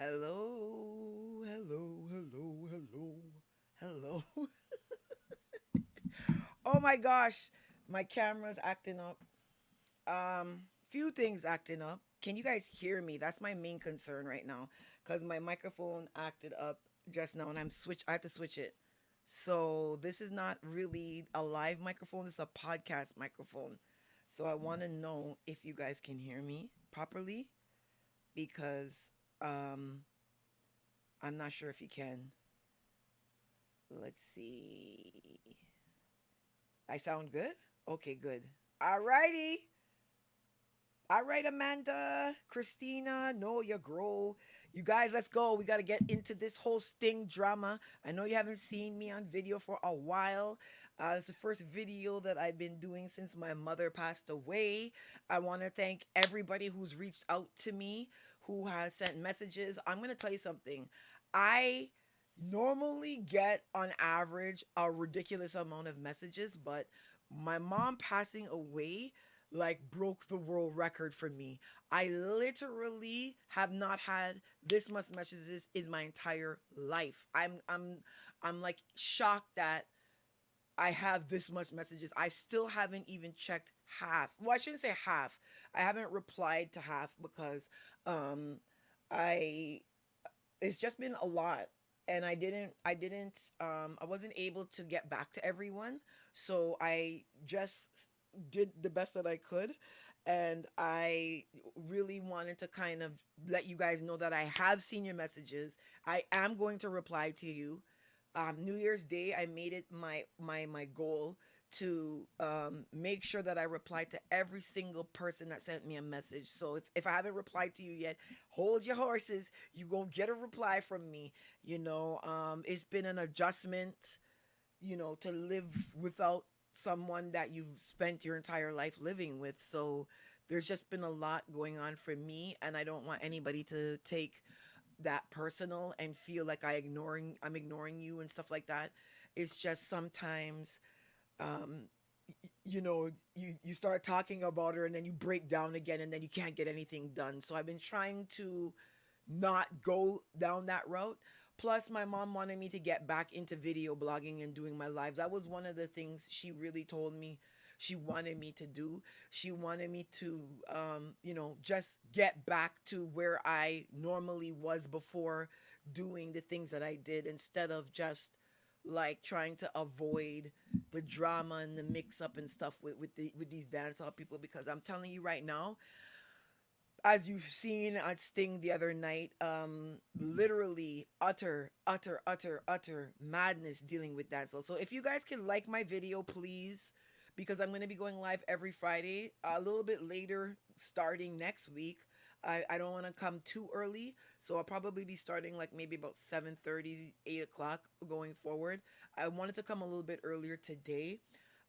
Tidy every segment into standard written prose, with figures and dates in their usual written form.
Hello, hello, hello, hello, hello. Oh my gosh, my camera's acting up. Few things acting up. Can you guys hear me? That's my main concern right now, cause my microphone acted up just now, and I have to switch it. So this is not really a live microphone. This is a podcast microphone. So I want to know if you guys can hear me properly because um I'm not sure if you can. Let's see. I sound good? Okay, good. Alrighty. All right, Amanda, Christina, Noah, Grow. You guys, let's go. We got to get into this whole Sting drama. I know you haven't seen me on video for a while. It's the first video that I've been doing since my mother passed away. I want to thank everybody who's reached out to me, who has sent messages. I'm going to tell you something. I normally get on average a ridiculous amount of messages, but my mom passing away like broke the world record for me. I literally have not had this much messages in my entire life. I'm like shocked that I have this much messages. I still haven't even checked half. Well, I shouldn't say half. I haven't replied to half because um I it's just been a lot, and I wasn't able to get back to everyone, so I just did the best that I could. And I really wanted to kind of let you guys know that I have seen your messages. I am going to reply to you. New Year's Day, I made it my goal to make sure that I reply to every single person that sent me a message. So if I haven't replied to you yet, hold your horses. You gonna get a reply from me. It's been an adjustment, to live without someone that you've spent your entire life living with. So there's just been a lot going on for me, and I don't want anybody to take that personal and feel like I'm ignoring you and stuff like that. It's just sometimes um you start talking about her and then you break down again and then you can't get anything done. So I've been trying to not go down that route. Plus, my mom wanted me to get back into video blogging and doing my lives. That was one of the things she really told me she wanted me to do. She wanted me to, just get back to where I normally was before doing the things that I did instead of just like trying to avoid the drama and the mix up and stuff with these dancehall people, because I'm telling you right now, as you've seen on Sting the other night, literally utter madness dealing with that. So if you guys can like my video, please, because I'm going to be going live every Friday, a little bit later, starting next week. I don't want to come too early, so I'll probably be starting like maybe about 7:30, 8 o'clock going forward. I wanted to come a little bit earlier today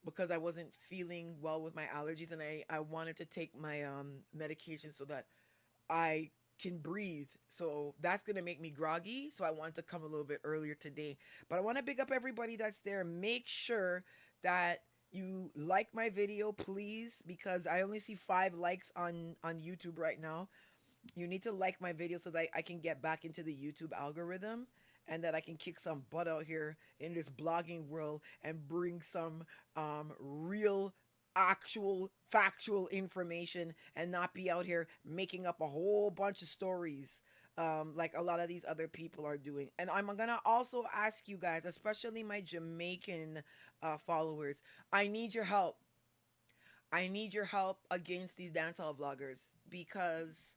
because I wasn't feeling well with my allergies, and I wanted to take my medication so that I can breathe. So that's gonna make me groggy. So I wanted to come a little bit earlier today. But I want to big up everybody that's there. Make sure that you like my video, please, because I only see 5 likes on YouTube right now. You need to like my video so that I can get back into the YouTube algorithm and that I can kick some butt out here in this blogging world and bring some real, actual, factual information and not be out here making up a whole bunch of stories like a lot of these other people are doing. And I'm gonna also ask you guys, especially my Jamaican followers, I need your help. I need your help against these dancehall vloggers because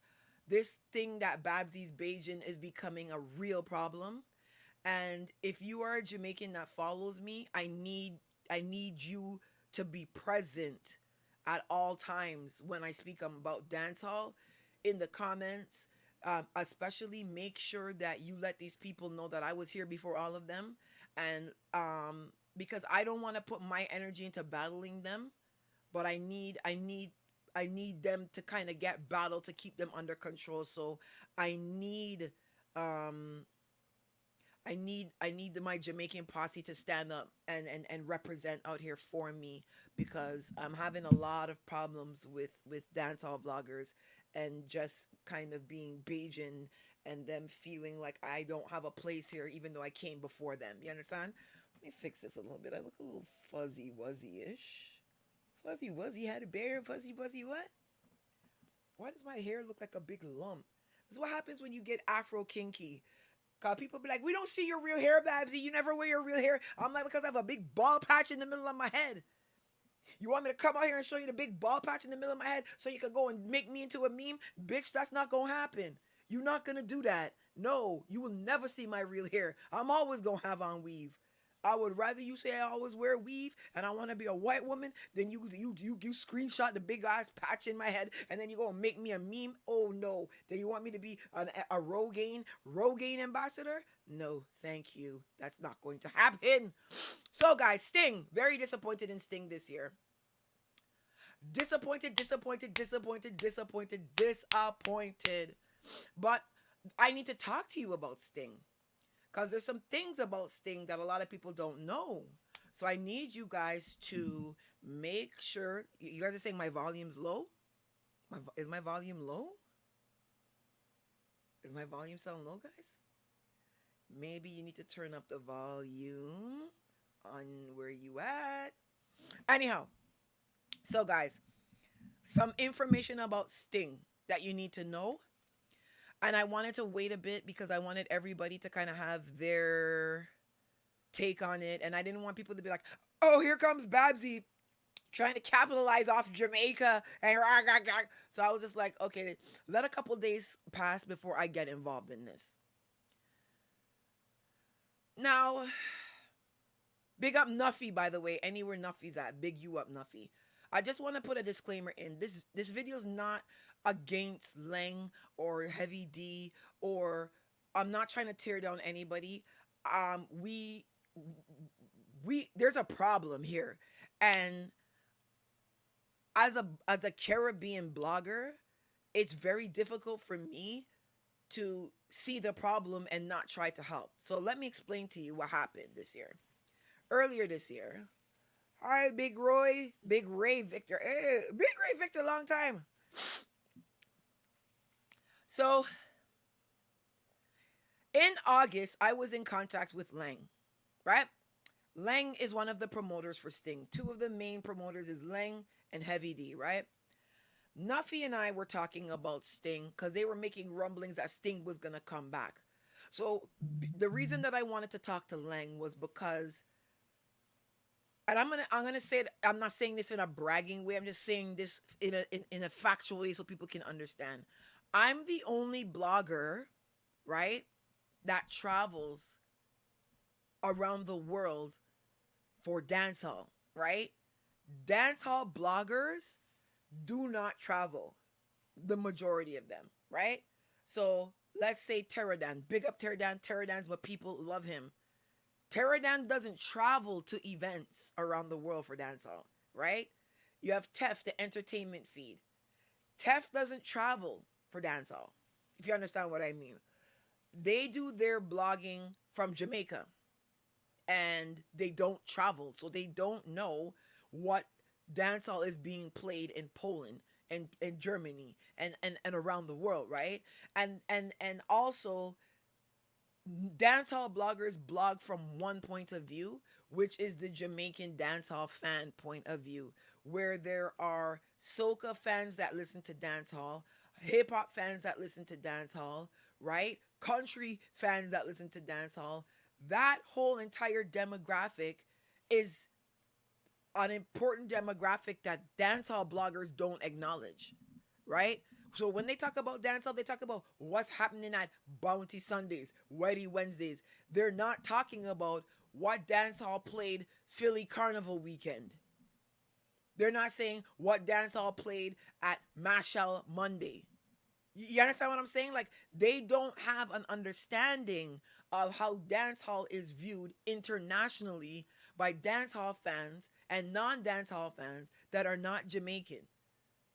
this thing that Babsy's Bajan is becoming a real problem. And if you are a Jamaican that follows me, I need you to be present at all times when I speak about dancehall in the comments. Especially make sure that you let these people know that I was here before all of them, and because I don't want to put my energy into battling them, but I need them to kind of get battle to keep them under control. So I need um I need my Jamaican posse to stand up and represent out here for me, because I'm having a lot of problems with dancehall bloggers and just kind of being Bajan and them feeling like I don't have a place here even though I came before them. You understand? Let me fix this a little bit. I look a little fuzzy wuzzy ish. Fuzzy wuzzy had a bear. Fuzzy wuzzy what? Why does my hair look like a big lump? This is what happens when you get Afro kinky. Cause people be like, we don't see your real hair, Babsy. You never wear your real hair. I'm like, because I have a big bald patch in the middle of my head. You want me to come out here and show you the big bald patch in the middle of my head so you can go and make me into a meme? Bitch, that's not gonna happen. You're not gonna do that. No, you will never see my real hair. I'm always gonna have on weave. I would rather you say I always wear weave and I want to be a white woman than you screenshot the big ass patch in my head and then you go and make me a meme. Oh no! Then you want me to be a Rogaine ambassador? No, thank you. That's not going to happen. So guys, Sting, very disappointed in Sting this year. Disappointed, disappointed, disappointed, disappointed, disappointed. But I need to talk to you about Sting. Because there's some things about Sting that a lot of people don't know. So I need you guys to make sure. You guys are saying my volume's low? Is my volume low? Is my volume sound low, guys? Maybe you need to turn up the volume on where you at. Anyhow, so guys, some information about Sting that you need to know. And I wanted to wait a bit because I wanted everybody to kind of have their take on it. And I didn't want people to be like, oh, here comes Babbzy trying to capitalize off Jamaica. And so I was just like, okay, let a couple days pass before I get involved in this. Now, big up Nuffy, by the way. Anywhere Nuffy's at, big you up, Nuffy. I just want to put a disclaimer in. This video is not against Lang or Heavy D, or I'm not trying to tear down anybody. We there's a problem here, and as a Caribbean blogger, it's very difficult for me to see the problem and not try to help. So let me explain to you what happened this year. Earlier this year, hi Big Roy, Big Ray Victor, hey, Big Ray Victor, long time. So in August, I was in contact with Lang, right? Lang is one of the promoters for Sting. Two of the main promoters is Lang and Heavy D, right? Nuffy and I were talking about Sting because they were making rumblings that Sting was going to come back. So the reason that I wanted to talk to Lang was because, and I'm gonna say it, I'm not saying this in a bragging way. I'm just saying this in a factual way so people can understand. I'm the only blogger, right, that travels around the world for dancehall, right? Dancehall bloggers do not travel, the majority of them, right? So let's say Terradan, big up Terradan. Terradan's what people love him. Terradan doesn't travel to events around the world for dancehall, right? You have Tef, the entertainment feed. Tef doesn't travel for dancehall, if you understand what I mean. They do their blogging from Jamaica and they don't travel, so they don't know what dancehall is being played in Poland and Germany and around the world, right? And also dancehall bloggers blog from one point of view, which is the Jamaican dancehall fan point of view, where there are soca fans that listen to dancehall, hip hop fans that listen to dancehall, right? Country fans that listen to dancehall. That whole entire demographic is an important demographic that dancehall bloggers don't acknowledge, right? So when they talk about dancehall, they talk about what's happening at Bounty Sundays, Whitey Wednesdays. They're not talking about what dancehall played Philly Carnival weekend. They're not saying what dancehall played at Mashal Monday. You understand what I'm saying? Like, they don't have an understanding of how dancehall is viewed internationally by dancehall fans and non-dancehall fans that are not Jamaican.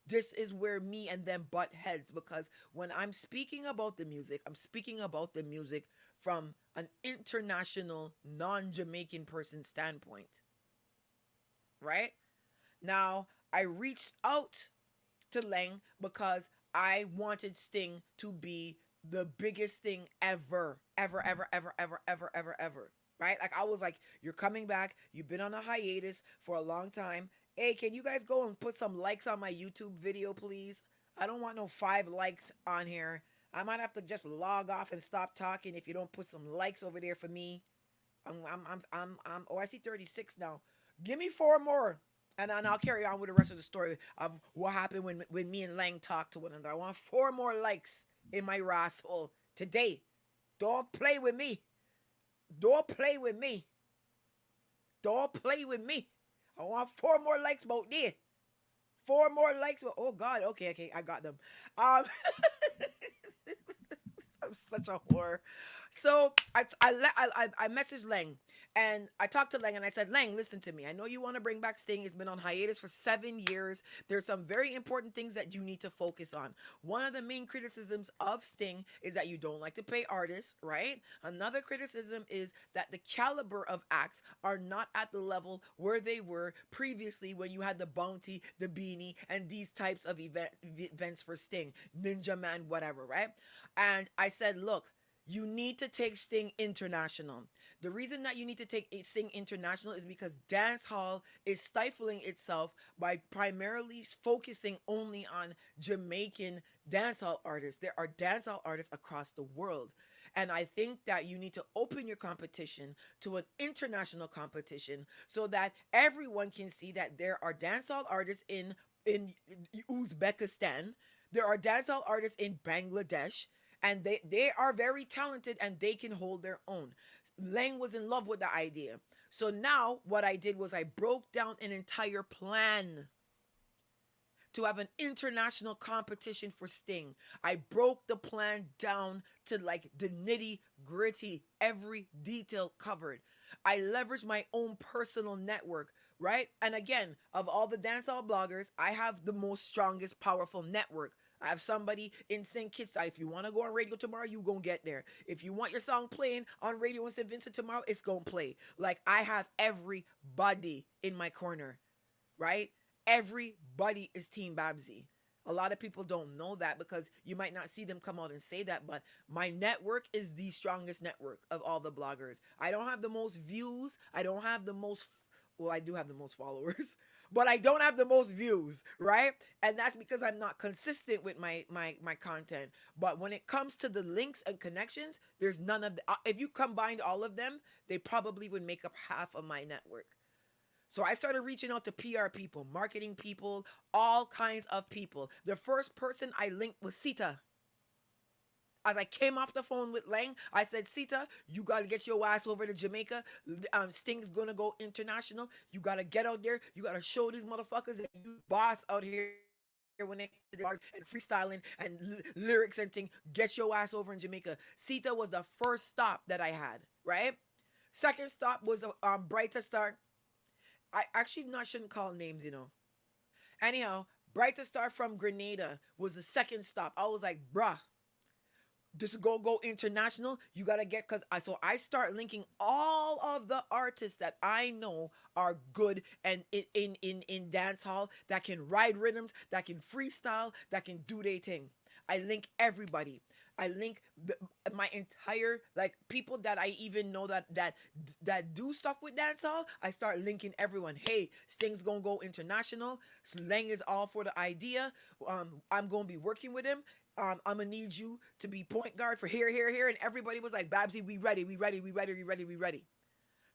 This is where me and them butt heads, because when I'm speaking about the music, I'm speaking about the music from an international non-Jamaican person standpoint. Right? Now, I reached out to Lang because I wanted Sting to be the biggest thing ever, ever, ever, ever, ever, ever, ever, ever. Right? Like I was like, you're coming back. You've been on a hiatus for a long time. Hey, can you guys go and put some likes on my YouTube video, please? I don't want no 5 likes on here. I might have to just log off and stop talking if you don't put some likes over there for me. Oh, I see 36 now. Give me 4 more. And then I'll carry on with the rest of the story of what happened when me and Lang talked to one another. I want 4 more likes in my rascal today. Don't play with me. Don't play with me. Don't play with me. I want 4 more likes about this. 4 more likes. Oh God. Okay, okay, I got them. Um, I'm such a whore. So I messaged Lang and I talked to Lang and I said, Lang, listen to me. I know you want to bring back Sting. It's been on hiatus for 7 years. There's some very important things that you need to focus on. One of the main criticisms of Sting is that you don't like to pay artists, right? Another criticism is that the caliber of acts are not at the level where they were previously when you had the Bounty, the Beanie, and these types of events for Sting, Ninja Man, whatever, right? And I said, look, you need to take Sting international. The reason that you need to take Sting international is because dancehall is stifling itself by primarily focusing only on Jamaican dancehall artists. There are dancehall artists across the world. And I think that you need to open your competition to an international competition so that everyone can see that there are dancehall artists in Uzbekistan, there are dancehall artists in Bangladesh, and they are very talented and they can hold their own. Lang was in love with the idea. So now what I did was I broke down an entire plan to have an international competition for Sting. I broke the plan down to like the nitty gritty, every detail covered. I leveraged my own personal network, right? And again, of all the dancehall bloggers, I have the most strongest, powerful network. I have somebody in St. Kitts. If you want to go on radio tomorrow, you gonna get there. If you want your song playing on radio in St. Vincent tomorrow, it's gonna play. Like I have everybody in my corner, right? Everybody is Team Babbzy. A lot of people don't know that because you might not see them come out and say that, but my network is the strongest network of all the bloggers. I don't have the most views. I don't have the most, well, I do have the most followers, but I don't have the most views, right? And that's because I'm not consistent with my content. But when it comes to the links and connections, there's none of the, if you combined all of them, they probably would make up half of my network. So I started reaching out to PR people, marketing people, all kinds of people. The first person I linked was Sita. As I came off the phone with Lang, I said, Sita, you got to get your ass over to Jamaica. Sting's going to go international. You got to get out there. You got to show these motherfuckers that you boss out here when they and freestyling and lyrics and thing. Get your ass over in Jamaica. Sita was the first stop that I had, right? Second stop was Brighter Star. I actually not shouldn't call names, you know. Anyhow, Brighter Star from Grenada was the second stop. I was like, bruh, this is go international. You gotta get cause I start linking all of the artists that I know are good and in dance hall that can ride rhythms, that can freestyle, that can do their thing. I link everybody. I link my entire like people that I even know that do stuff with dancehall. I start linking everyone. Hey, Sting's gonna go international. Slang is all for the idea. I'm gonna be working with him. I'm gonna need you to be point guard for here, and everybody was like, Babsy, we ready, we ready, we ready, we ready, we ready.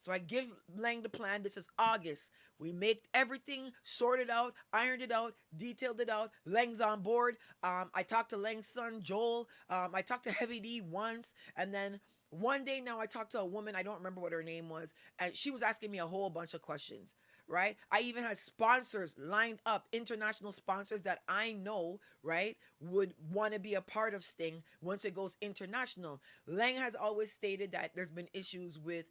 So I give Lang the plan. This is August. We make everything sorted out, ironed it out, detailed it out. Lang's on board. I talked to Lang's son, Joel. I talked to Heavy D once. And then one day now I talked to a woman, I don't remember what her name was, and she was asking me a whole bunch of questions, right? I even had sponsors lined up, international sponsors that I know, right, would want to be a part of Sting once it goes international. Lang has always stated that there's been issues with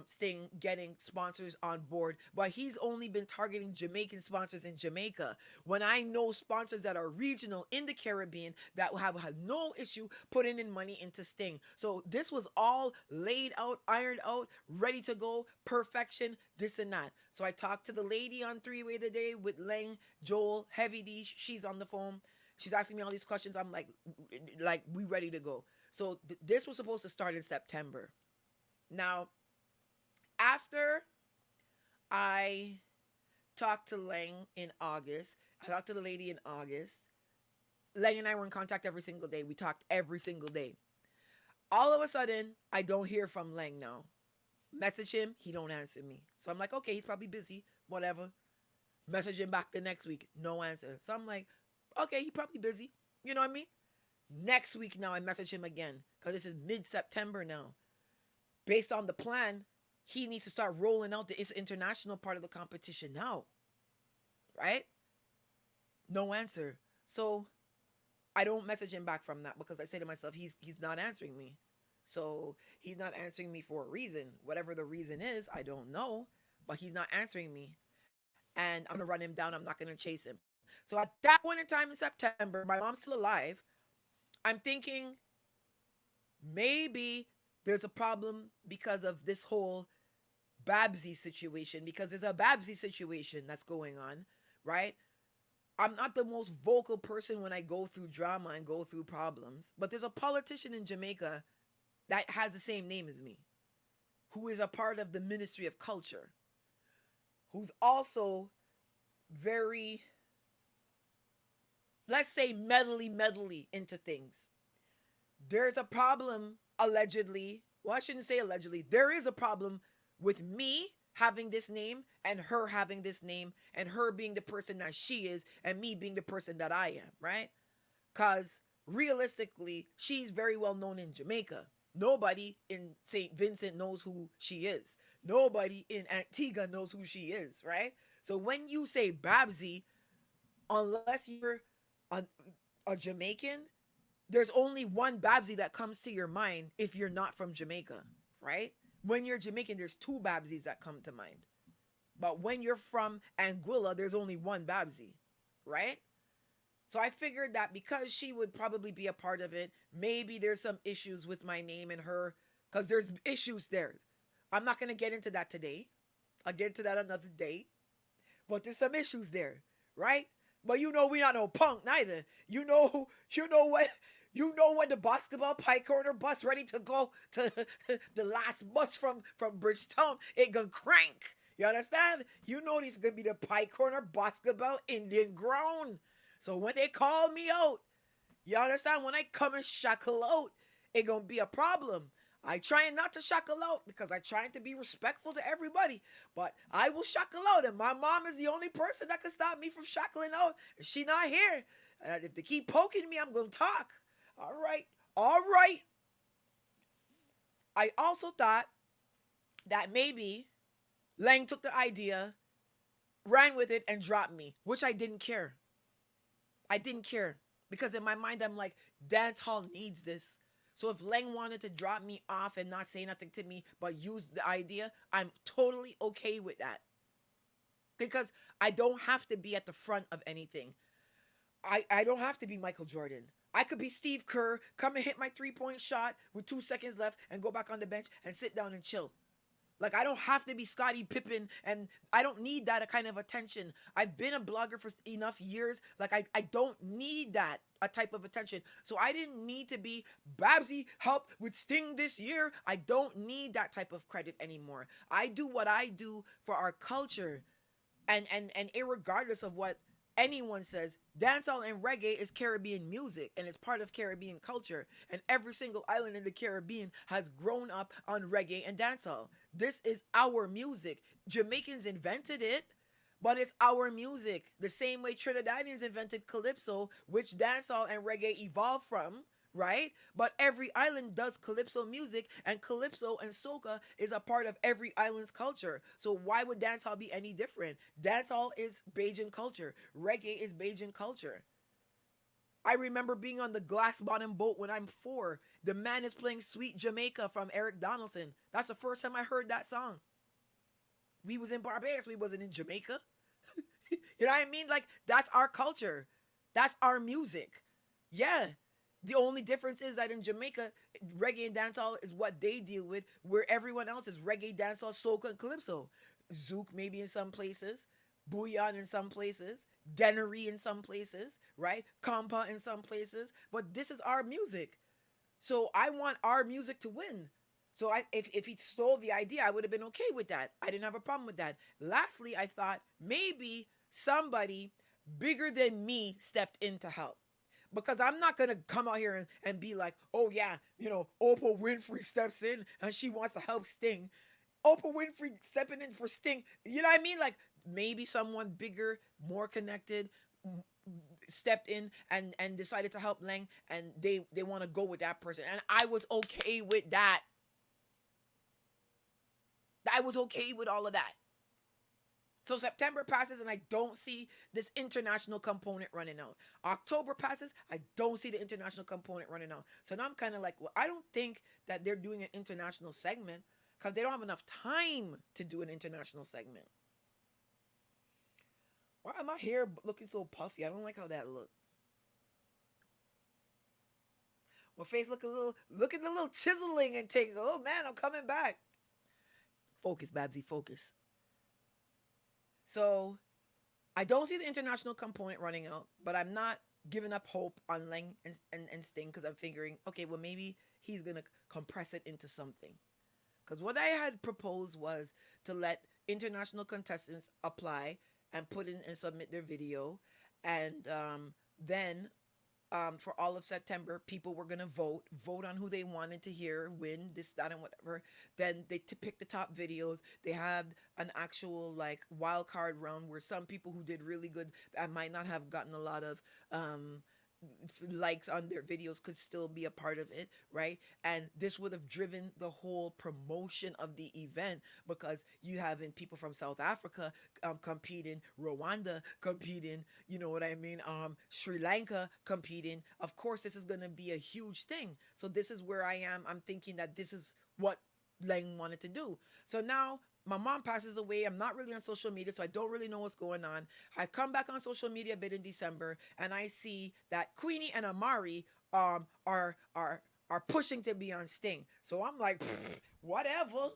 Sting getting sponsors on board, but he's only been targeting Jamaican sponsors in Jamaica. When I know sponsors that are regional in the Caribbean that have had no issue putting in money into Sting. So this was all laid out, ironed out, ready to go, perfection, this and that. So I talked to the lady on three-way today with Lang, Joel, Heavy D, she's on the phone. She's asking me all these questions. I'm like we ready to go. So this was supposed to start in September. Now, after I talked to Lang in August, I talked to the lady in August. Lang and I were in contact every single day. We talked every single day. All of a sudden, I don't hear from Lang now. Message him, he don't answer me. So I'm like, okay, he's probably busy, whatever. Message him back the next week, no answer. So I'm like, okay, he probably busy. You know what I mean? Next week now, I message him again because this is mid-September now. Based on the plan, he needs to start rolling out the international part of the competition now, right? No answer. So I don't message him back from that because I say to myself, he's not answering me. So he's not answering me for a reason. Whatever the reason is, I don't know, but he's not answering me. And I'm gonna run him down. I'm not gonna chase him. So at that point in time in September, my mom's still alive. I'm thinking maybe there's a problem because of this whole Babbzy situation, because there's a Babbzy situation that's going on, right? I'm not the most vocal person when I go through drama and go through problems, but there's a politician in Jamaica that has the same name as me, who is a part of the Ministry of Culture, who's also very, let's say, meddly into things. There's a problem, allegedly. Well, I shouldn't say allegedly. There is a problem with me having this name and her having this name and her being the person that she is and me being the person that I am, right? Because realistically, she's very well known in Jamaica. Nobody in St. Vincent knows who she is. Nobody in Antigua knows who she is, right? So when you say Babbzy, unless you're a, a Jamaican, there's only one Babbzy that comes to your mind if you're not from Jamaica, right? When you're Jamaican, there's two Babbzys that come to mind. But when you're from Anguilla, there's only one Babbzy, right? So I figured that because she would probably be a part of it, maybe there's some issues with my name and her, because there's issues there. I'm not going to get into that today. I'll get into that another day. But there's some issues there, right? But you know we not no punk neither. You know what the basketball pie corner bus ready to go to the last bus from Bridgetown, it gonna crank. You understand? You know this is gonna be the pie corner basketball Indian ground. So when they call me out, you understand? When I come and shackle out, it gonna be a problem. I trying not to shackle out because I trying to be respectful to everybody. But I will shackle out, and my mom is the only person that can stop me from shackling out. She not here. And if they keep poking me, I'm gonna talk. All right. All right. I also thought that maybe Lang took the idea, ran with it, and dropped me, which I didn't care. I didn't care because in my mind, I'm like, dancehall needs this. So if Lang wanted to drop me off and not say nothing to me, but use the idea, I'm totally okay with that. Because I don't have to be at the front of anything. I don't have to be Michael Jordan. I could be Steve Kerr, come and hit my 3-point shot with 2 seconds left and go back on the bench and sit down and chill. Like, I don't have to be Scottie Pippen, and I don't need that kind of attention. I've been a blogger for enough years. Like, I don't need that a type of attention. So I didn't need to be Babbzy helped with Sting this year. I don't need that type of credit anymore. I do what I do for our culture. And irregardless of what anyone says, dancehall and reggae is Caribbean music and it's part of Caribbean culture. And every single island in the Caribbean has grown up on reggae and dancehall. This is our music. Jamaicans invented it, but it's our music. The same way Trinidadians invented calypso, which dancehall and reggae evolved from, right? But every island does calypso music, and calypso and soca is a part of every island's culture. So why would dancehall be any different? Dancehall is Bajan culture. Reggae is Bajan culture. I remember being on the glass bottom boat when I'm 4. The man is playing Sweet Jamaica from Eric Donaldson. That's the first time I heard that song. We was in Barbados. We wasn't in Jamaica. You know what I mean? Like, that's our culture. That's our music. Yeah. The only difference is that in Jamaica, reggae and dancehall is what they deal with, where everyone else is reggae, dancehall, soca, and calypso. Zouk maybe in some places, bouillon in some places. Denery in some places, right? Compa in some places, but this is our music. So I want our music to win. So if he stole the idea, I would have been okay with that. I didn't have a problem with that. Lastly, I thought maybe somebody bigger than me stepped in to help. Because I'm not gonna come out here and be like, oh yeah, Oprah Winfrey steps in and she wants to help Sting. Oprah Winfrey stepping in for Sting. You know what I mean? Like maybe someone bigger, more connected, stepped in and decided to help Lang, and they want to go with that person, and I was okay with that. I was okay with all of that. So September passes and I don't see this international component running out. October passes, I don't see the international component running out. So now I'm kind of like, well, I don't think that they're doing an international segment because they don't have enough time to do an international segment. Why am my hair looking so puffy? I don't like how that looked. My face look at the little chiseling and take. Oh man, I'm coming back. Focus, Babsy, focus. So I don't see the international component running out, but I'm not giving up hope on Lang and Sting because I'm figuring, okay, well maybe he's gonna compress it into something. Because what I had proposed was to let international contestants apply and put in and submit their video, and then for all of September, people were gonna vote on who they wanted to hear win this, that, and whatever. Then they to pick the top videos. They had an actual like wild card round where some people who did really good and might not have gotten a lot of likes on their videos could still be a part of it, right? And this would have driven the whole promotion of the event because you having people from South Africa competing, Rwanda competing, you know what I mean? Sri Lanka competing. Of course, this is going to be a huge thing. So this is where I am. I'm thinking that this is what Lang wanted to do. So now my mom passes away. I'm not really on social media, so I don't really know what's going on. I come back on social media a bit in December, and I see that Queenie and Amari are pushing to be on Sting. So I'm like, whatever.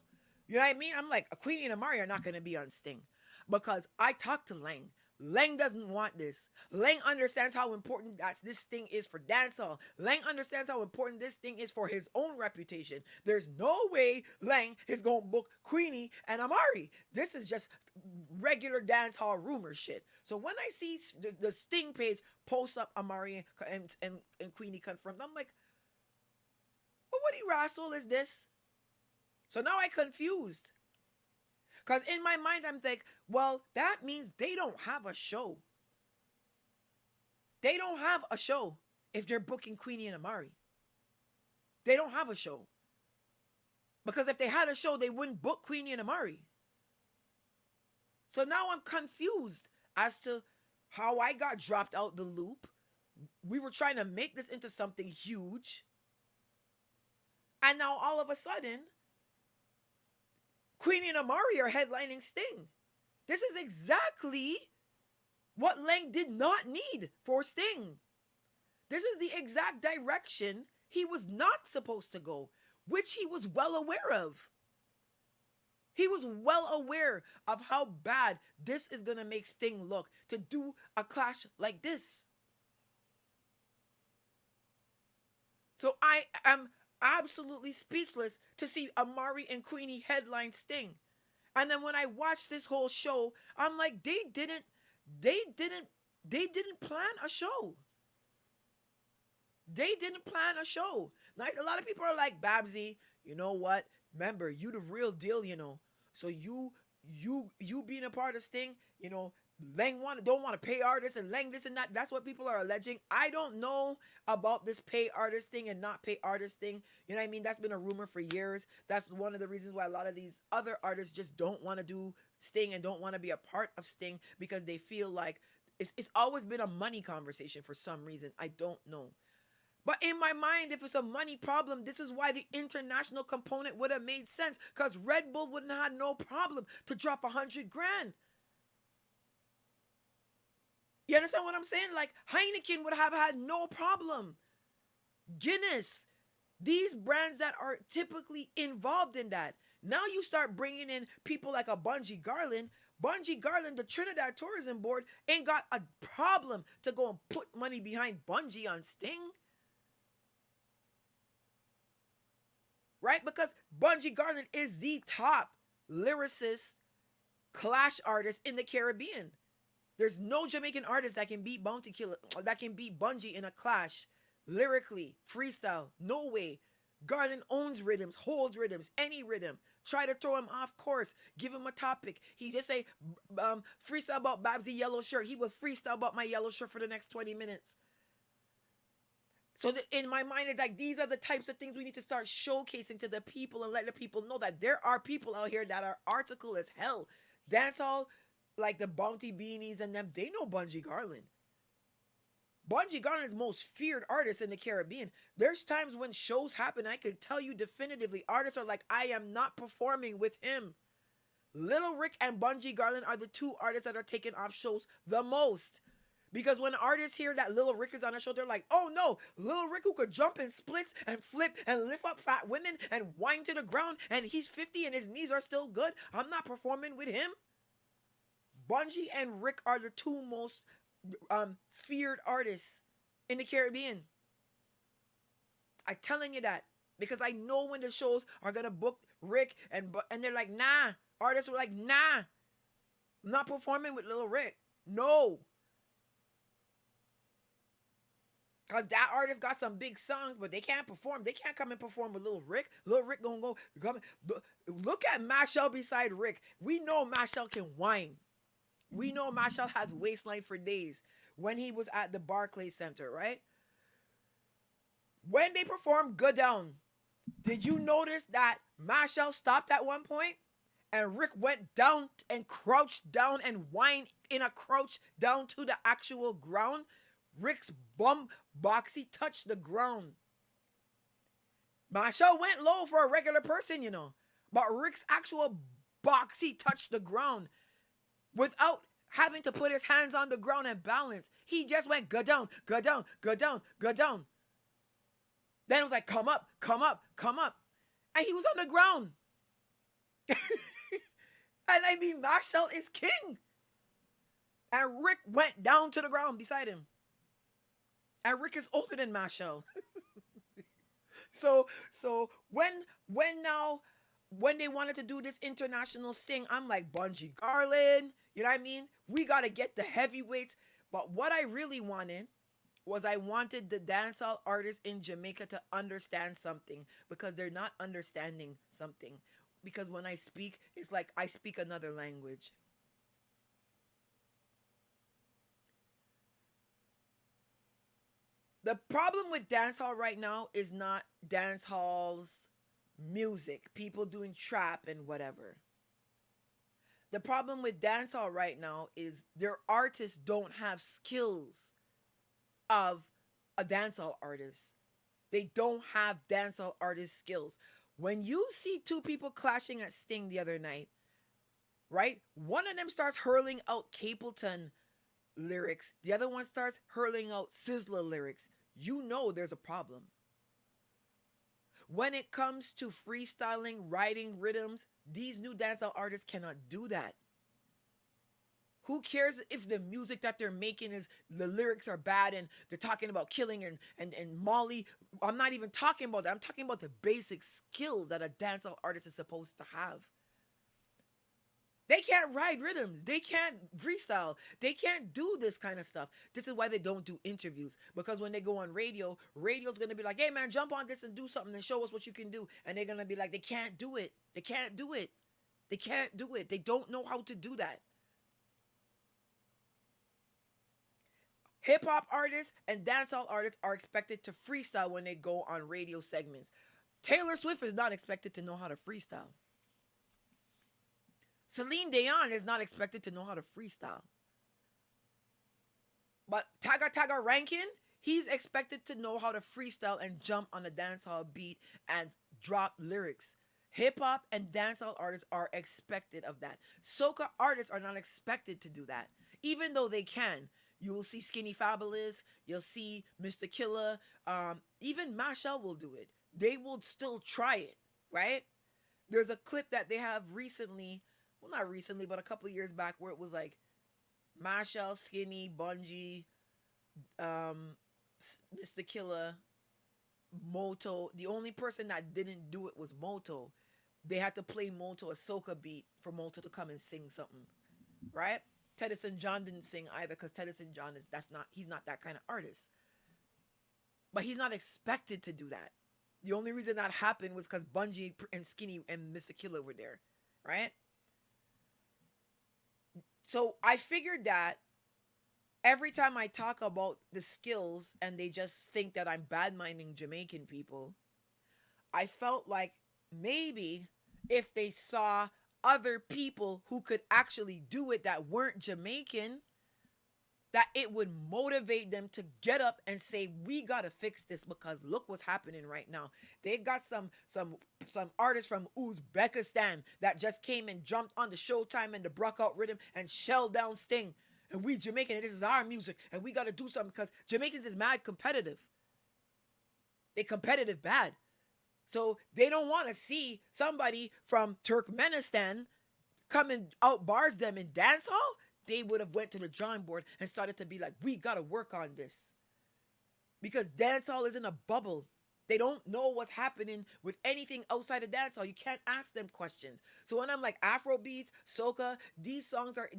You know what I mean? I'm like, Queenie and Amari are not going to be on Sting because I talked to Lang. Lang doesn't want this. Lang understands how important this thing is for dancehall. Lang understands how important this thing is for his own reputation. There's no way Lang is going to book Queenie and Amari. This is just regular dancehall rumor shit. So when I see the Sting page post up Amari and Queenie confirmed, I'm like, well, what rascal is this? So now I confused. Because in my mind, I'm like, well, that means they don't have a show. They don't have a show if they're booking Queenie and Amari. They don't have a show. Because if they had a show, they wouldn't book Queenie and Amari. So now I'm confused as to how I got dropped out the loop. We were trying to make this into something huge. And now all of a sudden, Queenie and Amari are headlining Sting. This is exactly what Lang did not need for Sting. This is the exact direction he was not supposed to go, which he was well aware of. He was well aware of how bad this is going to make Sting look to do a clash like this. So I am absolutely speechless to see Amari and Queenie headline Sting. And then when I watched this whole show, I'm like, they didn't plan a show. They didn't plan a show. Like a lot of people are like, Babbzy, you know what? Remember, you the real deal, you know. So you being a part of Sting, you know, Lang don't want to pay artists and Lang this and that. That's what people are alleging. I don't know about this pay artist thing and not pay artist thing. You know what I mean? That's been a rumor for years. That's one of the reasons why a lot of these other artists just don't want to do Sting and don't want to be a part of Sting because they feel like it's always been a money conversation for some reason. I don't know. But in my mind, if it's a money problem, this is why the international component would have made sense because Red Bull wouldn't have had no problem to drop 100 grand. You understand what I'm saying? Like Heineken would have had no problem. Guinness, These brands that are typically involved in that. Now you start bringing in people like a Bungie Garland. Bungie Garland, the Trinidad Tourism Board, ain't got a problem to go and put money behind Bungie on Sting, right? Because Bungie Garland is the top lyricist, clash artist in the Caribbean. There's no Jamaican artist that can beat Bounty Killer, that can beat Bungie in a clash, lyrically, freestyle. No way. Garland owns rhythms, holds rhythms, any rhythm. Try to throw him off course. Give him a topic. He just say, freestyle about Babbzy yellow shirt. He would freestyle about my yellow shirt for the next 20 minutes. So in my mind, it's like these are the types of things we need to start showcasing to the people and let the people know that there are people out here that are article as hell. Dancehall, like the Bounty Beanies and them, they know Bungie Garland. Bungie Garland is the most feared artist in the Caribbean. There's times when shows happen, I can tell you definitively, artists are like, I am not performing with him. Little Rick and Bungie Garland are the two artists that are taking off shows the most. Because when artists hear that Little Rick is on a show, they're like, oh no, Little Rick who could jump in splits and flip and lift up fat women and whine to the ground, and he's 50 and his knees are still good. I'm not performing with him. Bungie and Rick are the two most feared artists in the Caribbean. I'm telling you that because I know when the shows are gonna book Rick and they're like, nah. Artists were like, nah, I'm not performing with Little Rick. No. Because that artist got some big songs, but they can't perform. They can't come and perform with Little Rick. Little Rick gonna go come. Look at Mashal beside Rick. We know Mashal can whine. We know Mashal has waistline for days when he was at the Barclays Center, right? When they performed Go Down, did you notice that Mashal stopped at one point and Rick went down and crouched down and whined in a crouch down to the actual ground? Rick's bum boxy touched the ground. Mashal went low for a regular person, you know, but Rick's actual boxy touched the ground without having to put his hands on the ground and balance. He just went go down, go down, go down, go down. Then it was like, come up, come up, come up. And he was on the ground. And I mean, Mashal is king. And Rick went down to the ground beside him. And Rick is older than Mashal. So when they wanted to do this international sting, I'm like, Bungie Garland, you know what I mean? We got to get the heavyweights. But what I really wanted was I wanted the dancehall artists in Jamaica to understand something because they're not understanding something. Because when I speak, it's like I speak another language. The problem with dancehall right now is not dancehall's music, people doing trap and whatever. The problem with dancehall right now is their artists don't have skills of a dancehall artist. They don't have dancehall artist skills. When you see two people clashing at Sting the other night, right? One of them starts hurling out Capleton lyrics. The other one starts hurling out Sizzler lyrics. You know there's a problem. When it comes to freestyling, writing rhythms, these new dancehall artists cannot do that. Who cares if the music that they're making is the lyrics are bad and they're talking about killing and Molly? I'm not even talking about that. I'm talking about the basic skills that a dancehall artist is supposed to have. They can't ride rhythms. They can't freestyle. They can't do this kind of stuff. This is why they don't do interviews. Because when they go on radio, radio's going to be like, hey, man, jump on this and do something and show us what you can do. And they're going to be like, they can't do it. They can't do it. They can't do it. They don't know how to do that. Hip-hop artists and dancehall artists are expected to freestyle when they go on radio segments. Taylor Swift is not expected to know how to freestyle. Celine Dion is not expected to know how to freestyle. But Taga Rankin, he's expected to know how to freestyle and jump on a dancehall beat and drop lyrics. Hip-hop and dancehall artists are expected of that. Soca artists are not expected to do that, even though they can. You will see Skinny Fabulous. You'll see Mr. Killer. Even Mashal will do it. they will still try it, right? There's a clip that they have recently, well, not recently, but a couple of years back, where it was like Mashal, Skinny, Bungie, um, Mr. Killer, Moto. The only person that didn't do it was Moto. They had to play Moto a soca beat for Moto to come and sing something, right? Teddyson John didn't sing either because Teddyson John is that's not he's not that kind of artist. But he's not expected to do that. The only reason that happened was because Bungie and Skinny and Mr. Killer were there, right? So I figured that every time I talk about the skills and they just think that I'm bad minding Jamaican people, I felt like maybe if they saw other people who could actually do it that weren't Jamaican, that it would motivate them to get up and say, we gotta fix this because look what's happening right now. They got some artists from Uzbekistan that just came and jumped on the Showtime and the Brockout rhythm and shelled down Sting. And we Jamaican, and this is our music, and we gotta do something because Jamaicans is mad competitive. They competitive bad. So they don't want to see somebody from Turkmenistan come and out bars them in dancehall. They would have went to the drawing board and started to be like, we got to work on this. Because dancehall is in a bubble. They don't know what's happening with anything outside of dancehall. You can't ask them questions. So when I'm like Afro beats, soca, these sounds are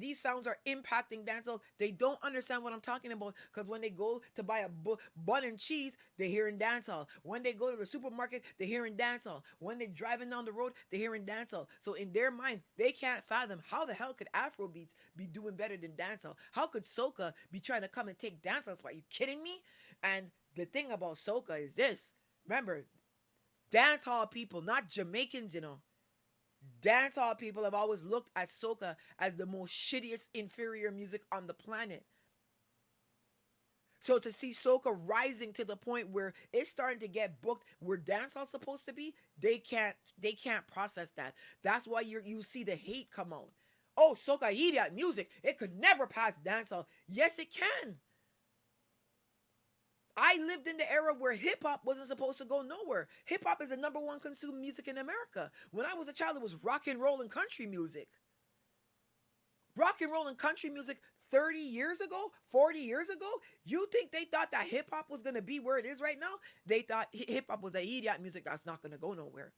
impacting dancehall. They don't understand what I'm talking about because when they go to buy a bun and cheese, they're hearing dancehall. When they go to the supermarket, they're hearing dancehall. When they're driving down the road, they're hearing dancehall. So in their mind, they can't fathom how the hell could Afro beats be doing better than dancehall? How could soca be trying to come and take dancehall? Are you kidding me? And the thing about soca is this. Remember, dancehall people, not Jamaicans, dancehall people have always looked at soca as the most shittiest, inferior music on the planet. So to see soca rising to the point where it's starting to get booked where dancehall's supposed to be, they can't process that. That's why you see the hate come out. Oh, soca idiot music, it could never pass dancehall. Yes, it can. I lived in the era where hip hop wasn't supposed to go nowhere. Hip hop is the number one consumed music in America. When I was a child, it was rock and roll and country music. Rock and roll and country music 30 years ago, 40 years ago, you think they thought that hip hop was going to be where it is right now? They thought hip hop was a idiot music that's not going to go nowhere.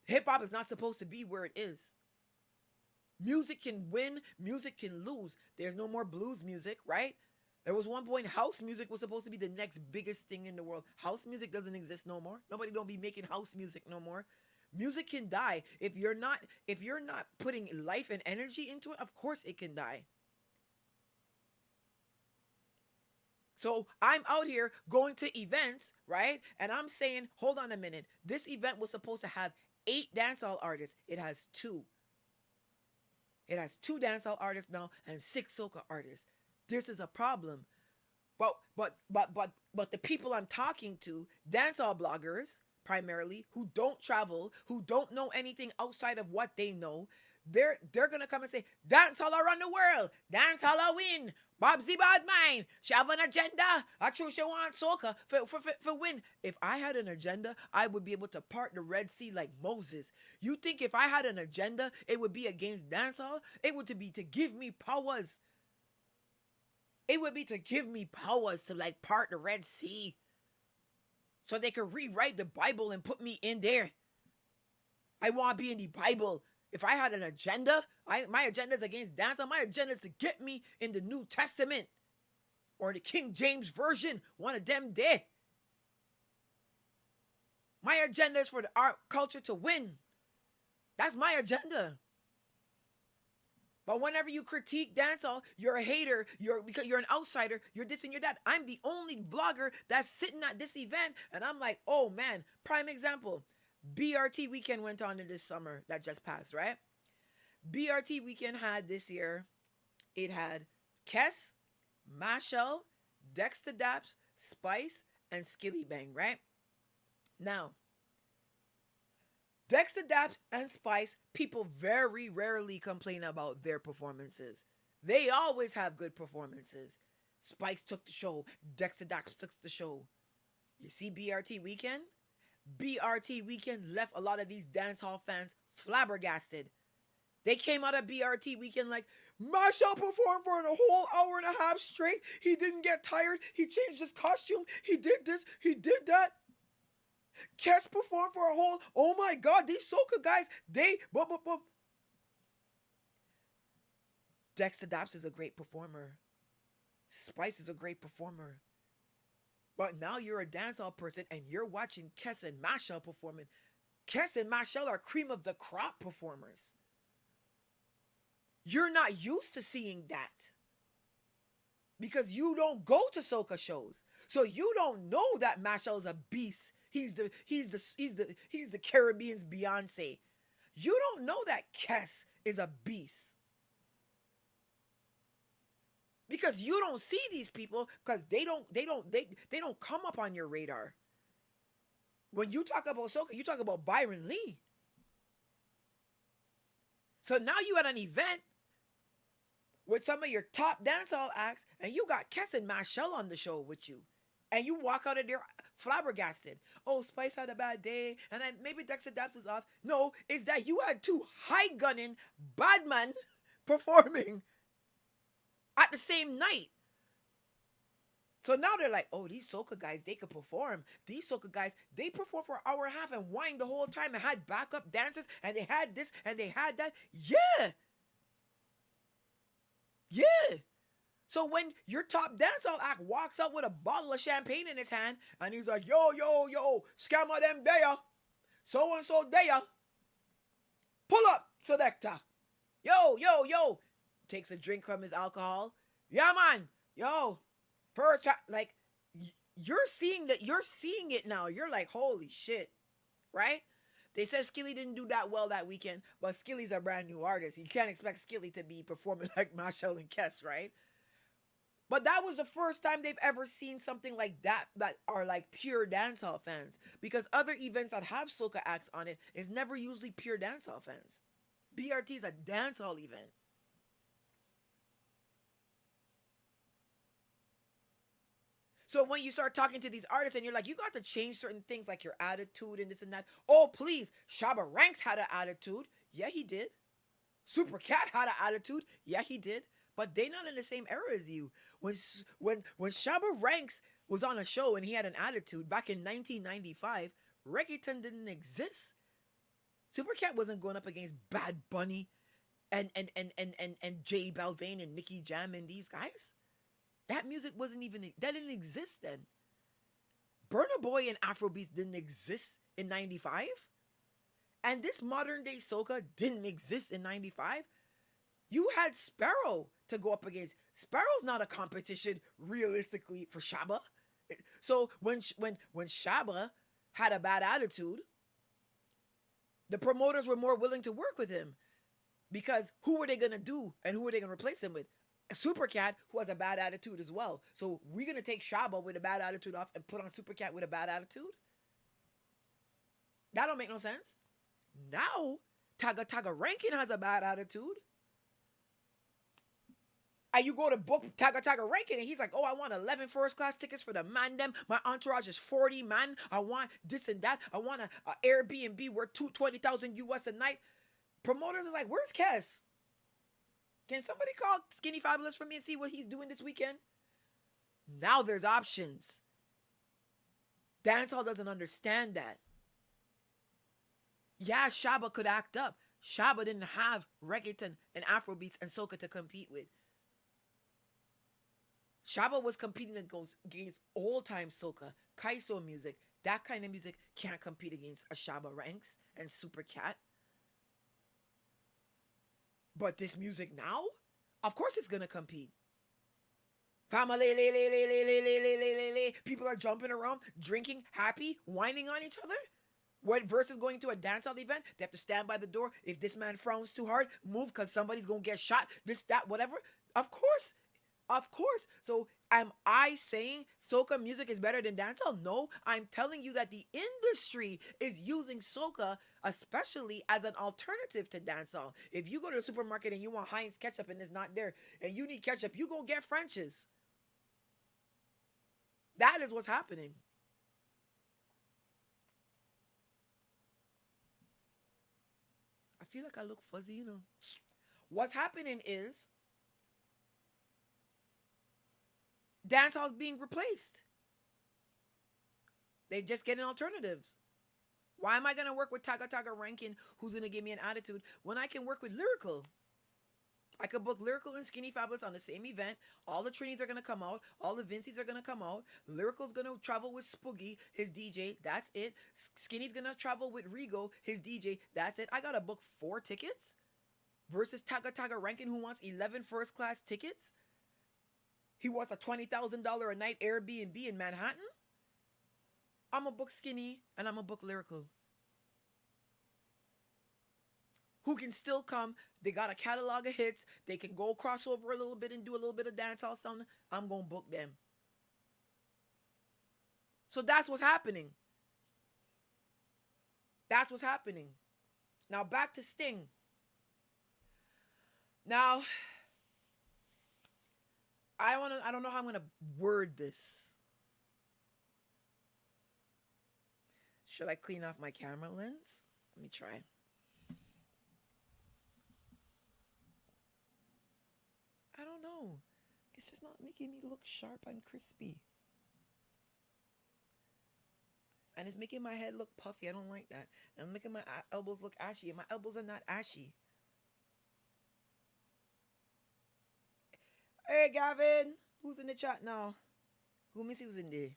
Hip hop is not supposed to be where it is. Music can win, music can lose. There's no more blues music, right? There was one point house music was supposed to be the next biggest thing in the world. House music doesn't exist no more. Nobody don't be making house music no more. Music can die if you're not putting life and energy into it. Of course it can die. So I'm out here going to events, right? And I'm saying, hold on a minute. This event was supposed to have 8 dancehall artists. It has 2. It has 2 dancehall artists now and 6 soca artists. This is a problem. But the people I'm talking to, dancehall bloggers primarily, who don't travel, who don't know anything outside of what they know, they're gonna come and say, dancehall around the world, dancehall a win, Babbzy bad mind, she have an agenda, I true she want soca for win. If I had an agenda, I would be able to part the Red Sea like Moses. You think if I had an agenda, it would be against dancehall? It would be to give me powers. It would be to give me powers to like part the Red Sea. So they could rewrite the Bible and put me in there. I want to be in the Bible. If I had an agenda, my agenda is against dancehall. My agenda is to get me in the New Testament. Or the King James Version. One of them there. My agenda is for the art culture to win. That's my agenda. But whenever you critique dancehall, you're a hater, because you're an outsider, you're this and you're that. I'm the only vlogger that's sitting at this event, and I'm like, oh man, prime example. BRT weekend went on in this summer that just passed, right? BRT weekend had this year, it had Kess, Mashal, Dexter Daps, Spice, and Skilly Bang, right? Now, Dexter Daps and Spice, people very rarely complain about their performances. They always have good performances. Spice took the show. Dexter Daps took the show. You see BRT weekend? BRT weekend left a lot of these dance hall fans flabbergasted. They came out of BRT weekend like, Marshall performed for a whole hour and a half straight. He didn't get tired. He changed his costume. He did this. He did that. Kes performed for a whole. Oh my God, these soca guys, they. Dexter Daps is a great performer. Spice is a great performer. But now you're a dancehall person and you're watching Kes and Machel performing. Kes and Machel are cream of the crop performers. You're not used to seeing that because you don't go to soca shows, so you don't know that Machel is a beast. He's the Caribbean's Beyonce. You don't know that Kes is a beast because you don't see these people because they don't come up on your radar. When you talk about soca, you talk about Byron Lee. So now you at an event with some of your top dancehall acts, and you got Kes and Machel on the show with you. And you walk out of there flabbergasted. Oh, Spice had a bad day, and then maybe Dexter Daps was off. No, it's that you had two high-gunning bad men performing at the same night. So now they're like, oh, these soca guys, they could perform. These soca guys, they perform for an hour and a half and whine the whole time and had backup dancers, and they had this, and they had that. Yeah. Yeah. So when your top dancehall act walks out with a bottle of champagne in his hand, and he's like, yo, scammer them there, so-and-so there, pull up, selector. Yo, takes a drink from his alcohol. Yeah, man, yo, first time, like, you're seeing it now. You're like, holy shit, right? They said Skilly didn't do that well that weekend, but Skilly's a brand new artist. You can't expect Skilly to be performing like Machel and Kes, right? But that was the first time they've ever seen something like that are like pure dancehall fans. Because other events that have soca acts on it is never usually pure dancehall fans. BRT is a dancehall event. So when you start talking to these artists and you're like, you got to change certain things like your attitude and this and that. Oh, please. Shabba Ranks had an attitude. Yeah, he did. Super Cat had an attitude. Yeah, he did. But they not in the same era as you. When Shabba Ranks was on a show and he had an attitude back in 1995, reggaeton didn't exist. Super Cat wasn't going up against Bad Bunny and J Balvin and Nicky Jam and these guys. That music that didn't exist then. Burna Boy and Afrobeats didn't exist in 95. And this modern day soca didn't exist in 95. You had Sparrow to go up against. Sparrow's not a competition realistically for Shabba. So when Shabba had a bad attitude, the promoters were more willing to work with him because who were they going to do and who were they going to replace him with? A Super Cat who has a bad attitude as well. So we're going to take Shabba with a bad attitude off and put on Super Cat with a bad attitude? That don't make no sense. Now, Taga Rankin has a bad attitude. And you go to book Taga Rankin and he's like, oh, I want 11 first class tickets for the man them. My entourage is 40 man. I want this and that. I want a Airbnb worth $20,000 US a night. Promoters is like, where's Kes? Can somebody call Skinny Fabulous for me and see what he's doing this weekend? Now there's options. Dancehall doesn't understand that. Yeah, Shabba could act up. Shabba didn't have reggaeton and Afrobeats and soca to compete with. Shabba was competing against old-time soca, Kaiso music. That kind of music can't compete against a Shabba Ranks and Super Cat. But this music now, of course it's going to compete. Family, people are jumping around, drinking, happy, whining on each other. What versus going to a dancehall event? They have to stand by the door. If this man frowns too hard, move because somebody's going to get shot. This, that, whatever. Of course. Of course. So am I saying soca music is better than dancehall? No. I'm telling you that the industry is using soca especially as an alternative to dancehall. If you go to the supermarket and you want Heinz ketchup and it's not there and you need ketchup, you go get French's. That is what's happening. feel like I look fuzzy. What's happening is dancehall's being replaced. They just getting alternatives. Why am I gonna work with Taga Taga Rankin, who's gonna give me an attitude, when I can work with Lyrical? I could book Lyrical and Skinny Fabulous on the same event. All the Trinis are gonna come out. All the Vinci's are gonna come out. Lyrical's gonna travel with Spoogie, his DJ. That's it. Skinny's gonna travel with Rigo, his DJ. That's it. I gotta book 4 tickets versus Taga Taga Rankin, who wants 11 first class tickets. He wants a $20,000 a night Airbnb in Manhattan. I'm gonna book Skinny and I'm gonna book Lyrical, who can still come. They got a catalog of hits. They can go crossover a little bit and do a little bit of dancehall sound. I'm gonna book them. So that's what's happening. That's what's happening. Now back to Sting. Now, I don't know how I'm gonna word this. Should I clean off my camera lens? Let me try. I don't know. It's just not making me look sharp and crispy. And it's making my head look puffy. I don't like that. And making my elbows look ashy. And my elbows are not ashy. Hey, Gavin. Who's in the chat now? Who me see who's in there?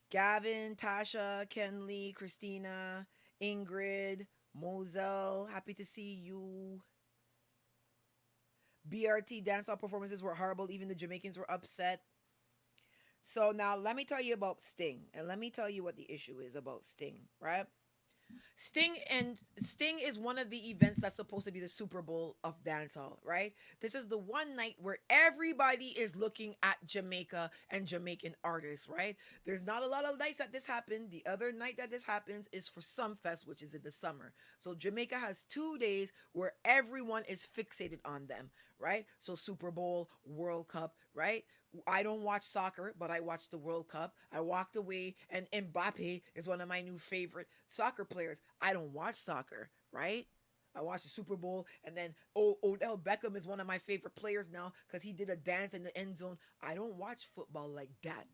Gavin, Tasha, Kenley, Christina, Ingrid, Moselle. Happy to see you. BRT dancehall performances were horrible. Even the Jamaicans were upset. So now let me tell you about Sting. And let me tell you what the issue is about Sting, right? Sting is one of the events that's supposed to be the Super Bowl of dancehall, right? This is the one night where everybody is looking at Jamaica and Jamaican artists, right? There's not a lot of nights that this happened. The other night that this happens is for Sumfest, which is in the summer. So Jamaica has 2 days where everyone is fixated on them, right? So Super Bowl, World Cup, right? I don't watch soccer, but I watch the World Cup. I walked away, and Mbappe is one of my new favorite soccer players. I don't watch soccer, right? I watch the Super Bowl, and then Odell Beckham is one of my favorite players now because he did a dance in the end zone. I don't watch football like that,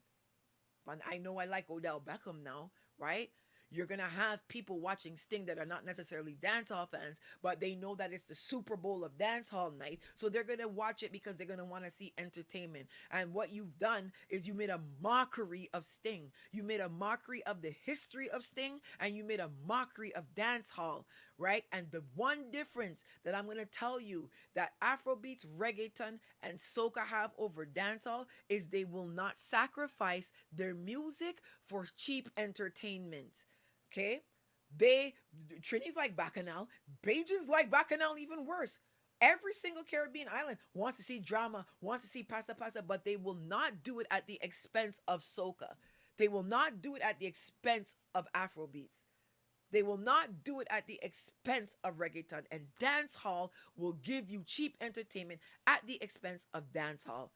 but I know I like Odell Beckham now, right? You're going to have people watching Sting that are not necessarily dancehall fans, but they know that it's the Super Bowl of dancehall night. So they're going to watch it because they're going to want to see entertainment. And what you've done is you made a mockery of Sting. You made a mockery of the history of Sting, and you made a mockery of dancehall, right? And the one difference that I'm going to tell you that Afrobeats, reggaeton, and soca have over dancehall is they will not sacrifice their music for cheap entertainment. Okay? Trinity's like Bacchanal. Bajans like Bacchanal even worse. Every single Caribbean island wants to see drama, wants to see pasta pasta, but they will not do it at the expense of soca. They will not do it at the expense of Afrobeats. They will not do it at the expense of reggaeton. And dancehall will give you cheap entertainment at the expense of dancehall.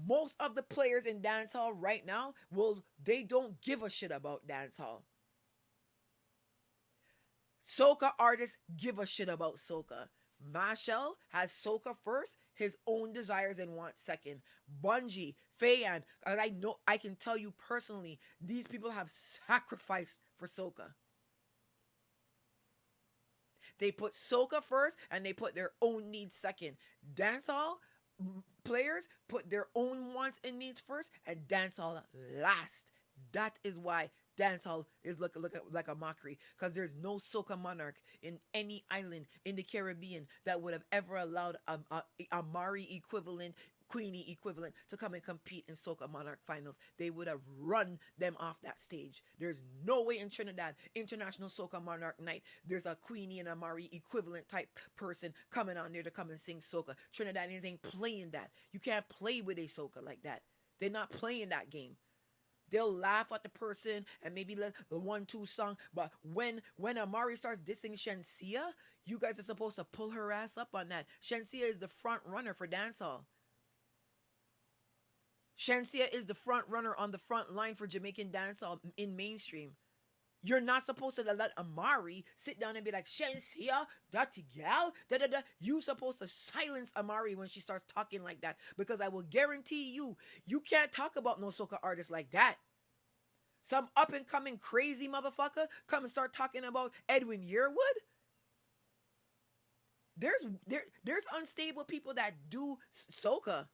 Most of the players in dancehall right now, they don't give a shit about dancehall. Soca artists give a shit about soca. Machel has soca first, his own desires and wants second. Bungie, Fayan, and I can tell you personally, these people have sacrificed for soca. They put soca first and they put their own needs second. Dancehall players put their own wants and needs first and dancehall last. That is why dancehall is look like a mockery, because there's no soca monarch in any island in the Caribbean that would have ever allowed a Mari equivalent, Queenie equivalent to come and compete in Soca Monarch finals. They would have run them off that stage. There's no way in Trinidad, International Soca Monarch Night, there's a Queenie and a Mari equivalent type person coming on there to come and sing soca. Trinidadians ain't playing that. You can't play with a soca like that. They're not playing that game. They'll laugh at the person and maybe let the 1-2 song. But when Amari starts dissing Shensia, you guys are supposed to pull her ass up on that. Shensia is the front runner for dancehall. Shensia is the front runner on the front line for Jamaican dancehall in mainstream. You're not supposed to let Amari sit down and be like, Shensia, dirty gal, da da da. You supposed to silence Amari when she starts talking like that. Because I will guarantee you, you can't talk about no soca artist like that. Some up and coming crazy motherfucker come and start talking about Edwin Yearwood. There's unstable people that do soca,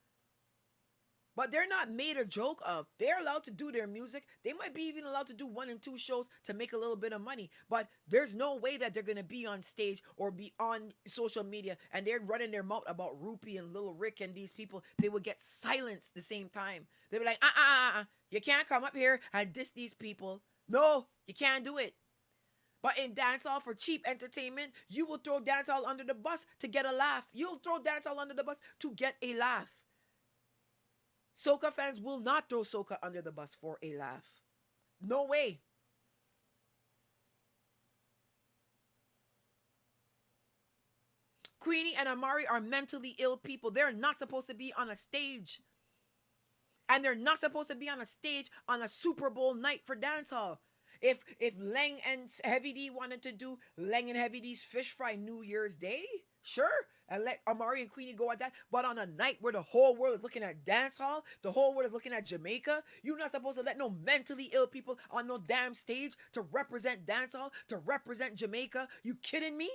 but they're not made a joke of. They're allowed to do their music. They might be even allowed to do 1 and 2 shows to make a little bit of money. But there's no way that they're gonna be on stage or be on social media and they're running their mouth about Rupee and Little Rick and these people. They would get silenced the same time. They'd be like, you can't come up here and diss these people. No, you can't do it. But in dancehall, for cheap entertainment, you will throw dancehall under the bus to get a laugh. You'll throw dancehall under the bus to get a laugh. Soca fans will not throw soca under the bus for a laugh. No way. Queenie and Amari are mentally ill people. They're not supposed to be on a stage. And they're not supposed to be on a stage on a Super Bowl night for dancehall. If Leng and Heavy D wanted to do Leng and Heavy D's Fish Fry New Year's Day, sure, and let Amari and Queenie go at that. But on a night where the whole world is looking at dancehall, the whole world is looking at Jamaica, you're not supposed to let no mentally ill people on no damn stage to represent dancehall, to represent Jamaica. You kidding me?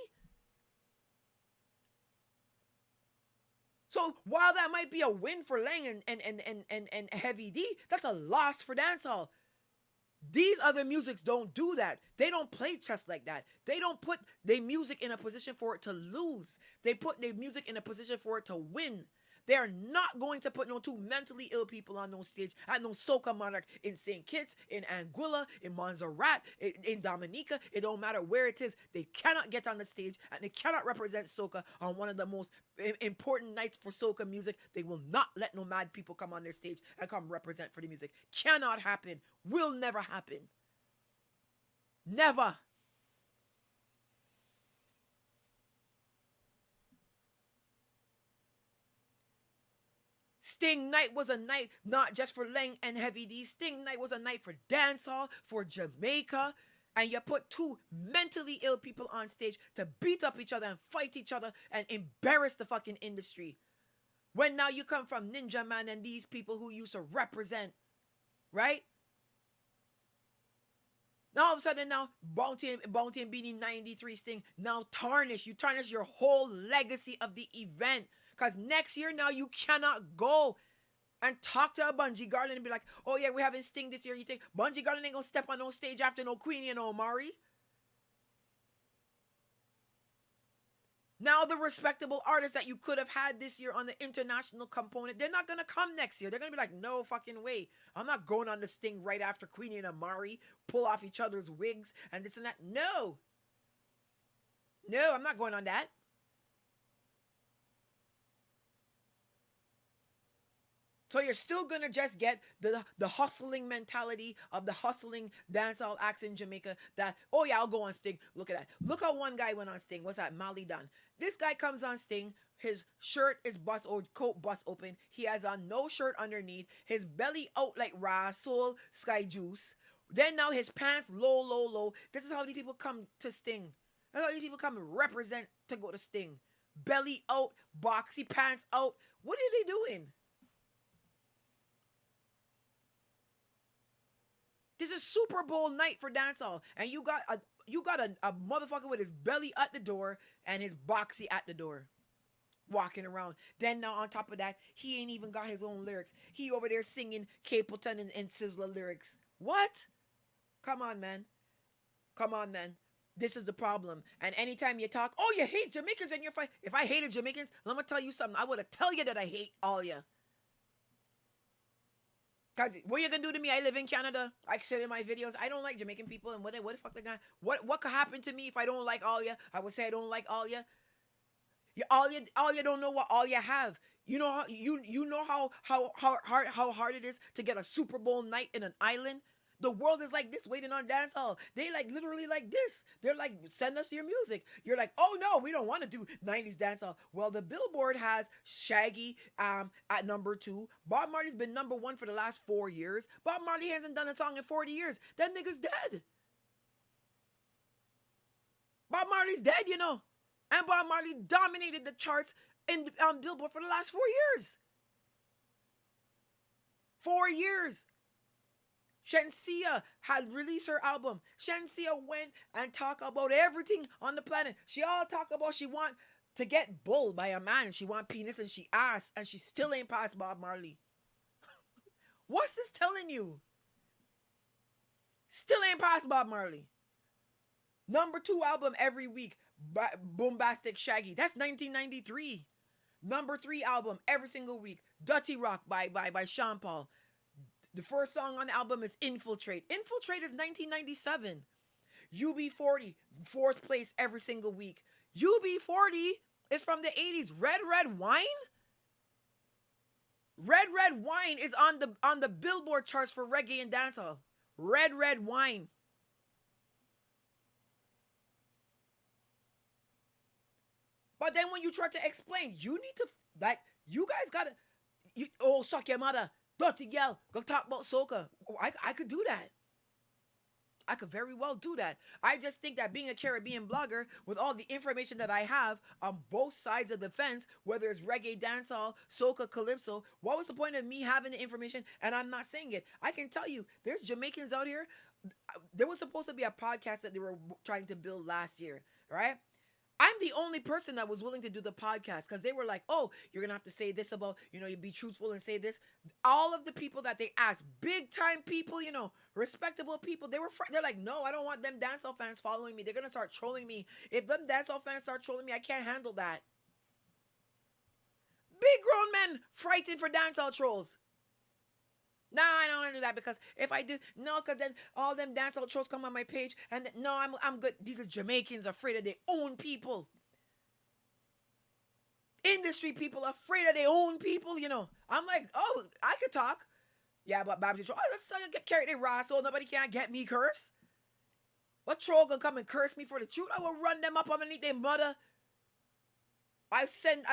So while that might be a win for Lang and Heavy D, that's a loss for dancehall. These other musics don't do that. They don't play chess like that. They don't put their music in a position for it to lose. They put their music in a position for it to win. They are not going to put no two mentally ill people on no stage at no Soca Monarch in St. Kitts, in Anguilla, in Montserrat, in Dominica. It don't matter where it is. They cannot get on the stage and they cannot represent Soca on one of the most important nights for Soca music. They will not let no mad people come on their stage and come represent for the music. Cannot happen. Will never happen. Never. Sting Night was a night not just for Leng and Heavy D. Sting Night was a night for dancehall, for Jamaica. And you put two mentally ill people on stage to beat up each other and fight each other and embarrass the fucking industry. When now you come from Ninja Man and these people who used to represent, right? Now all of a sudden now, Bounty and Beanie 93 Sting now tarnish. You tarnish your whole legacy of the event. Because next year now you cannot go and talk to a Bungie Garland and be like, oh yeah, we're having Sting this year. You think Bungie Garland ain't gonna step on no stage after no Queenie and no Omari? Now the respectable artists that you could have had this year on the international component, they're not gonna come next year. They're gonna be like, no fucking way. I'm not going on the Sting right after Queenie and Amari pull off each other's wigs and this and that. No. No, I'm not going on that. So you're still gonna just get the hustling mentality of the hustling dancehall acts in Jamaica that, oh yeah, I'll go on Sting. Look at that. Look how one guy went on Sting. What's that? Mali Dunn. This guy comes on Sting. His shirt is bust or coat bust open. He has on no shirt underneath. His belly out like raw soul sky juice. Then now his pants low, low, low. This is how these people come to Sting. That's how these people come and represent to go to Sting. Belly out, boxy pants out. What are they doing? This is Super Bowl night for dancehall, and you got a motherfucker with his belly at the door and his boxy at the door, walking around. Then now on top of that, he ain't even got his own lyrics. He over there singing Capleton and Sizzler lyrics. What? Come on, man. Come on, man. This is the problem. And anytime you talk, oh, you hate Jamaicans and you're fine. If I hated Jamaicans, let me tell you something. I would have tell you that I hate all you. Cause what you gonna do to me? I live in Canada. I said in my videos, I don't like Jamaican people, and what the fuck the guy? What could happen to me if I don't like all ya? I would say I don't like all ya. All you don't know what all you have. You know how you know how hard it is to get a Super Bowl night in an island. The world is like this, waiting on dancehall. They like literally like this. They're like, send us your music. You're like, oh no, we don't want to do 90s dancehall. Well, the Billboard has Shaggy at number 2. Bob Marley's been number 1 for the last 4 years. Bob Marley hasn't done a song in 40 years. That nigga's dead. Bob Marley's dead, you know. And Bob Marley dominated the charts in Billboard for the last 4 years. 4 years. Shensia had released her album. Shensia went and talked about everything on the planet. She all talk about she want to get bull by a man. She want penis and she asked and she still ain't past Bob Marley. What's this telling you? Still ain't past Bob Marley. #2 album every week, Boombastic Shaggy. That's 1993. #3 album every single week, Dirty Rock by Sean Paul. The first song on the album is Infiltrate. Infiltrate is 1997. UB40, 4th place every single week. UB40 is from the 80s. Red Red Wine? Red Red Wine is on the Billboard charts for reggae and dancehall. Red Red Wine. But then when you try to explain, you need to, like, you guys gotta, suck your mother, dirty girl, go talk about soca. Oh, I could do that. I could very well do that. I just think that being a Caribbean blogger, with all the information that I have on both sides of the fence, whether it's reggae, dancehall, soca, calypso, what was the point of me having the information and I'm not saying it? I can tell you, there's Jamaicans out here. There was supposed to be a podcast that they were trying to build last year, right? I'm the only person that was willing to do the podcast because they were like, oh, you're going to have to say this about, you be truthful and say this. All of the people that they asked, big time people, respectable people, they're like, no, I don't want them dancehall fans following me. They're going to start trolling me. If them dancehall fans start trolling me, I can't handle that. Big grown men frightened for dancehall trolls. No, I don't want to do that because if I do, no, because then all them dancehall trolls come on my page and no, I'm good. These are Jamaicans afraid of their own people. Industry people afraid of their own people, I'm like, oh, I could talk. Yeah, but Babbzy troll, let's get carried their raw so nobody can get me curse. What troll gonna come and curse me for the truth? I will run them up underneath their mother. I send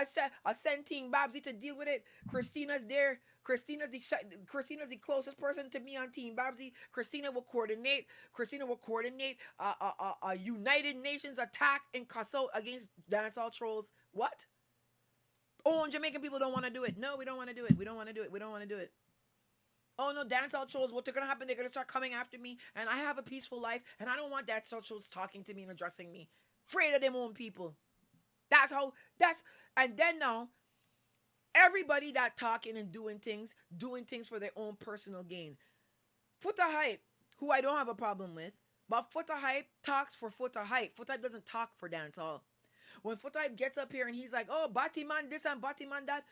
Team Babbzy to deal with it. Christina's there. Christina's the closest person to me on Team Babbzy. Christina will coordinate a United Nations attack in Kaso against dancehall trolls. What? Oh, and Jamaican people don't want to do it. No, we don't want to do it. We don't want to do it. We don't want to do it. Oh no, dancehall trolls, what they're going to happen, they're going to start coming after me, and I have a peaceful life, and I don't want dancehall trolls talking to me and addressing me. Afraid of them own people. And then now, everybody that talking and doing things for their own personal gain. Foota Hype, who I don't have a problem with, but Foota Hype talks for Foota Hype. Foota Hype doesn't talk for dancehall. When Foota Hype gets up here and he's like, oh, Batiman this and Batiman that,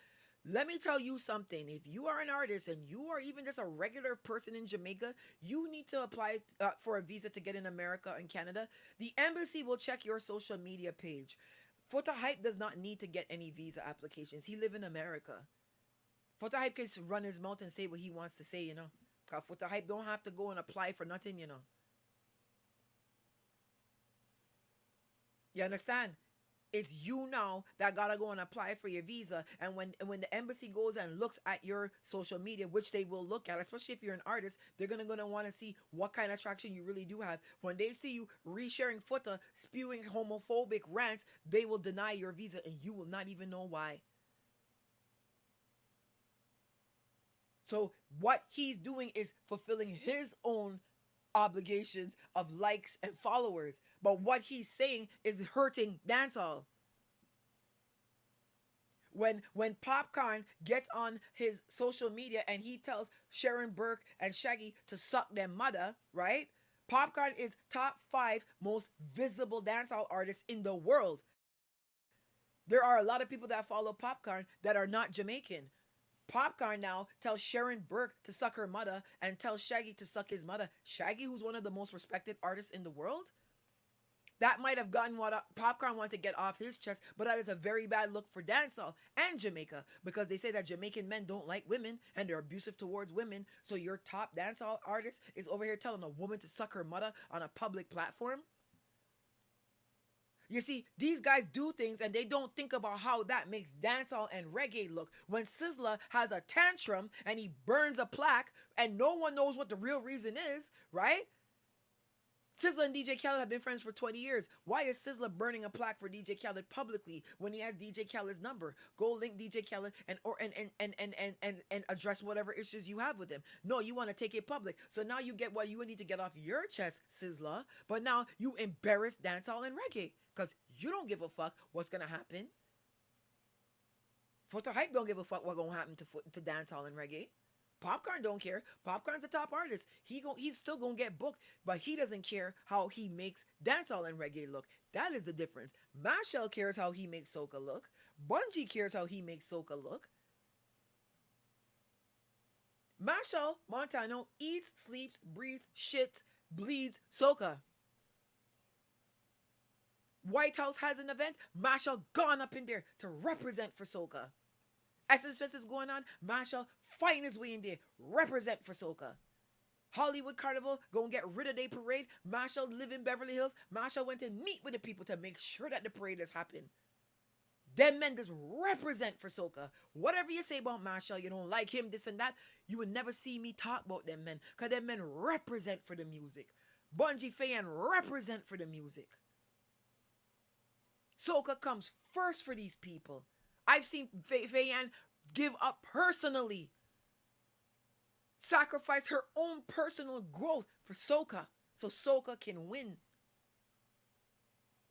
let me tell you something. If you are an artist and you are even just a regular person in Jamaica, you need to apply for a visa to get in America and Canada. The embassy will check your social media page. Foota Hype does not need to get any visa applications. He live in America. Foota Hype can run his mouth and say what he wants to say, Because Foota Hype don't have to go and apply for nothing, You understand? It's you now that gotta go and apply for your visa. And when the embassy goes and looks at your social media, which they will look at, especially if you're an artist, they're gonna want to see what kind of traction you really do have. When they see you resharing Foota, spewing homophobic rants, they will deny your visa and you will not even know why. So what he's doing is fulfilling his own obligations of likes and followers, but what he's saying is hurting dancehall. When Popcorn gets on his social media and he tells Sharon Burke and Shaggy to suck their mother, right? Popcorn is top 5 most visible dancehall artists in the world. There are a lot of people that follow Popcorn that are not Jamaican. Popcorn now tells Sharon Burke to suck her mother and tells Shaggy to suck his mother. Shaggy, who's one of the most respected artists in the world? That might have gotten what Popcorn wanted to get off his chest, but that is a very bad look for dancehall and Jamaica, because they say that Jamaican men don't like women and they're abusive towards women. So your top dancehall artist is over here telling a woman to suck her mother on a public platform? You see, these guys do things and they don't think about how that makes dancehall and reggae look. When Sizzla has a tantrum and he burns a plaque and no one knows what the real reason is, right? SZA and DJ Khaled have been friends for 20 years. Why is SZA burning a plaque for DJ Khaled publicly when he has DJ Khaled's number? Go link DJ Khaled and address whatever issues you have with him. No, you want to take it public. So now you get what you need to get off your chest, SZA. But now you embarrass dancehall and reggae because you don't give a fuck what's gonna happen. Photo Hype don't give a fuck what's gonna happen to dancehall and reggae. Popcorn don't care. Popcorn's a top artist. He's still gonna get booked, but he doesn't care how he makes dancehall and reggae look. That is the difference. Mashal cares how he makes soca look. Bungie cares how he makes soca look. Mashal Montano eats, sleeps, breathes, shits, bleeds soca. White House has an event. Mashal gone up in there to represent for soca. Essence Fest is going on. Mashal fighting his way in there. Represent for soca. Hollywood Carnival, go and get rid of their parade. Mashal live in Beverly Hills. Mashal went to meet with the people to make sure that the parade has happened. Them men just represent for soca. Whatever you say about Mashal, you don't like him, this and that, you would never see me talk about them men. Because them men represent for the music. Bungie Fayan represent for the music. Soca comes first for these people. I've seen Fayan give up personally, sacrifice her own personal growth for soca so soca can win.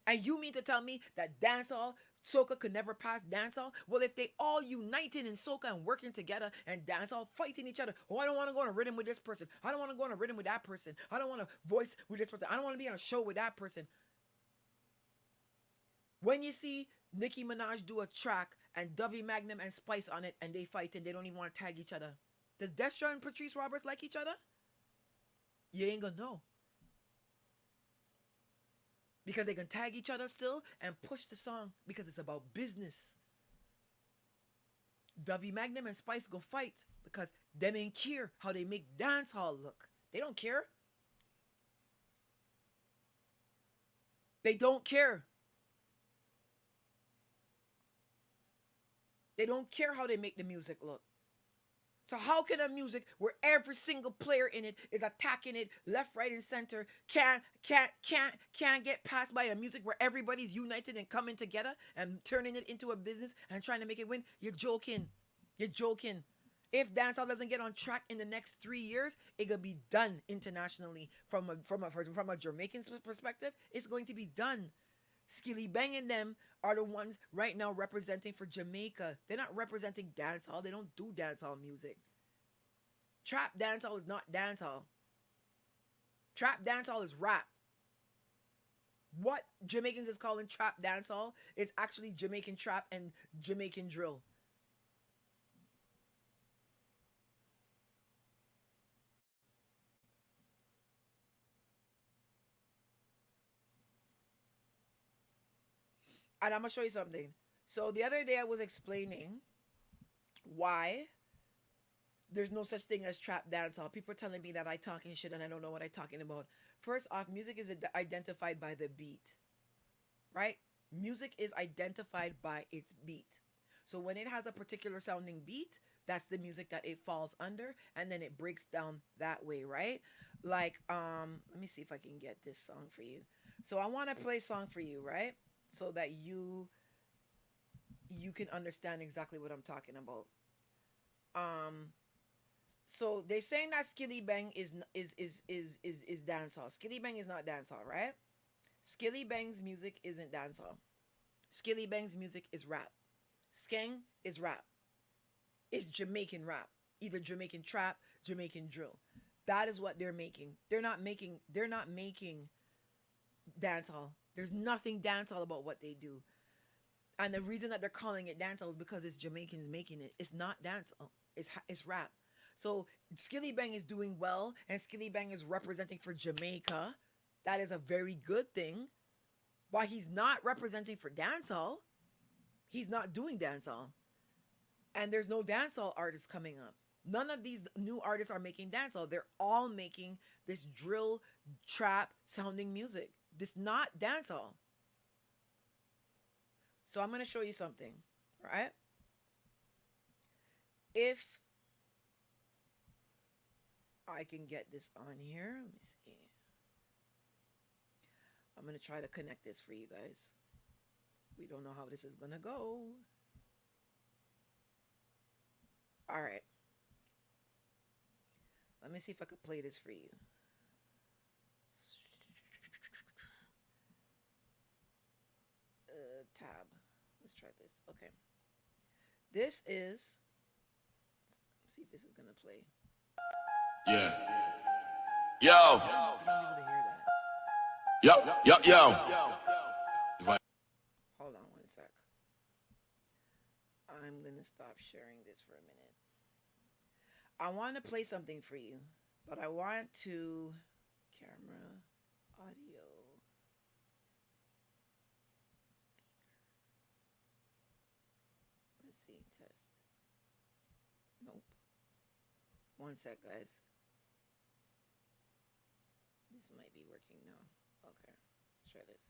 And you mean to tell me that dancehall, soca could never pass dancehall? Well, if they all united in soca and working together and dancehall fighting each other, oh, I don't want to go on a rhythm with this person. I don't want to go on a rhythm with that person. I don't want to voice with this person. I don't want to be on a show with that person. When you see Nicki Minaj do a track and Dovey Magnum and Spice on it and they fight and they don't even want to tag each other, does Destra and Patrice Roberts like each other? You ain't gonna know. Because they can tag each other still and push the song because it's about business. Dovey Magnum and Spice go fight because them ain't care how they make dancehall look. They don't care. They don't care. They don't care how they make the music look. So how can a music where every single player in it is attacking it left, right, and center can't get passed by a music where everybody's united and coming together and turning it into a business and trying to make it win? You're joking. You're joking. If dancehall doesn't get on track in the next 3 years, it could be done internationally. From a Jamaican perspective, it's going to be done. Skilly Bang and them are the ones right now representing for Jamaica. They're not representing dancehall. They don't do dancehall music. Trap dancehall is not dancehall. Trap dancehall is rap. What Jamaicans is calling trap dancehall is actually Jamaican trap and Jamaican drill. And I'm going to show you something. So the other day I was explaining why there's no such thing as trap dancehall. People are telling me that I talking shit and I don't know what I'm talking about. First off, music is identified by the beat, right? Music is identified by its beat. So when it has a particular sounding beat, that's the music that it falls under, and then it breaks down that way, right? Like, let me see if I can get this song for you. So I want to play a song for you, right? So that you can understand exactly what I'm talking about. So they're saying that Skilly Bang is dancehall. Skilly Bang is not dancehall, right? Skilly Bang's music isn't dancehall. Skilly Bang's music is rap. Skeng is rap. It's Jamaican rap. Either Jamaican trap, Jamaican drill. That is what they're making. They're not making dancehall. There's nothing dancehall about what they do. And the reason that they're calling it dancehall is because it's Jamaicans making it. It's not dancehall. It's rap. So Skilly Bang is doing well, and Skilly Bang is representing for Jamaica. That is a very good thing. While he's not representing for dancehall, he's not doing dancehall. And there's no dancehall artists coming up. None of these new artists are making dancehall. They're all making this drill, trap sounding music. This not dancehall. So I'm going to show you something, right? If I can get this on here, let me see. I'm gonna try to connect this for you guys. We don't know how this is gonna go. All right. Let me see if I could play this for you. Tab. Let's try this. Okay. This is. Let's see if this is gonna play. Yeah. Yo. You don't able to hear that. Yo. Hold on one sec. I'm gonna stop sharing this for a minute. I want to play something for you, but I want to camera audio. Let's see, test. Nope. One sec, guys. This might be working now. Okay, let's try this.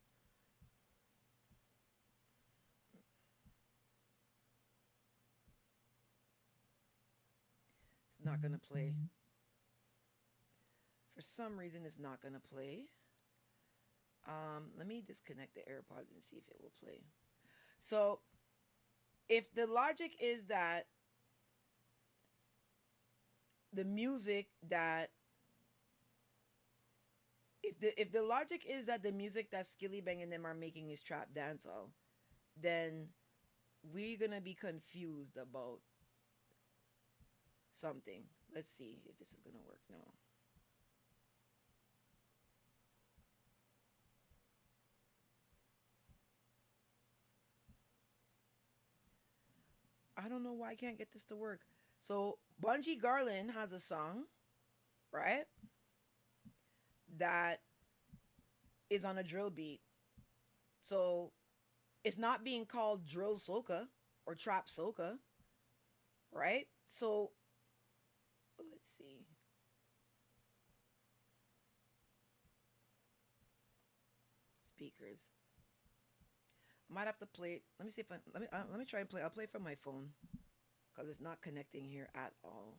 It's not gonna play. For some reason, it's not gonna play. Let me disconnect the AirPods and see if it will play. So, if the logic is that the music that if the logic is that the music that Skilly Bang and them are making is trap dancehall, then we're gonna be confused about something. Let's see if this is gonna work now. I don't know why I can't get this to work. So Bungie Garlin has a song, right? That is on a drill beat. So it's not being called drill soca or trap soca, right? So let's see. Speakers. I might have to play it. Let me see if let me try and play. I'll play from my phone because it's not connecting here at all.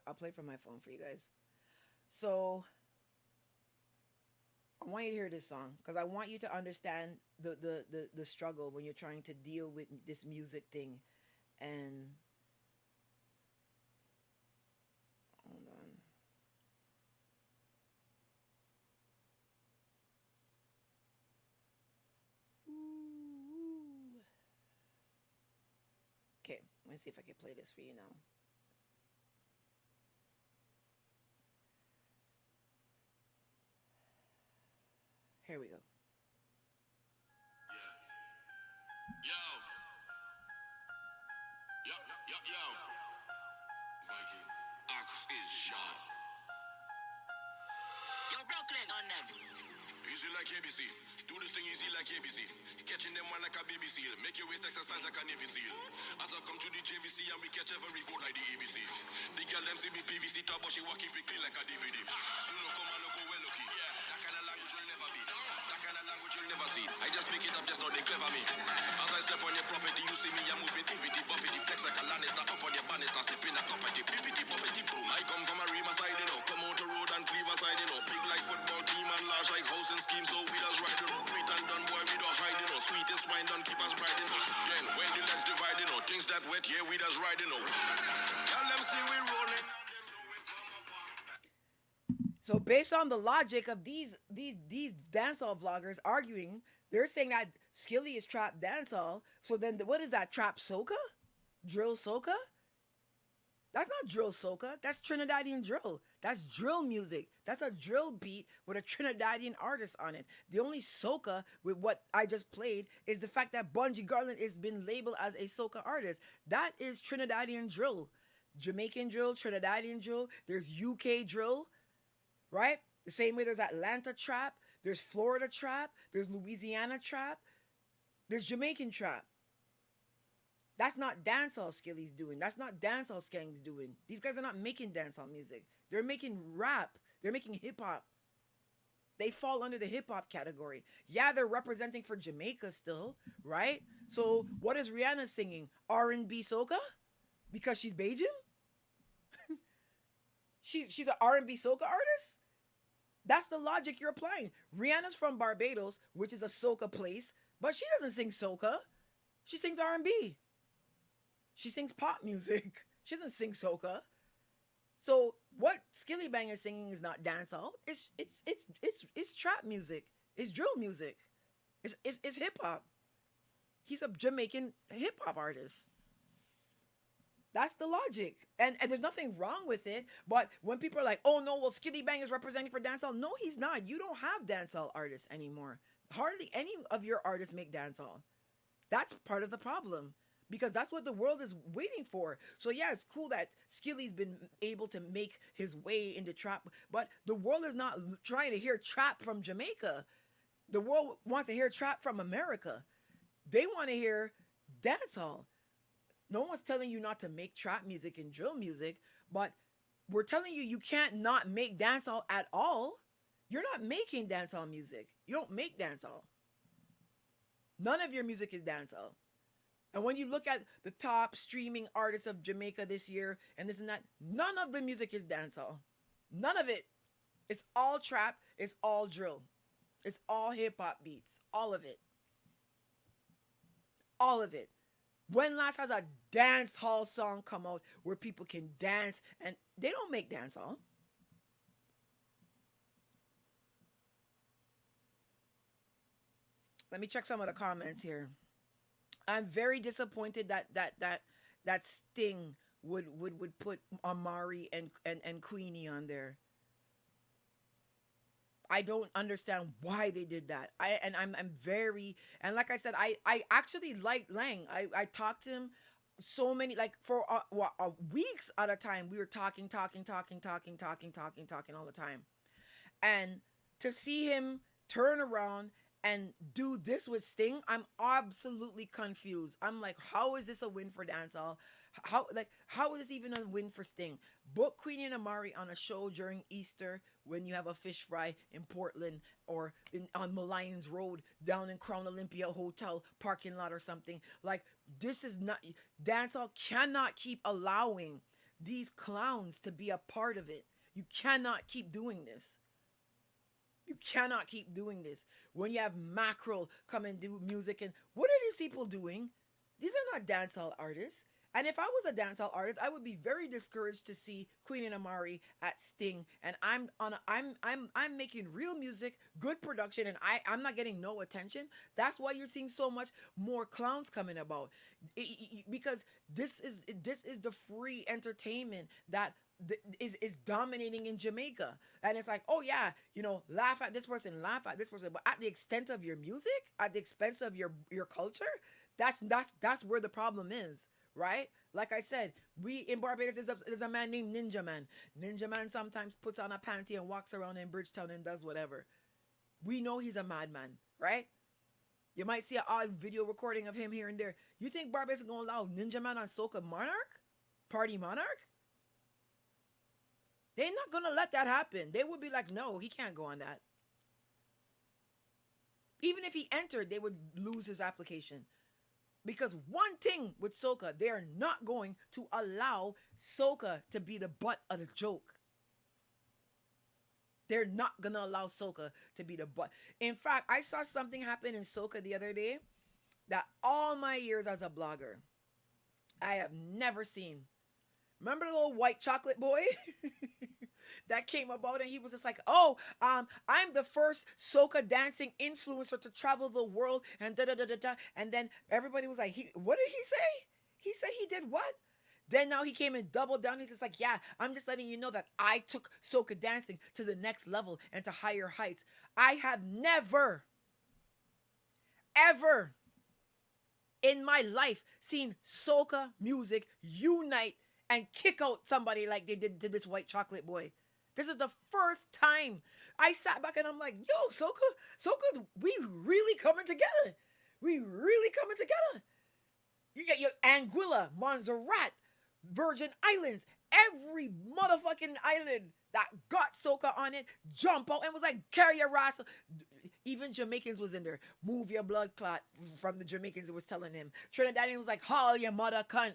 I'll play from my phone for you guys. So I want you to hear this song because I want you to understand the struggle when you're trying to deal with this music thing. And hold on. Ooh. Okay, let me see if I can play this for you now. Here we go. Yo. Viking. Axe is sharp. Yo, Brooklyn on them. Easy like ABC. Do this thing easy like ABC. Catching them one like a baby seal. Make your waist exercise like a Navy SEAL. As I come to the JVC and we catch every vote like the ABC. The girl them see me PVC top, but she walk keep it clean like a DVD. Soon no come and no go well lucky. That kind of language will never be. That kind of language you'll never see. I just make it up just how they clever me. As I step on your property, you see me, I'm moving invity, bumpity, flex like a Lannister. Up on your banister, sipping a cup of tea. Bippity, bumpity, boom. I come from a Rima side, you know. Come out the road and Cleaver side, you know. Big like football team and large like housing scheme, so we just ride, you know. Wait and done, boy, we don't hide, you know. Sweetest wine done, keep us bright, you know. Then, when the let's divide, you know. Things that wet, yeah, we just ride, you know. Tell them, see we rolling. So based on the logic of these dancehall vloggers arguing, they're saying that Skilly is trap dancehall. So then what is that, trap soca? Drill soca? That's not drill soca. That's Trinidadian drill. That's drill music. That's a drill beat with a Trinidadian artist on it. The only soca with what I just played is the fact that Bungie Garland has been labeled as a soca artist. That is Trinidadian drill. Jamaican drill, Trinidadian drill. There's UK drill. Right? The same way there's Atlanta trap, there's Florida trap, there's Louisiana trap, there's Jamaican trap. That's not dancehall Skilly's doing. That's not dancehall Skang's doing. These guys are not making dancehall music. They're making rap. They're making hip hop. They fall under the hip hop category. Yeah, they're representing for Jamaica still, right? So what is Rihanna singing? R&B soca? Because she's Bajan? She's an R&B soca artist? That's the logic you're applying. Rihanna's from Barbados, which is a soca place, but she doesn't sing soca. She sings R&B. She sings pop music. She doesn't sing soca. So what Skilly Bang is singing is not dancehall. It's trap music. It's drill music. It's hip hop. He's a Jamaican hip hop artist. That's the logic. And there's nothing wrong with it. But when people are like, oh no, well, Skilly Bang is representing for dancehall. No, he's not. You don't have dancehall artists anymore. Hardly any of your artists make dancehall. That's part of the problem. Because that's what the world is waiting for. So yeah, it's cool that Skilly's been able to make his way into trap, but the world is not trying to hear trap from Jamaica. The world wants to hear trap from America. They want to hear dancehall. No one's telling you not to make trap music and drill music, but we're telling you you can't not make dancehall at all. You're not making dancehall music. You don't make dancehall. None of your music is dancehall. And when you look at the top streaming artists of Jamaica this year and this and that, none of the music is dancehall. None of it. It's all trap. It's all drill. It's all hip hop beats. All of it. All of it. When last has a dance hall song come out where people can dance and they don't make dance hall? Let me check some of the comments here. I'm very disappointed that Sting would put Amari and Queenie on there. I don't understand why they did that. I'm very, and like I said, I actually like Lang. I talked to him so many, like for weeks at a time. We were talking all the time, and to see him turn around and do this with Sting, I'm absolutely confused. I'm like, how is this a win for dancehall? How is this even a win for Sting? Book Queenie and Amari on a show during Easter when you have a fish fry in Portland or on Malines Road down in Crown Olympia Hotel parking lot or something. Like, this is not, dancehall cannot keep allowing these clowns to be a part of it. You cannot keep doing this. You cannot keep doing this. When you have Mackerel come and do music, and what are these people doing? These are not dancehall artists. And if I was a dancehall artist, I would be very discouraged to see Queen and Amari at Sting. And I'm making real music, good production, and I'm not getting no attention. That's why you're seeing so much more clowns coming about, because this is the free entertainment that is dominating in Jamaica. And it's like, oh yeah, laugh at this person, laugh at this person, but at the extent of your music, at the expense of your culture, that's where the problem is. Right? Like I said, we in Barbados, there's a man named Ninja Man. Ninja Man sometimes puts on a panty and walks around in Bridgetown and does whatever. We know he's a madman, right? You might see an odd video recording of him here and there. You think Barbados is gonna allow Ninja Man on Soca Monarch? Party Monarch? They're not gonna let that happen. They would be like, no, he can't go on that. Even if he entered, they would lose his application. Because one thing with Soca, they are not going to allow Soca to be the butt of the joke. They're not going to allow Soca to be the butt. In fact, I saw something happen in Soca the other day that all my years as a blogger, I have never seen. Remember the little white chocolate boy that came about, and he was just like, oh, I'm the first soca dancing influencer to travel the world, and da da da da da. And then everybody was like, what did he say? He said he did what? Then now he came and doubled down. He's just like, yeah, I'm just letting you know that I took soca dancing to the next level and to higher heights. I have never, ever in my life seen soca music unite and kick out somebody like they did to this white chocolate boy. This is the first time I sat back and I'm like, yo, Soca, we really coming together. We really coming together. You get your Anguilla, Montserrat, Virgin Islands, every motherfucking island that got Soca on it, jump out and was like, carry your ass. Even Jamaicans was in there. Move your blood clot from the Jamaicans. It was telling him. Trinidadian was like, haul your mother cunt.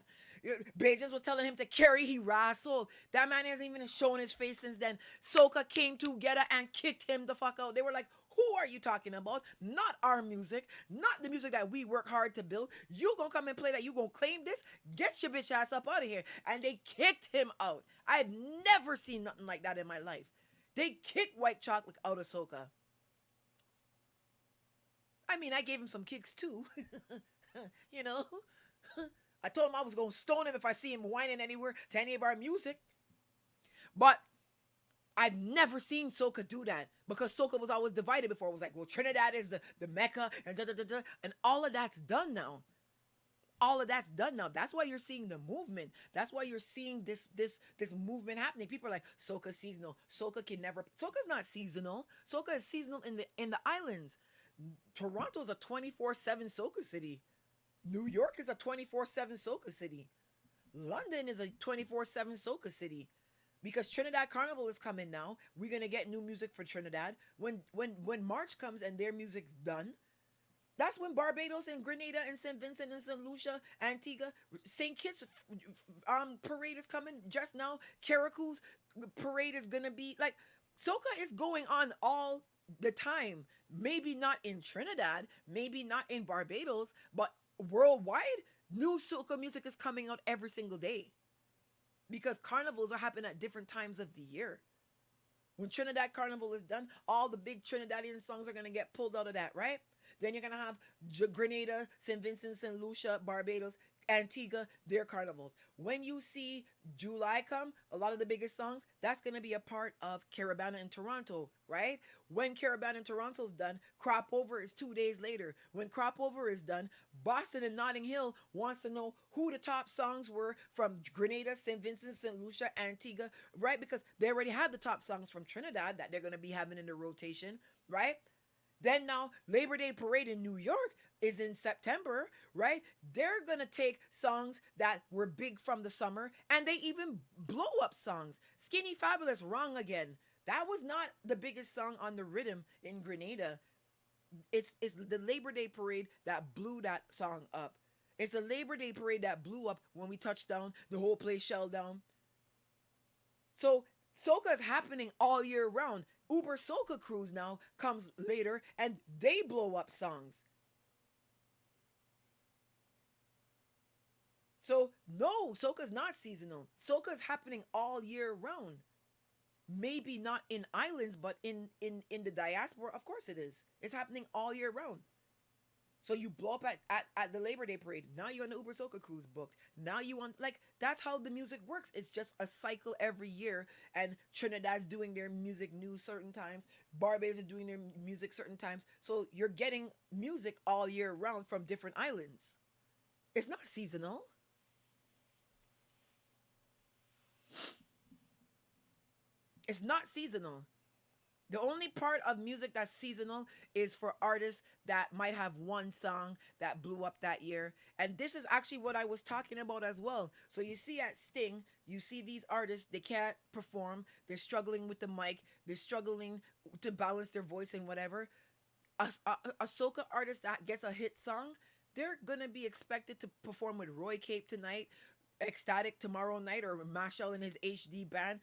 Bajans was telling him to carry he rascal. That man hasn't even shown his face since then. Soca came together and kicked him the fuck out. They were like, who are you talking about? Not our music. Not the music that we work hard to build. You gonna come and play that? You gonna claim this? Get your bitch ass up out of here. And they kicked him out. I've never seen nothing like that in my life. They kicked White Chocolate out of Soca. I mean, I gave him some kicks too. you know? I told him I was going to stone him if I see him whining anywhere to any of our music. But I've never seen Soca do that because Soca was always divided before. It was like, well, Trinidad is the Mecca and da-da-da-da. And all of that's done now. All of that's done now. That's why you're seeing the movement. That's why you're seeing this movement happening. People are like, Soca's seasonal. Soca can never. Soca's not seasonal. Soca is seasonal in the islands. Toronto's a 24/7 Soca city. New York is a 24/7 Soca city. London is a 24/7 Soca city. Because Trinidad Carnival is coming now. We're gonna get new music for Trinidad. When March comes and their music's done, that's when Barbados and Grenada and St. Vincent and St. Lucia, Antigua, St. Kitts parade is coming just now. Caraco's parade is gonna be like Soca is going on all the time. Maybe not in Trinidad, maybe not in Barbados, but worldwide, new soca music is coming out every single day because carnivals are happening at different times of the year. When Trinidad Carnival is done, all the big Trinidadian songs are going to get pulled out of that, right? Then you're going to have Grenada, St. Vincent, St. Lucia, Barbados, Antigua, their carnivals. When you see July come, a lot of the biggest songs, that's going to be a part of Caribana in Toronto, right? When Caribana in Toronto's done, Crop Over is 2 days later. When Crop Over is done, Boston and Notting Hill wants to know who the top songs were from Grenada, St. Vincent, St. Lucia, Antigua, right? Because they already had the top songs from Trinidad that they're going to be having in the rotation, right? Then now Labor Day Parade in New York is in September, right? They're going to take songs that were big from the summer and they even blow up songs. Skinny Fabulous, Wrong Again. That was not the biggest song on the rhythm in Grenada. It's the Labor Day Parade that blew that song up. It's the Labor Day Parade that blew up when we touched down, the whole place shelled down. So Soca is happening all year round. Uber Soca Cruise now comes later and they blow up songs. So no, Soca's not seasonal. Soca's happening all year round. Maybe not in islands, but in the diaspora, of course it is. It's happening all year round. So you blow up at the Labor Day Parade. Now you're on the Uber Soca Cruise booked. Now you want, like, that's how the music works. It's just a cycle every year. And Trinidad's doing their music new certain times. Barbados are doing their music certain times. So you're getting music all year round from different islands. It's not seasonal. It's not seasonal. The only part of music that's seasonal is for artists that might have one song that blew up that year. And this is actually what I was talking about as well. So you see at Sting, you see these artists, they can't perform. They're struggling with the mic. They're struggling to balance their voice and whatever. A soca artist that gets a hit song, they're going to be expected to perform with Roy Cape tonight, Ecstatic tomorrow night, or Mashal and his HD band,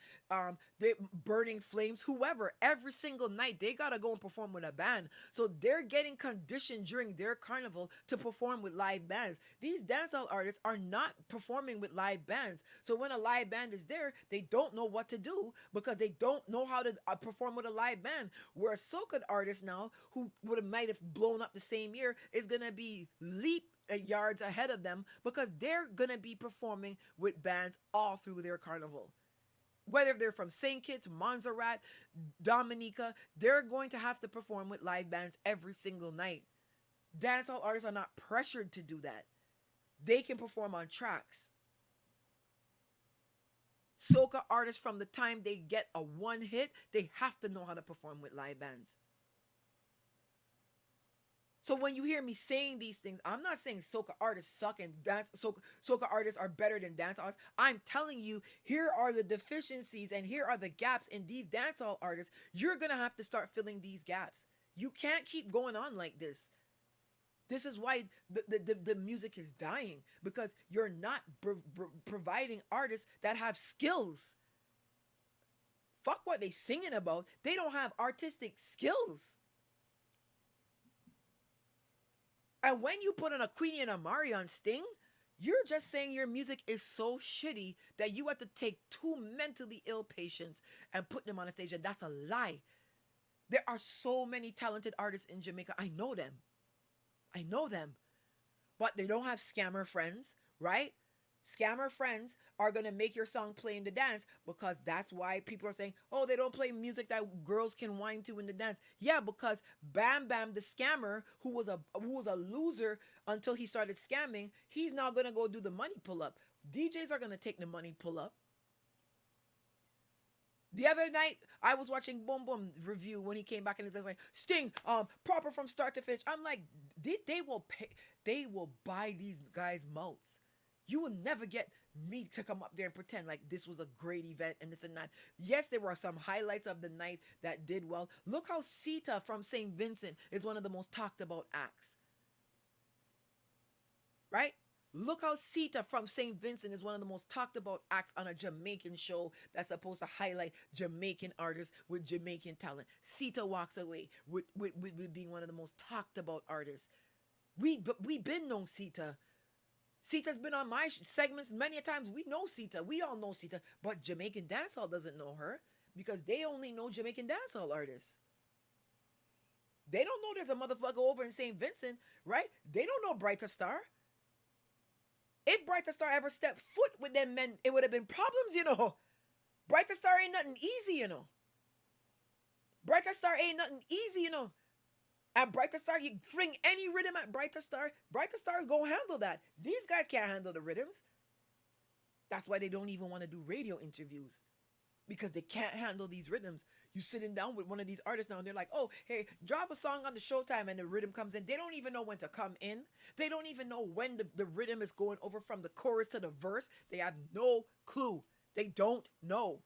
they Burning Flames, whoever. Every single night they gotta go and perform with a band. So they're getting conditioned during their carnival to perform with live bands. These dancehall artists are not performing with live bands. So when a live band is there, they don't know what to do because they don't know how to perform with a live band. Where a soca artist now, who might have blown up the same year, is gonna be leap yards ahead of them because they're going to be performing with bands all through their carnival. Whether they're from St. Kitts, Montserrat, Dominica, they're going to have to perform with live bands every single night. Dancehall artists are not pressured to do that. They can perform on tracks. Soca artists, from the time they get a one hit, they have to know how to perform with live bands. So when you hear me saying these things, I'm not saying soca artists suck and soca artists are better than dance artists. I'm telling you, here are the deficiencies and here are the gaps in these dancehall artists. You're going to have to start filling these gaps. You can't keep going on like this. This is why the music is dying because you're not providing artists that have skills. Fuck what they singing about. They don't have artistic skills. And when you put on a Queenie and a Mari on Sting, you're just saying your music is so shitty that you have to take two mentally ill patients and put them on a stage, and that's a lie. There are so many talented artists in Jamaica. I know them. I know them. But they don't have scammer friends, right? Scammer friends are going to make your song play in the dance because that's why people are saying, oh, they don't play music that girls can whine to in the dance. Yeah, because Bam Bam, the scammer, who was a loser until he started scamming, he's now going to go do the money pull up. DJs are going to take the money pull up. The other night, I was watching Boom Boom review when he came back and he says like, Sting, proper from start to finish. I'm like, they will pay, they will buy these guys' mouths. You will never get me to come up there and pretend like this was a great event and this and that. Yes, there were some highlights of the night that did well. Look how Sita from St. Vincent is one of the most talked about acts. Right? Look how Sita from St. Vincent is one of the most talked about acts on a Jamaican show that's supposed to highlight Jamaican artists with Jamaican talent. Sita walks away with being one of the most talked about artists. We been known Sita. Sita's been on my segments many a times. We know Sita. We all know Sita. But Jamaican Dancehall doesn't know her because they only know Jamaican Dancehall artists. They don't know there's a motherfucker over in St. Vincent, right? They don't know Brighter Star. If Brighter Star ever stepped foot with them men, it would have been problems, you know. Brighter Star ain't nothing easy, you know. Brighter Star ain't nothing easy, you know. At Brighter Star, you fling any rhythm at Brighter Star is gonna handle that. These guys can't handle the rhythms. That's why they don't even want to do radio interviews. Because they can't handle these rhythms. You sitting down with one of these artists now and they're like, oh, hey, drop a song on the Showtime and the rhythm comes in. They don't even know when to come in. They don't even know when the rhythm is going over from the chorus to the verse. They have no clue. They don't know.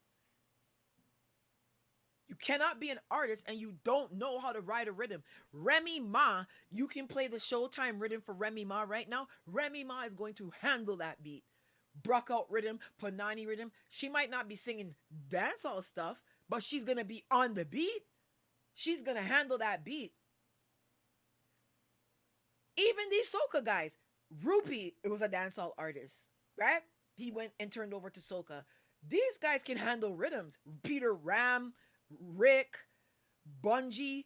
You cannot be an artist and you don't know how to ride a rhythm. Remy Ma, you can play the Showtime rhythm for Remy Ma right now. Remy Ma is going to handle that beat. Brockout rhythm, Panani rhythm. She might not be singing dancehall stuff, but she's going to be on the beat. She's going to handle that beat. Even these Soca guys. Rupee, it was a dancehall artist, right? He went and turned over to Soca. These guys can handle rhythms. Peter Ram, Rick, Bungie,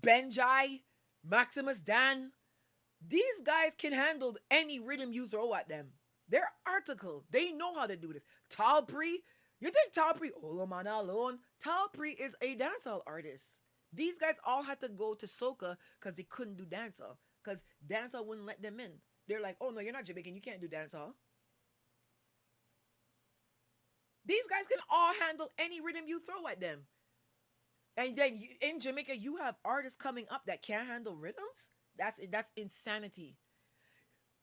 Benjai, Maximus Dan. These guys can handle any rhythm you throw at them. They're article. They know how to do this. Talpree, you think Talpree, Olomana alone? Talpree is a dancehall artist. These guys all had to go to Soca because they couldn't do dancehall. Because dancehall wouldn't let them in. They're like, oh no, you're not Jamaican. You can't do dancehall. These guys can all handle any rhythm you throw at them. And then in Jamaica, you have artists coming up that can't handle rhythms. That's insanity.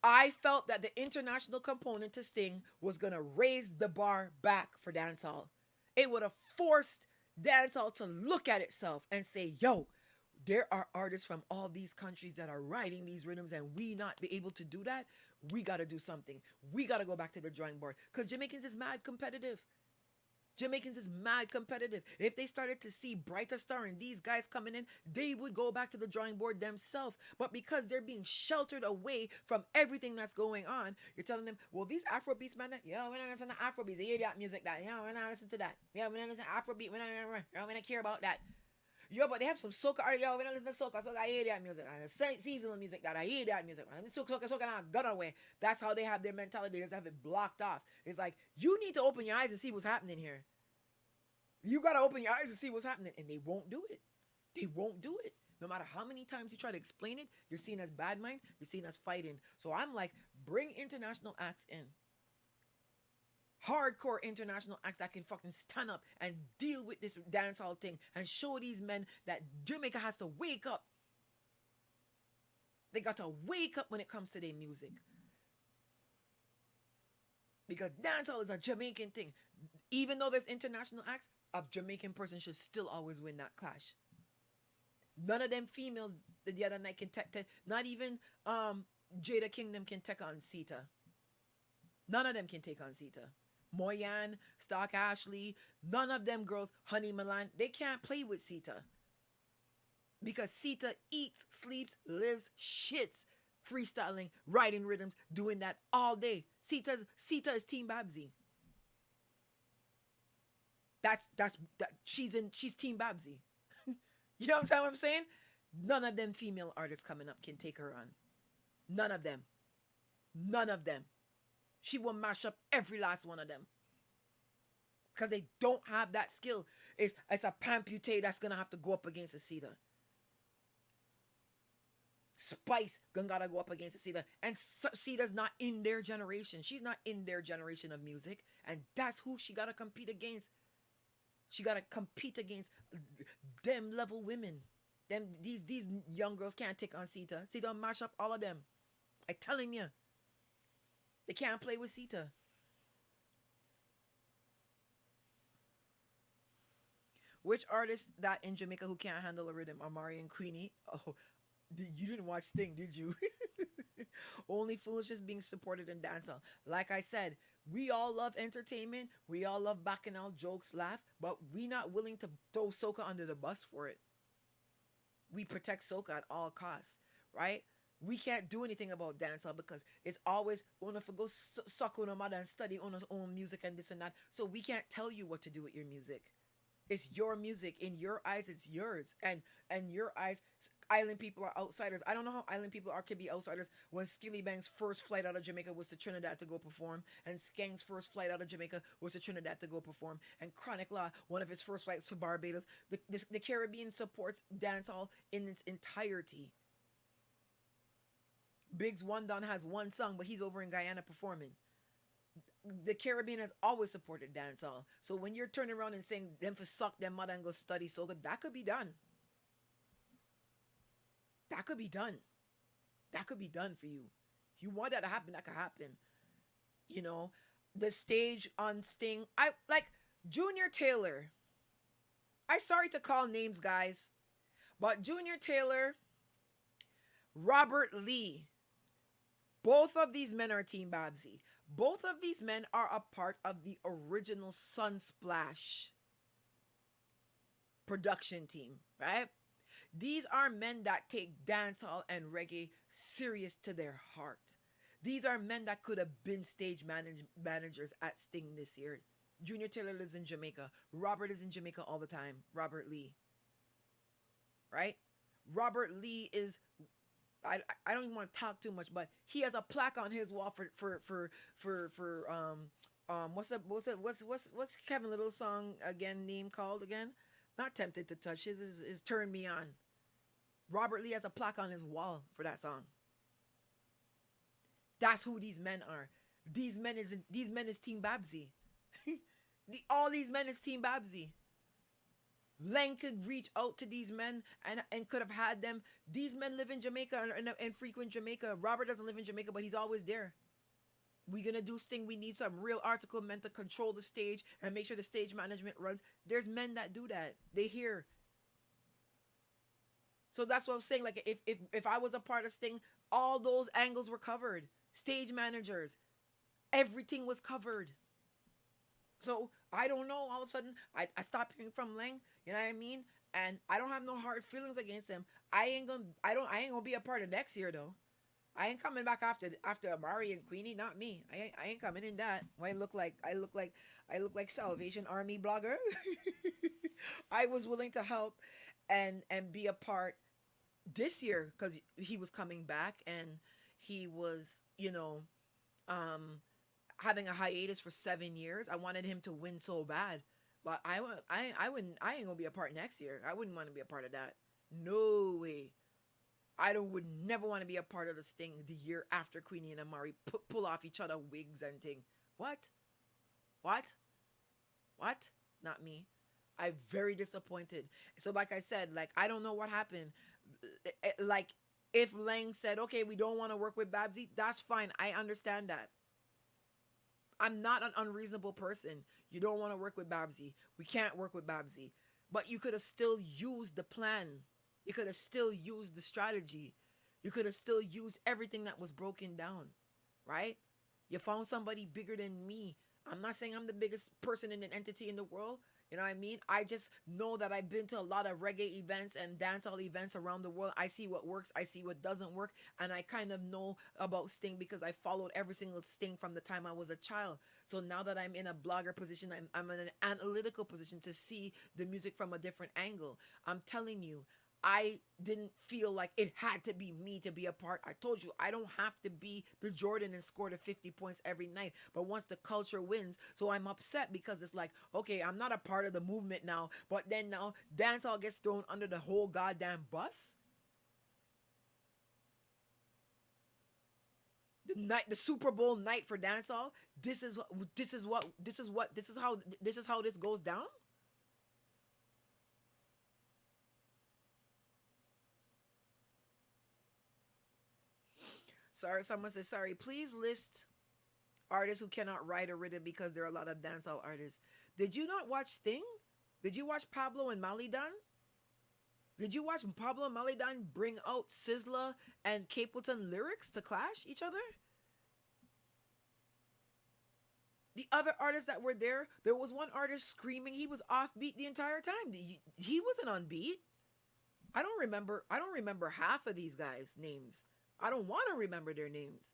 I felt that the international component to Sting was going to raise the bar back for dancehall. It would have forced dancehall to look at itself and say, yo, there are artists from all these countries that are writing these rhythms and we not be able to do that. We got to do something. We got to go back to the drawing board because Jamaicans is mad competitive. Jamaicans is mad competitive. If they started to see Brighter Star and these guys coming in, they would go back to the drawing board themselves. But because they're being sheltered away from everything that's going on, you're telling them, well, these Afrobeats, man, yeah, we're not listen to Afrobeats. They hear that music, that. Yeah, we're not listen to that. Yeah, we're not listen to Afrobeat. We don't care about that. Yo, but they have some soca. Yo, we don't listen to soca. Soca, I hear that music. And seasonal music, that I hear that music. And soca not gone away. That's how they have their mentality. They just have it blocked off. It's like, you need to open your eyes and see what's happening here. You got to open your eyes and see what's happening. And they won't do it. They won't do it. No matter how many times you try to explain it, you're seen as bad mind. You're seen as fighting. So I'm like, bring international acts in. Hardcore international acts that can fucking stand up and deal with this dancehall thing and show these men that Jamaica has to wake up. They got to wake up when it comes to their music. Because dancehall is a Jamaican thing. Even though there's international acts, a Jamaican person should still always win that clash. None of them females the other night can take. Not even Jada Kingdom can take on Sita. None of them can take on Sita. Moyan, Stock Ashley, none of them girls, Honey Milan, they can't play with Sita. Because Sita eats, sleeps, lives, shits, freestyling, writing rhythms, doing that all day. Sita is Team Babbzy. She's Team Babbzy. You know what I'm saying? None of them female artists coming up can take her on. None of them. None of them. She will mash up every last one of them. Because they don't have that skill. It's a Pampute that's going to have to go up against a Sita. Spice gonna gotta go up against a Sita. And Sita's not in their generation. She's not in their generation of music. And that's who she gotta compete against. She gotta compete against them level women. These young girls can't take on Sita. Sita mash up all of them. I'm telling you. They can't play with Sita. Which artist that in Jamaica who can't handle a rhythm? Amari and Queenie. Oh, you didn't watch Sting, did you? Only foolishness being supported in dancehall. Like I said, we all love entertainment. We all love bacchanal jokes, laugh, but we not willing to throw Soca under the bus for it. We protect Soca at all costs, right? We can't do anything about dancehall because it's always one of go suck on a mother and study on his own music and this and that. So we can't tell you what to do with your music. It's your music. In your eyes, it's yours. And your eyes, island people are outsiders. I don't know how island people can be outsiders when Skilly Bang's first flight out of Jamaica was to Trinidad to go perform, and Skank's first flight out of Jamaica was to Trinidad to go perform, and Chronic Law, one of his first flights to Barbados. The Caribbean supports dancehall in its entirety. Biggs One Don has one song, but he's over in Guyana performing. The Caribbean has always supported dancehall. So when you're turning around and saying them for suck them mother and go study soca, that could be done. That could be done. That could be done for you. If you want that to happen, that could happen. You know, the stage on Sting. I like Junior Taylor. I'm sorry to call names, guys, but Junior Taylor, Robert Lee, both of these men are Team Babbzy. Both of these men are a part of the original Sunsplash production team, right? These are men that take dancehall and reggae serious to their heart. These are men that could have been stage managers at Sting this year. Junior Taylor lives in Jamaica. Robert is in Jamaica all the time. Robert Lee. Right? Robert Lee is... I don't even want to talk too much, but he has a plaque on his wall for what's Kevin Little's song again name called again? Not Tempted to Touch. His is Turn Me On. Robert Lee has a plaque on his wall for that song. That's who these men are. These men is Team Babbzy. All these men is Team Babbzy. Len could reach out to these men and could have had them. These men live in Jamaica and frequent Jamaica. Robert doesn't live in Jamaica, but he's always there. We're going to do Sting. We need some real article men to control the stage and make sure the stage management runs. There's men that do that. They here. So that's what I'm saying. Like, if I was a part of Sting, all those angles were covered. Stage managers. Everything was covered. So I don't know. All of a sudden, I stopped hearing from Lang. You know what I mean? And I don't have no hard feelings against him. I ain't gonna be a part of next year though. I ain't coming back after Amari and Queenie. Not me. I ain't coming in that. I look like Salvation Army blogger. I was willing to help and be a part this year because he was coming back and he was having a hiatus for 7 years. I wanted him to win so bad, but I ain't gonna be a part next year. I wouldn't want to be a part of that. No way. Would never want to be a part of the Sting the year after Queenie and Amari pull off each other wigs and thing. What? Not me. I'm very disappointed. So like I said, like I don't know what happened. Like if Lang said, okay, we don't want to work with Babbzy, that's fine. I understand that. I'm not an unreasonable person. You don't want to work with Babbzy. We can't work with Babbzy. But you could have still used the plan. You could have still used the strategy. You could have still used everything that was broken down, right? You found somebody bigger than me. I'm not saying I'm the biggest person in an entity in the world. You know what I mean? I just know that I've been to a lot of reggae events and dancehall events around the world. I see what works, I see what doesn't work, and I kind of know about Sting because I followed every single Sting from the time I was a child. So now that I'm in a blogger position, I'm in an analytical position to see the music from a different angle. I'm telling you, I didn't feel like it had to be me to be a part. I told you, I don't have to be the Jordan and score the 50 points every night. But once the culture wins, so I'm upset because it's like, okay, I'm not a part of the movement now. But then now, dancehall gets thrown under the whole goddamn bus. The Super Bowl night for dancehall. This is how this goes down. Sorry, someone says sorry. Please list artists who cannot write a rhythm because there are a lot of dancehall artists. Did you not watch Sting? Did you watch Pablo and Malidan? Did you watch Pablo and Malidan bring out Sizzla and Capleton lyrics to clash each other? The other artists that were there was one artist screaming. He was offbeat the entire time. He wasn't on beat. I don't remember. I don't remember half of these guys' names. I don't want to remember their names.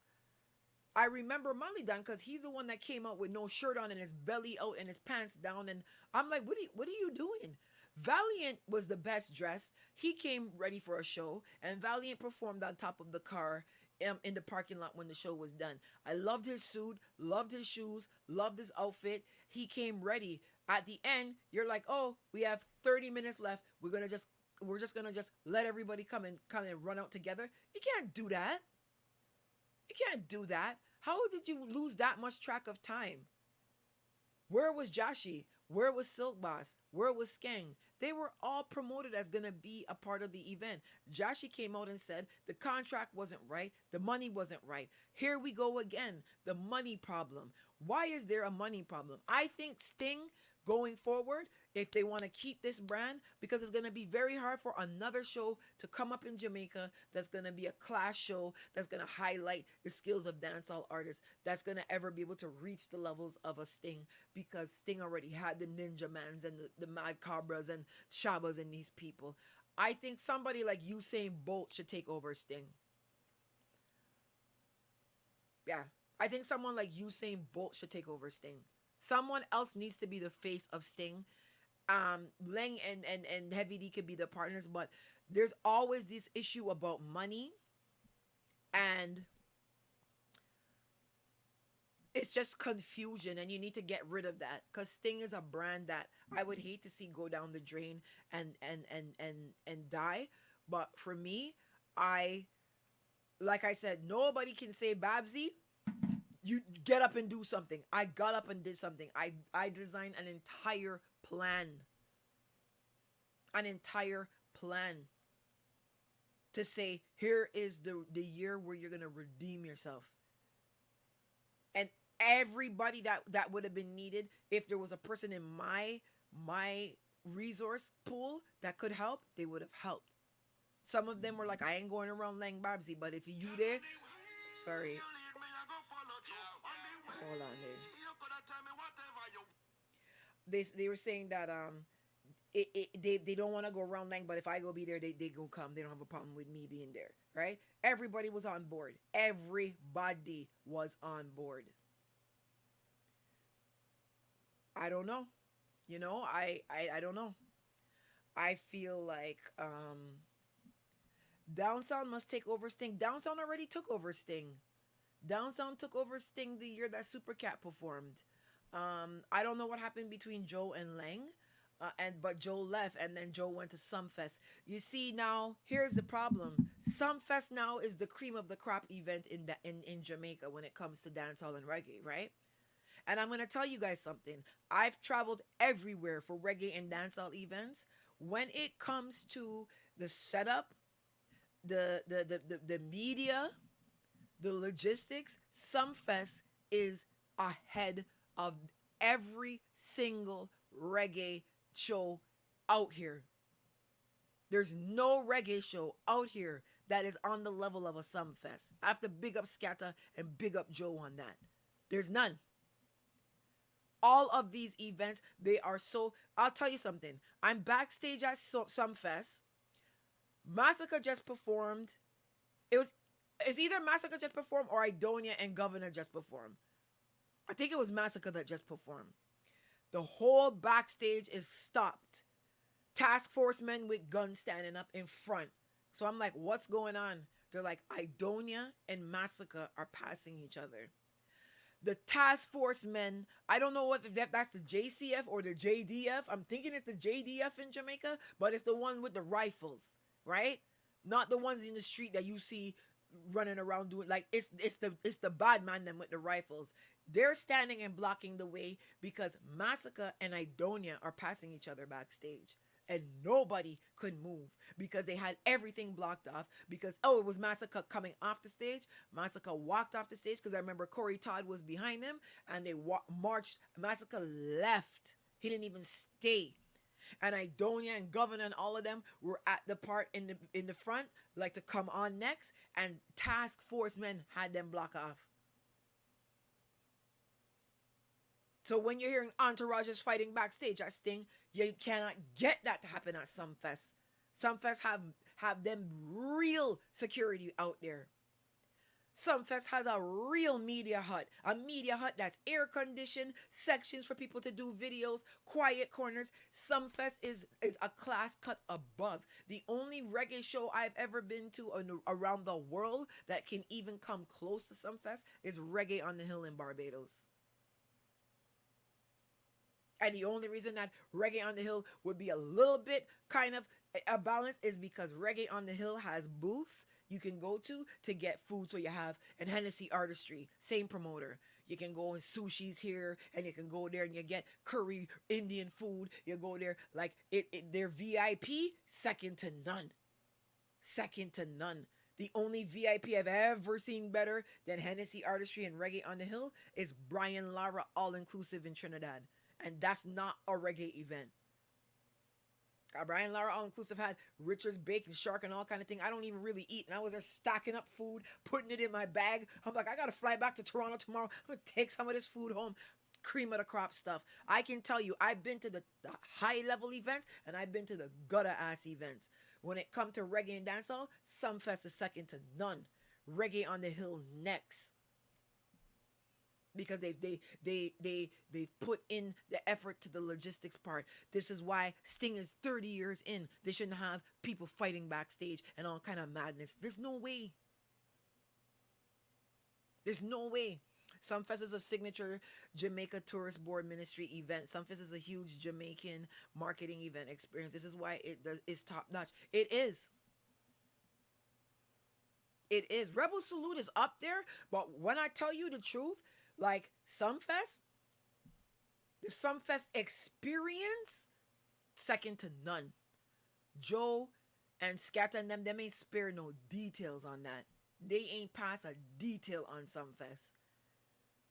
I remember Malidan because he's the one that came out with no shirt on and his belly out and his pants down. And I'm like, what are you doing? Valiant was the best dressed. He came ready for a show, and Valiant performed on top of the car in the parking lot when the show was done. I loved his suit, loved his shoes, loved his outfit. He came ready. At the end, you're like, oh, we have 30 minutes left. We're just gonna just let everybody come and run out together. You can't do that. You can't do that. How did you lose that much track of time? Where was Joshi? Where was Silk Boss? Where was Skeng? They were all promoted as gonna be a part of the event. Joshi came out and said the contract wasn't right, the money wasn't right. Here we go again, the money problem. Why is there a money problem? I think Sting going forward, if they want to keep this brand, because it's going to be very hard for another show to come up in Jamaica that's going to be a class show that's going to highlight the skills of dancehall artists, that's going to ever be able to reach the levels of a Sting, because Sting already had the Ninja Mans and the Mad Cobras and Shabas and these people. I think somebody like Usain Bolt should take over Sting. Yeah. I think someone like Usain Bolt should take over Sting. Someone else needs to be the face of Sting. Leng and Heavy D could be the partners, but there's always this issue about money, and it's just confusion, and you need to get rid of that because Sting is a brand that I would hate to see go down the drain and die. But for me, I like I said, nobody can say Babsy. You get up and do something. I got up and did something. I designed an entire plan. An entire plan to say, here is the year where you're gonna redeem yourself. And everybody that would have been needed, if there was a person in my resource pool that could help, they would have helped. Some of them were like, I ain't going around Lang Babsy, but if you there, sorry. Hold on there. They were saying that they don't want to go around Lang, but if I go be there, they go come. They don't have a problem with me being there, right? Everybody was on board. Everybody was on board. I don't know. I don't know. I feel like Down Sound must take over Sting. Down Sound already took over Sting. Down Sound took over Sting the year that Supercat performed. I don't know what happened between Joe and Lang, but Joe left, and then Joe went to Sumfest. You see, now here's the problem. Sumfest now is the cream of the crop event in Jamaica when it comes to dancehall and reggae, right? And I'm gonna tell you guys something. I've traveled everywhere for reggae and dancehall events. When it comes to the setup, the media, the logistics, Sumfest is ahead of every single reggae show out here. There's no reggae show out here that is on the level of a Sumfest. I have to big up Scatter and big up Joe on that. There's none. All of these events, they are so. I'll tell you something. I'm backstage at Sumfest. Massacre just performed. It was. It's either Massacre just performed or Idonia and Governor just performed. I think it was Massacre that just performed. The whole backstage is stopped. Task force men with guns standing up in front. So I'm like, what's going on? They're like, Idonia and Massacre are passing each other. The task force men, I don't know what that's the JCF or the JDF. I'm thinking it's the JDF in Jamaica, but it's the one with the rifles, right? Not the ones in the street that you see running around doing like it's the bad man them with the rifles. They're standing and blocking the way because Massacre and Idonia are passing each other backstage. And nobody could move because they had everything blocked off. Because, it was Massacre coming off the stage. Massacre walked off the stage because I remember Corey Todd was behind him. And they marched. Massacre left. He didn't even stay. And Idonia and Governor and all of them were at the part in the front, like to come on next. And task force men had them block off. So when you're hearing entourages fighting backstage at Sting, you cannot get that to happen at Sumfest. Sumfest have them real security out there. Sumfest has a real media hut. A media hut that's air conditioned, sections for people to do videos, quiet corners. Sumfest is a class cut above. The only reggae show I've ever been to around the world that can even come close to Sumfest is Reggae on the Hill in Barbados. And the only reason that Reggae on the Hill would be a little bit kind of a balance is because Reggae on the Hill has booths you can go to get food. So you have an Hennessy Artistry, same promoter. You can go and sushi's here, and you can go there and you get curry Indian food. You go there like they're VIP, second to none. Second to none. The only VIP I've ever seen better than Hennessy Artistry and Reggae on the Hill is Brian Lara All Inclusive in Trinidad. And that's not a reggae event. Brian Lara All Inclusive had Richard's Bacon Shark and all kind of thing. I don't even really eat. And I was there stocking up food, putting it in my bag. I'm like, I got to fly back to Toronto tomorrow. I'm going to take some of this food home. Cream of the crop stuff. I can tell you, I've been to the high level events and I've been to the gutter ass events. When it comes to reggae and dancehall, Sumfest is second to none. Reggae on the Hill next. Because they've put in the effort to the logistics part. This is why Sting is 30 years in. They shouldn't have people fighting backstage and all kind of madness. There's no way. There's no way. Sumfest is a signature Jamaica Tourist Board Ministry event. Sumfest is a huge Jamaican marketing event experience. This is why it's top notch. It is. It is. Rebel Salute is up there, but when I tell you the truth, like Sumfest, the Sumfest experience, second to none. Joe and Scatter and them ain't spare no details on that. They ain't pass a detail on Sumfest.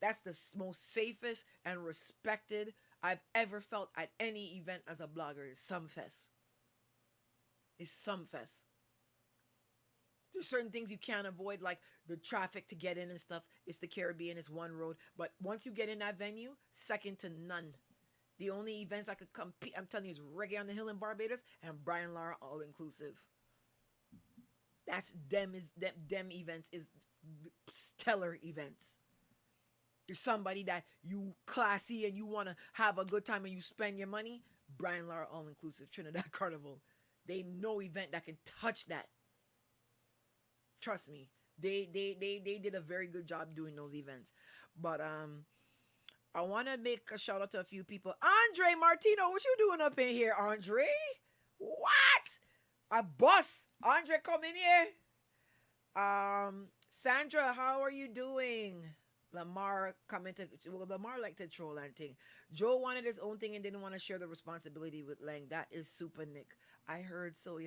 That's the most safest and respected I've ever felt at any event as a blogger is Sumfest. It's Sumfest. There's certain things you can't avoid, like the traffic to get in and stuff. It's the Caribbean, it's one road. But once you get in that venue, second to none. The only events I could compete, I'm telling you, is Reggae on the Hill in Barbados and Brian Lara All Inclusive. That's them events is stellar events. You're somebody that you classy and you want to have a good time and you spend your money, Brian Lara All Inclusive, Trinidad Carnival. They no event that can touch that. Trust me, they did a very good job doing those events. But I want to make a shout out to a few people. Andre Martino, what you doing up in here, Andre? What? A bus. Andre, come in here. Sandra, how are you doing? Lamar Lamar liked to troll and thing. Joe wanted his own thing and didn't want to share the responsibility with Lang. That is super Nick. I heard so,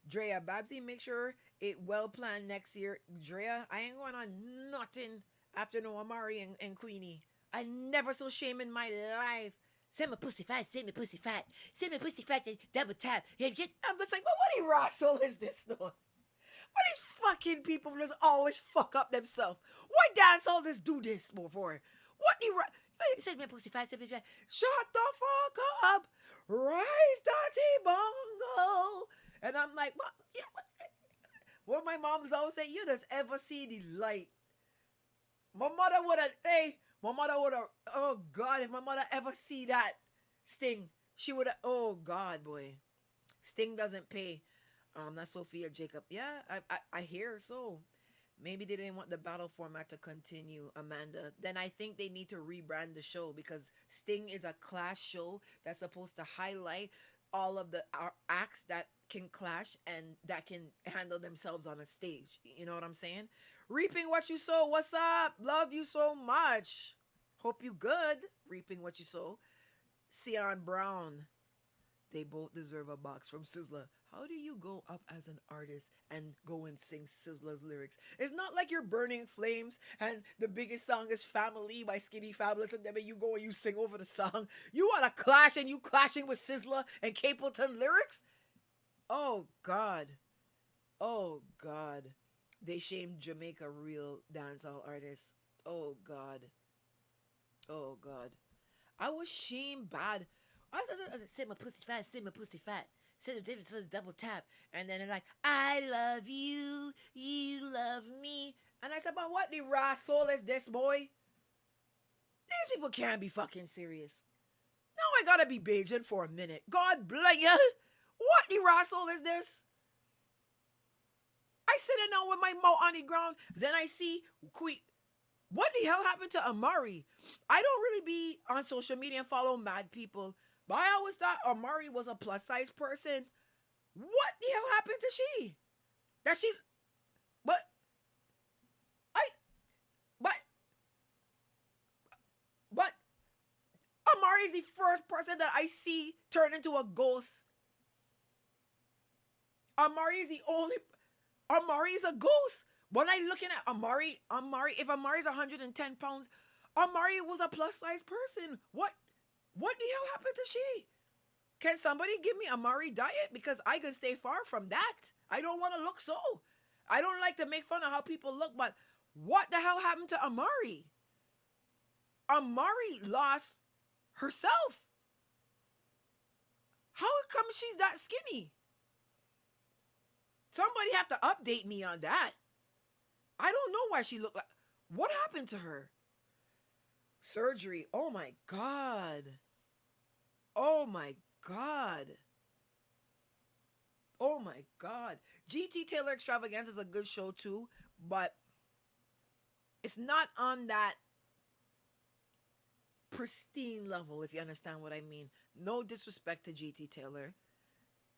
Drea, Babbzy, make sure it well planned next year. Drea, I ain't going on nothing after no Amari and Queenie. I never saw shame in my life. Say my pussy fat, say my pussy fat, say my pussy fat, double tap. I'm just like, well, what the rascal is this though? Why these fucking people just always fuck up themselves? Why dancehall just do this more for? What the say my pussy fat, say my pussy fat. Shut the fuck up, rise dirty bongo. And I'm like, what? Yeah, what my mom's always say, you just ever see the light. My mother would have, hey, my mother would have, oh God, if my mother ever see that Sting, she would have, oh God, boy. Sting doesn't pay. That's Sophia Jacob. Yeah, I hear so. Maybe they didn't want the battle format to continue, Amanda. Then I think they need to rebrand the show because Sting is a clash show that's supposed to highlight all of the acts that can clash and that can handle themselves on a stage. You know what I'm saying? Reaping what you sow. What's up? Love you so much. Hope you good. Reaping what you sow. Sion Brown. They both deserve a box from Sizzler. How do you go up as an artist and go and sing Sizzler's lyrics? It's not like you're burning flames and the biggest song is Family by Skinny Fabulous and then you go and you sing over the song. You want to clash and you clashing with Sizzler and Capleton lyrics? Oh, God. Oh, God. They shamed Jamaica real dancehall artists. Oh, God. Oh, God. I was shamed bad. I said my pussy fat, say my pussy fat. Said the double tap. And then they're like, I love you, you love me. And I said, but what the raw soul is this, boy? These people can't be fucking serious. Now I gotta be Bajan for a minute. God bless you. What the raw soul is this? I sitting down with my mouth on the ground. Then I see what the hell happened to Amari? I don't really be on social media and follow mad people. But I always thought Amari was a plus size person. What the hell happened to she? That she, but but Amari is the first person that I see turn into a ghost. Amari is the only. Amari is a ghost. When I looking at Amari, if Amari is 110 pounds, Amari was a plus size person. What the hell happened to she? Can somebody give me Amari diet? Because I can stay far from that. I don't want to look so. I don't like to make fun of how people look, but what the hell happened to Amari? Amari lost herself. How come she's that skinny? Somebody have to update me on that. I don't know why she looked like. What happened to her? Surgery. Oh my God. Oh my God. Oh my God. GT Taylor Extravaganza is a good show too, but it's not on that pristine level, if you understand what I mean. No disrespect to GT Taylor.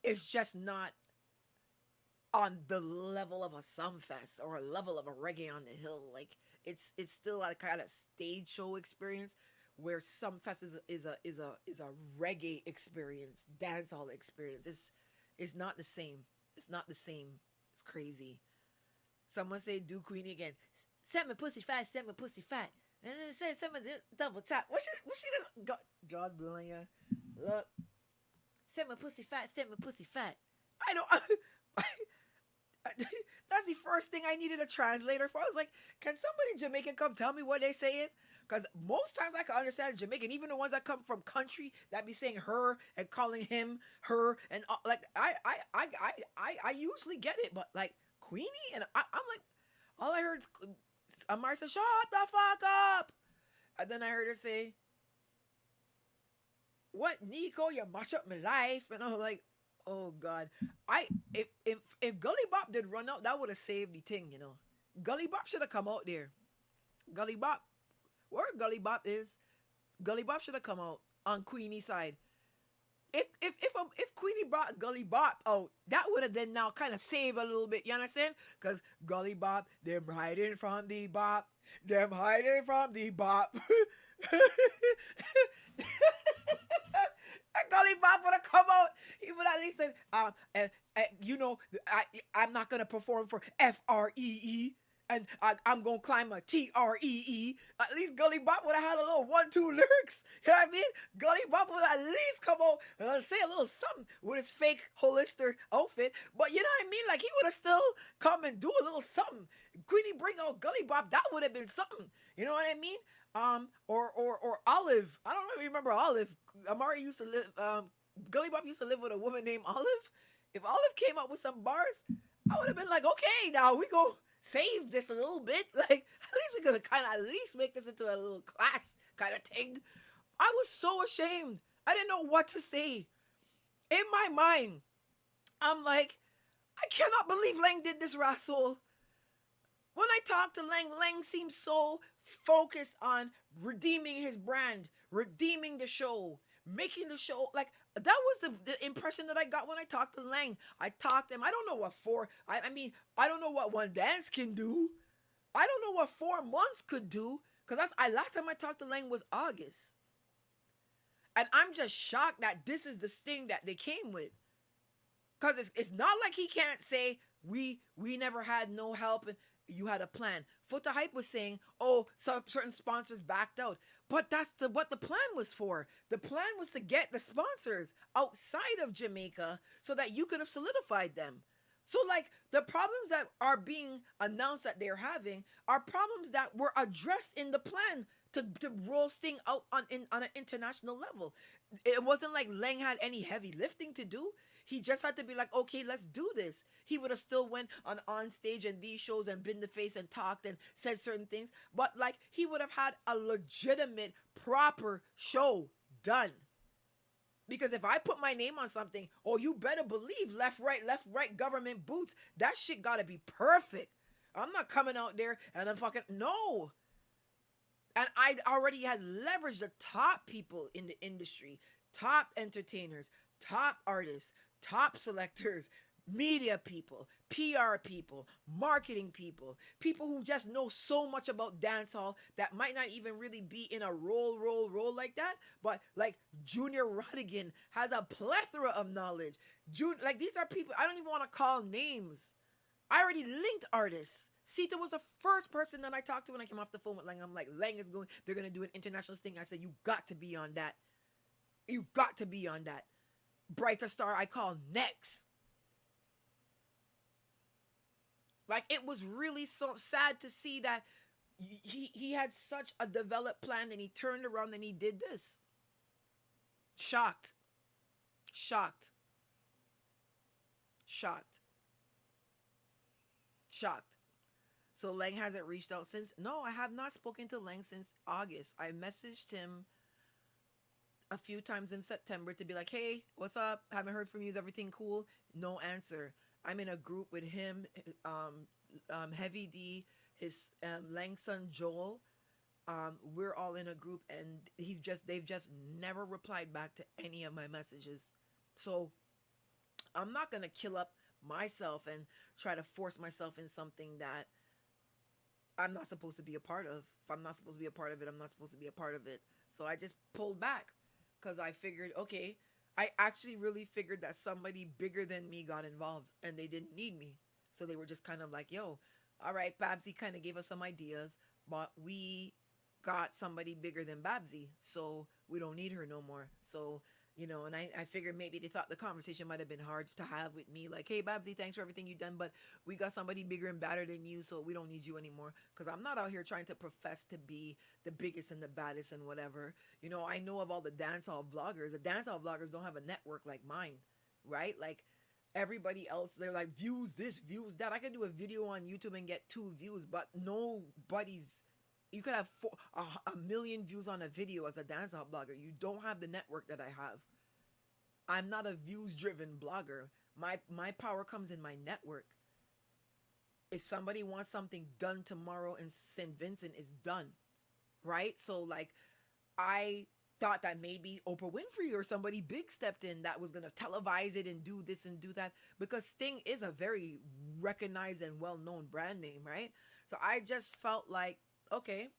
It's just not on the level of a Sumfest or a level of a Reggae on the Hill. Like it's still a kind of stage show experience where Sumfest is a reggae experience, dancehall experience. It's not the same. It's not the same. It's crazy. Someone say do Queenie again. Set my pussy fat, set my pussy fat. And then say set my double tap. What she does? God bless you. Look. Set my pussy fat, set my pussy fat. I don't that's the first thing I needed a translator for. I was like, can somebody in Jamaican come tell me what they saying? Because most times I can understand Jamaican, even the ones that come from country that be saying her and calling him her and like I usually get it, but like Queenie and I'm like, all I heard is Amari said, "Shut the fuck up," and then I heard her say, "What, Nico? You mash up my life," and I was like, oh God, if Gully Bop did run out, that would have saved the thing, you know. Gully Bop should have come out there. Gully Bop, where Gully Bop is, Gully Bop should have come out on Queenie's side. If Queenie brought Gully Bop out, that would have then now kind of saved a little bit. You understand? Because Gully Bop, them hiding from the bop, them hiding from the bop. Gully Bop would have come out. He would at least said, you know, I'm not gonna perform for FREE. and I'm gonna climb a TREE. At least Gully Bop would have had a little 1-2 lyrics. You know what I mean? Gully Bop would at least come out and say a little something with his fake Hollister outfit. But you know what I mean? Like he would have still come and do a little something. Queenie bring out Gully Bop, that would have been something. You know what I mean? Or Olive. I don't know if you remember Olive. Amari used to live. Gully Bop used to live with a woman named Olive. If Olive came up with some bars, I would have been like, okay, now we go save this a little bit. Like, at least we could kind of at least make this into a little clash kind of thing. I was so ashamed. I didn't know what to say. In my mind, I'm like, I cannot believe Lang did this, Rasul. When I talked to Lang, Lang seemed so focused on redeeming his brand, redeeming the show, making the show like that was the impression that I got when I talked to Lang. I talked to him. I don't know what I mean, I don't know what one dance can do. I don't know what 4 months could do. Cause last time I talked to Lang was August. And I'm just shocked that this is the sting that they came with. Cause it's not like he can't say we never had no help and you had a plan. Foota Hype was saying, oh, some certain sponsors backed out. But that's what the plan was for. The plan was to get the sponsors outside of Jamaica so that you could have solidified them. So like the problems that are being announced that they're having are problems that were addressed in the plan to roll Sting out on an international level. It wasn't like Lang had any heavy lifting to do. He just had to be like, okay, let's do this. He would have still went on stage and these shows and been the face and talked and said certain things. But like he would have had a legitimate, proper show done. Because if I put my name on something, oh, you better believe left, right, government boots. That shit gotta be perfect. I'm not coming out there and I'm fucking, no. And I already had leveraged the top people in the industry, top entertainers, top artists, top selectors, media people, PR people, marketing people, people who just know so much about dancehall that might not even really be in a role like that. But like Junior Rodigan has a plethora of knowledge. Like these are people, I don't even want to call names. I already linked artists. Sita was the first person that I talked to when I came off the phone with Lang. I'm like, Lang is going, they're going to do an international thing. I said, you got to be on that. You got to be on that. Brighter Star I call next. Like it was really so sad to see that he had such a developed plan and he turned around and he did this. Shocked. Shocked. Shocked. Shocked. So Lang hasn't reached out since. No, I have not spoken to Lang since August. I messaged him a few times in September to be like, hey, what's up? Haven't heard from you. Is everything cool? No answer. I'm in a group with him, Heavy D, his Lang's son Joel. We're all in a group and they've just never replied back to any of my messages. So I'm not gonna kill up myself and try to force myself in something that I'm not supposed to be a part of. If I'm not supposed to be a part of it, I'm not supposed to be a part of it. So I just pulled back because I figured, okay, I actually really figured that somebody bigger than me got involved and they didn't need me. So they were just kind of like, yo, all right, Babbzy kind of gave us some ideas, but we got somebody bigger than Babbzy, so we don't need her no more. So, you know, and I figured maybe they thought the conversation might have been hard to have with me. Like, hey, Babbzy, thanks for everything you've done, but we got somebody bigger and badder than you, so we don't need you anymore. Because I'm not out here trying to profess to be the biggest and the baddest and whatever. You know, I know of all the dancehall vloggers. The dancehall vloggers don't have a network like mine, right? Like, everybody else, they're like, views this, views that. I can do a video on YouTube and get 2 views, but nobody's... You could have 1 million views on a video as a dancehall blogger. You don't have the network that I have. I'm not a views-driven blogger. My power comes in my network. If somebody wants something done tomorrow in St. Vincent, it's done, right? So, like, I thought that maybe Oprah Winfrey or somebody big stepped in that was going to televise it and do this and do that, because Sting is a very recognized and well-known brand name, right? So I just felt like, okay,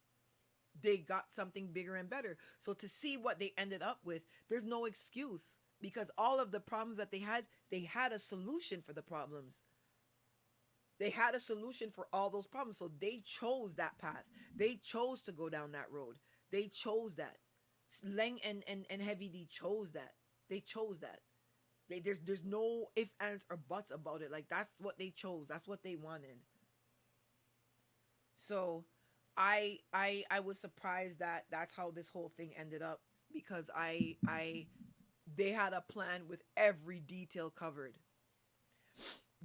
they got something bigger and better. So to see what they ended up with, there's no excuse, because all of the problems that they had a solution for the problems. They had a solution for all those problems. So they chose that path. They chose to go down that road. They chose that. Leng and Heavy D chose that. They chose that. There's no if, ands, or buts about it. Like that's what they chose. That's what they wanted. So I was surprised that that's how this whole thing ended up because I they had a plan with every detail covered.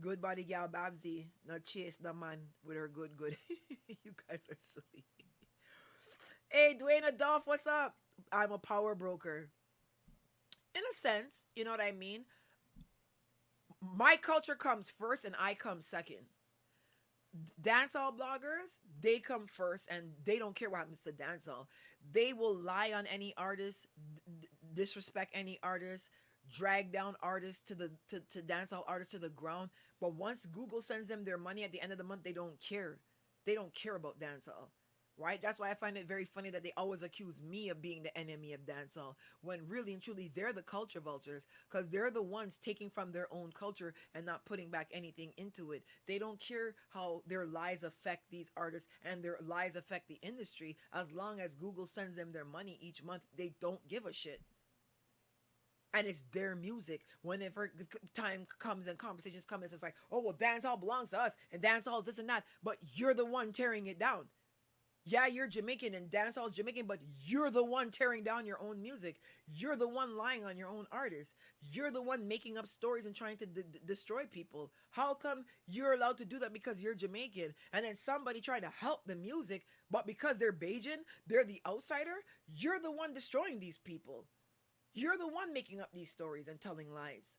Good body gal Babsy, not chase the man with her good. You guys are silly. Hey, Dwayne Adolph, what's up? I'm a power broker. In a sense, you know what I mean? My culture comes first and I come second. Dancehall bloggers, they come first and they don't care what happens to dancehall. They will lie on any artist, disrespect any artist, drag down artists to dancehall artists to the ground. But once Google sends them their money at the end of the month, they don't care. They don't care about dancehall. Right? That's why I find it very funny that they always accuse me of being the enemy of dancehall when really and truly they're the culture vultures because they're the ones taking from their own culture and not putting back anything into it. They don't care how their lies affect these artists and their lies affect the industry. As long as Google sends them their money each month, they don't give a shit. And it's their music. Whenever the time comes and conversations come, it's just like, oh, well, dancehall belongs to us and dancehall is this and that. But you're the one tearing it down. Yeah, you're Jamaican and dancehall is Jamaican, but you're the one tearing down your own music. You're the one lying on your own artists. You're the one making up stories and trying to destroy people. How come you're allowed to do that because you're Jamaican? And then somebody trying to help the music, but because they're Bajan, they're the outsider? You're the one destroying these people. You're the one making up these stories and telling lies.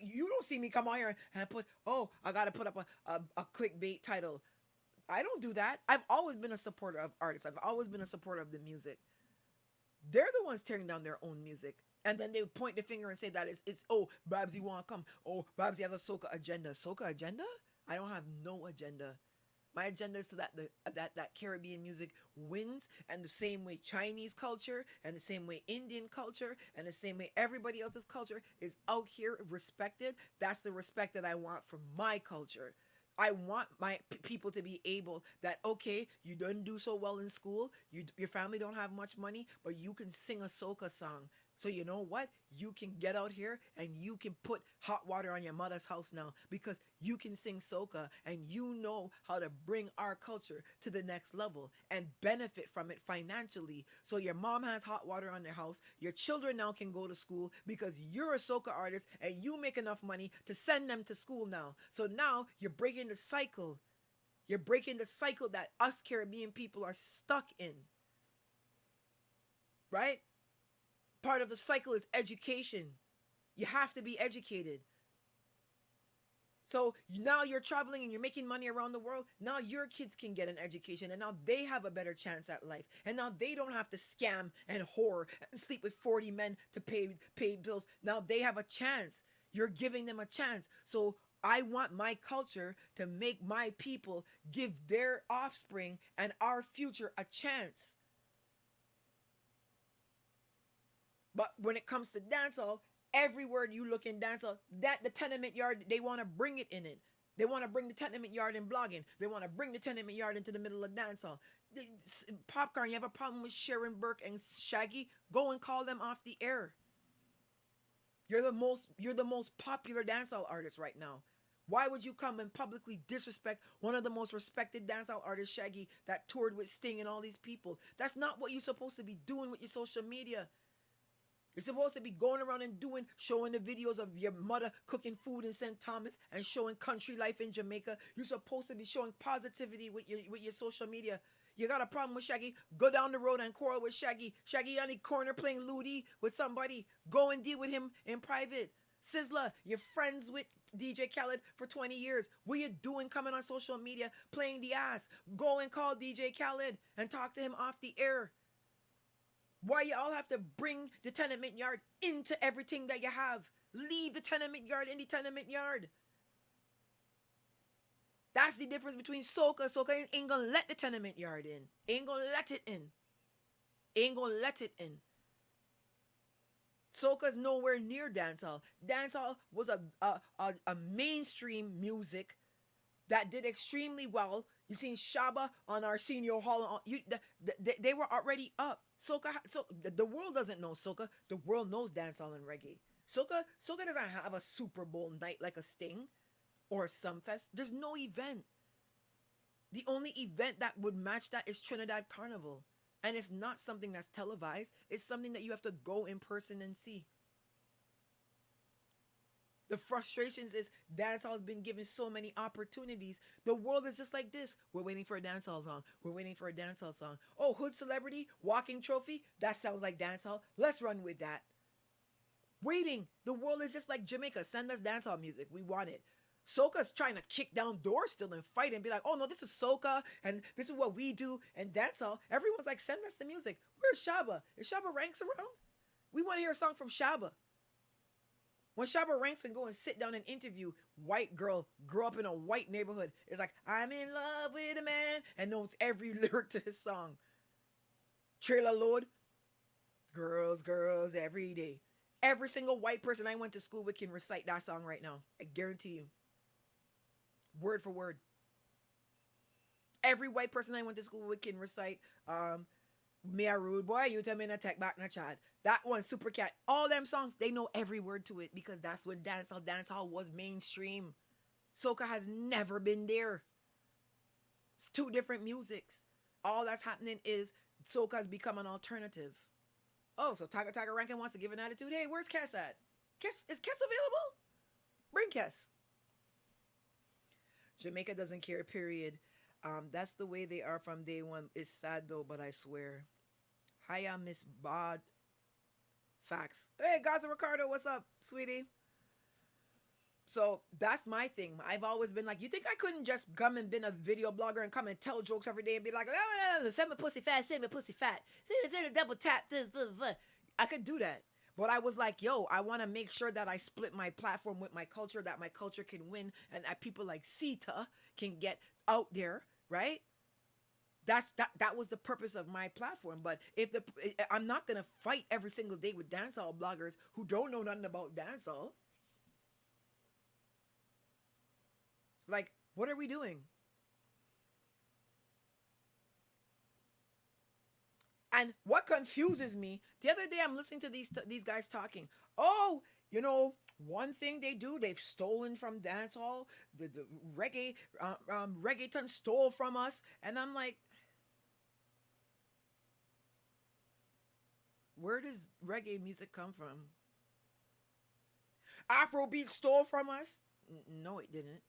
You don't see me come on here and put, oh, I got to put up a clickbait title. I don't do that. I've always been a supporter of artists. I've always been a supporter of the music. They're the ones tearing down their own music. And then they point the finger and say that it's oh, Babbzy won't come. Oh, Babbzy has a Soca agenda. Soca agenda? I don't have no agenda. My agenda is so that that Caribbean music wins, and the same way Chinese culture, and the same way Indian culture, and the same way everybody else's culture is out here respected. That's the respect that I want for my culture. I want my people to be able that okay, you didn't do so well in school, your family don't have much money, but you can sing a soca song. So you know what? You can get out here and you can put hot water on your mother's house now because you can sing soca and you know how to bring our culture to the next level and benefit from it financially. So your mom has hot water on their house, your children now can go to school because you're a soca artist and you make enough money to send them to school now. So now you're breaking the cycle. You're breaking the cycle that us Caribbean people are stuck in. Right? Part of the cycle is education. You have to be educated. So now you're traveling and you're making money around the world. Now your kids can get an education and now they have a better chance at life. And now they don't have to scam and whore and sleep with 40 men to pay bills. Now they have a chance. You're giving them a chance. So I want my culture to make my people give their offspring and our future a chance. But when it comes to dancehall, every word you look in dancehall, that the tenement yard, they want to bring it in it. They want to bring the tenement yard in blogging. They want to bring the tenement yard into the middle of dancehall. Popcorn, you have a problem with Sharon Burke and Shaggy? Go and call them off the air. You're the most popular dancehall artist right now. Why would you come and publicly disrespect one of the most respected dancehall artists, Shaggy, that toured with Sting and all these people? That's not what you're supposed to be doing with your social media. You're supposed to be going around and showing the videos of your mother cooking food in St. Thomas and showing country life in Jamaica. You're supposed to be showing positivity with your social media. You got a problem with Shaggy? Go down the road and quarrel with Shaggy. Shaggy on the corner playing Ludi with somebody. Go and deal with him in private. Sizzla, you're friends with DJ Khaled for 20 years. What are you doing coming on social media playing the ass? Go and call DJ Khaled and talk to him off the air. Why you all have to bring the tenement yard into everything that you have? Leave the tenement yard in the tenement yard. That's the difference between Soca. Soca ain't gonna let the tenement yard in. Ain't gonna let it in. Ain't gonna let it in. Soca's nowhere near dancehall. Dancehall was a mainstream music that did extremely well. You seen Shaba on Arsenio Hall. They were already up. So the world doesn't know soca. The world knows dancehall and reggae. Soca doesn't have a Super Bowl night like a Sting or a Sumfest. There's no event. The only event that would match that is Trinidad Carnival. And it's not something that's televised. It's something that you have to go in person and see. The frustrations is dancehall has been given so many opportunities. The world is just like this. We're waiting for a dancehall song. We're waiting for a dancehall song. Oh, hood celebrity, walking trophy. That sounds like dancehall. Let's run with that. Waiting. The world is just like Jamaica. Send us dancehall music. We want it. Soca's trying to kick down doors still and fight and be like, oh no, this is Soca and this is what we do and dancehall. Everyone's like, send us the music. Where's Shaba? Is Shaba Ranks around? We want to hear a song from Shaba. When Shaba Ranks can go and sit down and interview white girl, grew up in a white neighborhood, it's like, I'm in love with a man, and knows every lyric to his song. Trailer Load, girls, girls, every day. Every single white person I went to school with can recite that song right now. I guarantee you. Word for word. Every white person I went to school with can recite Me a Rude Boy, You Tell Me to Take Back Na Child. That one, Super Cat. All them songs, they know every word to it because that's when dancehall was mainstream. Soca has never been there. It's two different musics. All that's happening is Soca's become an alternative. Oh, so Taga Rankin wants to give an attitude. Hey, where's Kess at? Is Kess available? Bring Kess. Jamaica doesn't care, period. That's the way they are from day one. It's sad though, but I swear. Hiya, Miss Bod. Facts. Hey, Gaza Ricardo, what's up, sweetie? So that's my thing. I've always been like, you think I couldn't just come and been a video blogger and come and tell jokes every day and be like, send me pussy fat, send me pussy fat. Send me double tap, this. I could do that. But I was like, yo, I want to make sure that I split my platform with my culture, that my culture can win, and that people like Sita can get out there, right? That was the purpose of my platform. But I'm not gonna fight every single day with dancehall bloggers who don't know nothing about dancehall. Like, what are we doing? And what confuses me, the other day I'm listening to these guys talking. Oh, one thing they do, they've stolen from dancehall. The reggae, reggaeton stole from us, and I'm like, where does reggae music come from? Afrobeat stole from us? No, it didn't.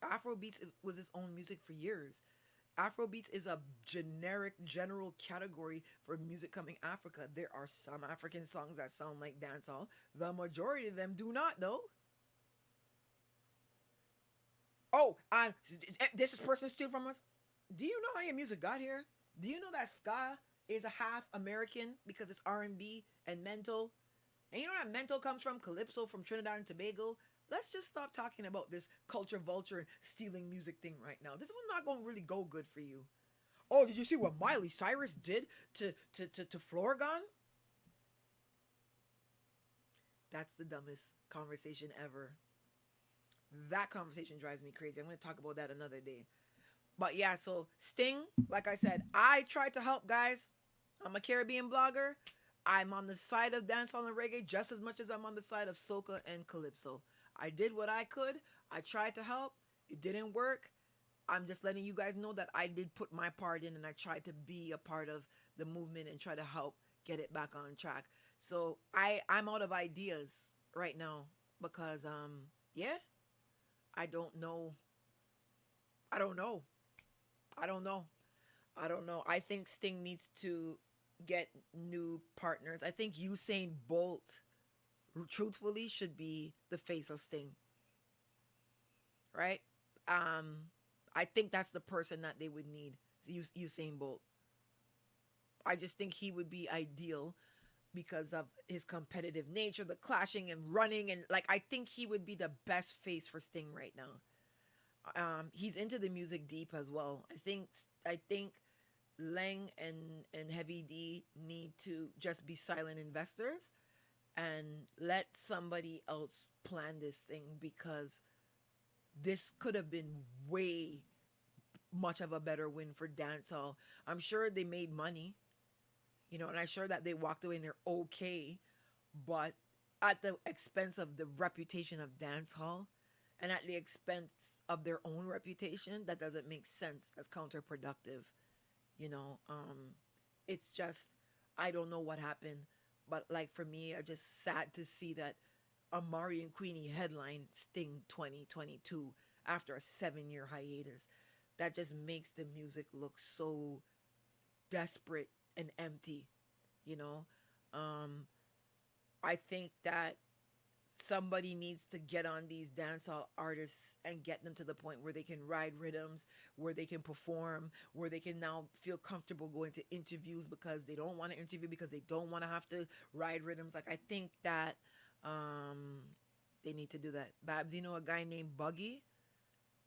Afrobeats was its own music for years. Afrobeats is a general category for music coming Africa. There are some African songs that sound like dancehall. The majority of them do not, though. Oh, and this person steal from us. Do you know how your music got here? Do you know that ska is a half American because it's R&B and mental? And you know that mental comes from calypso from Trinidad and Tobago? Let's just stop talking about this culture vulture and stealing music thing right now. This is not going to really go good for you. Oh, did you see what Miley Cyrus did to Florgon? That's the dumbest conversation ever. That conversation drives me crazy. I'm going to talk about that another day. But yeah, so Sting, like I said, I tried to help, guys. I'm a Caribbean blogger. I'm on the side of dancehall and reggae just as much as I'm on the side of soca and calypso. I did what I could. I tried to help. It didn't work. I'm just letting you guys know that I did put my part in and I tried to be a part of the movement and try to help get it back on track. So I'm out of ideas right now because yeah, I don't know. I don't know. I don't know. I don't know. I think Sting needs to get new partners. I think Usain Bolt, truthfully, should be the face of Sting. Right? I think that's the person that they would need. Usain Bolt. I just think he would be ideal because of his competitive nature, the clashing and running, and like I think he would be the best face for Sting right now. He's into the music deep as well. I think Lang and Heavy D need to just be silent investors and let somebody else plan this thing because this could have been way much of a better win for dancehall. I'm sure they made money, you know, and I'm sure that they walked away and they're okay, but at the expense of the reputation of dancehall and at the expense of their own reputation, that doesn't make sense. That's counterproductive, you know. It's just, I don't know what happened, but like for me, I just sad to see that Amari and Queenie headline Sting 2022 after a 7 year hiatus. That just makes the music look so desperate and empty, you know. Um, I think that somebody needs to get on these dancehall artists and get them to the point where they can ride rhythms, where they can perform, where they can now feel comfortable going to interviews because they don't want to interview because they don't want to have to ride rhythms. Like I think that um they need to do that. Babs, you know a guy named Buggy?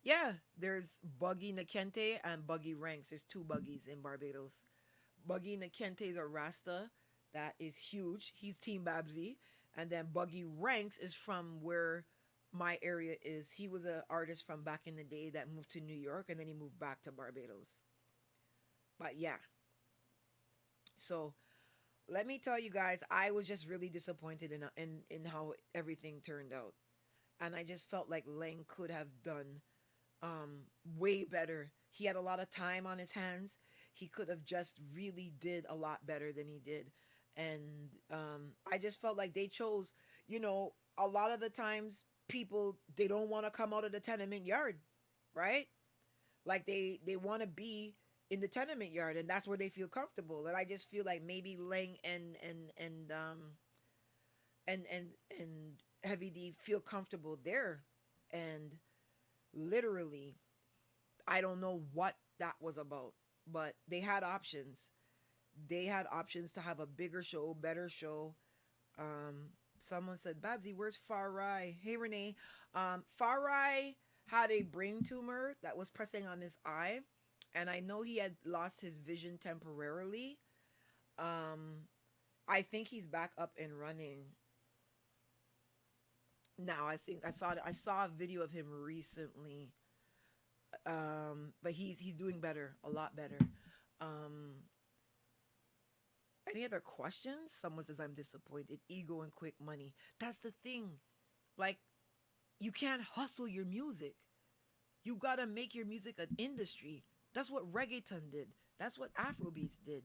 Yeah, there's Buggy Nakente and Buggy Ranks. There's two Buggies in Barbados. Buggy Nakente is a Rasta that is huge. He's Team Babsy. And then Buggy Ranks is from where my area is. He was an artist from back in the day that moved to New York and then he moved back to Barbados. But yeah, so let me tell you guys, I was just really disappointed in how everything turned out. And I just felt like Lang could have done way better. He had a lot of time on his hands. He could have just really did a lot better than he did. And I just felt like they chose, you know, a lot of the times people they don't want to come out of the tenement yard, right? Like they want to be in the tenement yard and that's where they feel comfortable. And I just feel like maybe Lang and Heavy D feel comfortable there. And literally I don't know what that was about, but they had options. They had options to have a bigger show, better show. Someone said, Babsy, where's Farai? Hey, Renee. Farai had a brain tumor that was pressing on his eye, and I know he had lost his vision temporarily. Um, I think he's back up and running now. I saw a video of him recently, but he's doing better, a lot better. Um, Any other questions? Someone says I'm disappointed. Ego and quick money. That's the thing. Like you can't hustle your music. You gotta make your music an industry. That's what reggaeton did. That's what Afrobeats did.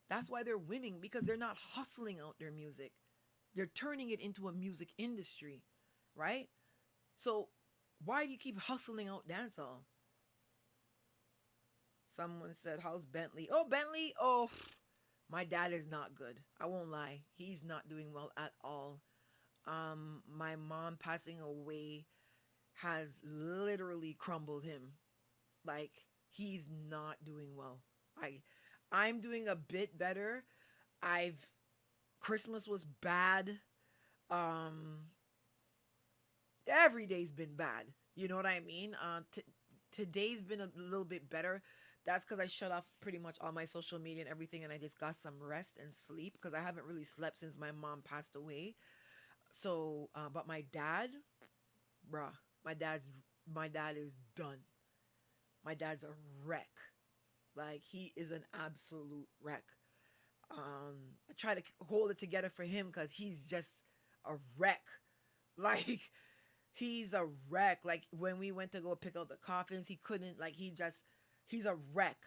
That's why they're winning because they're not hustling out their music. They're turning it into a music industry, right? So why do you keep hustling out dancehall? Someone said, "How's Bentley?" Oh, Bentley. Oh, my dad is not good. I won't lie. He's not doing well at all. My mom passing away has literally crumbled him. Like he's not doing well. I I'm doing a bit better. I've Christmas was bad. Um every day's been bad. You know what I mean? Today's been a little bit better. That's because I shut off pretty much all my social media and everything, and I just got some rest and sleep because I haven't really slept since my mom passed away. So, but my dad, bruh, my dad's my dad is done. My dad's a wreck. Like he is an absolute wreck. I try to hold it together for him because he's just a wreck. Like he's a wreck. Like when we went to go pick out the coffins, he couldn't. Like he's a wreck.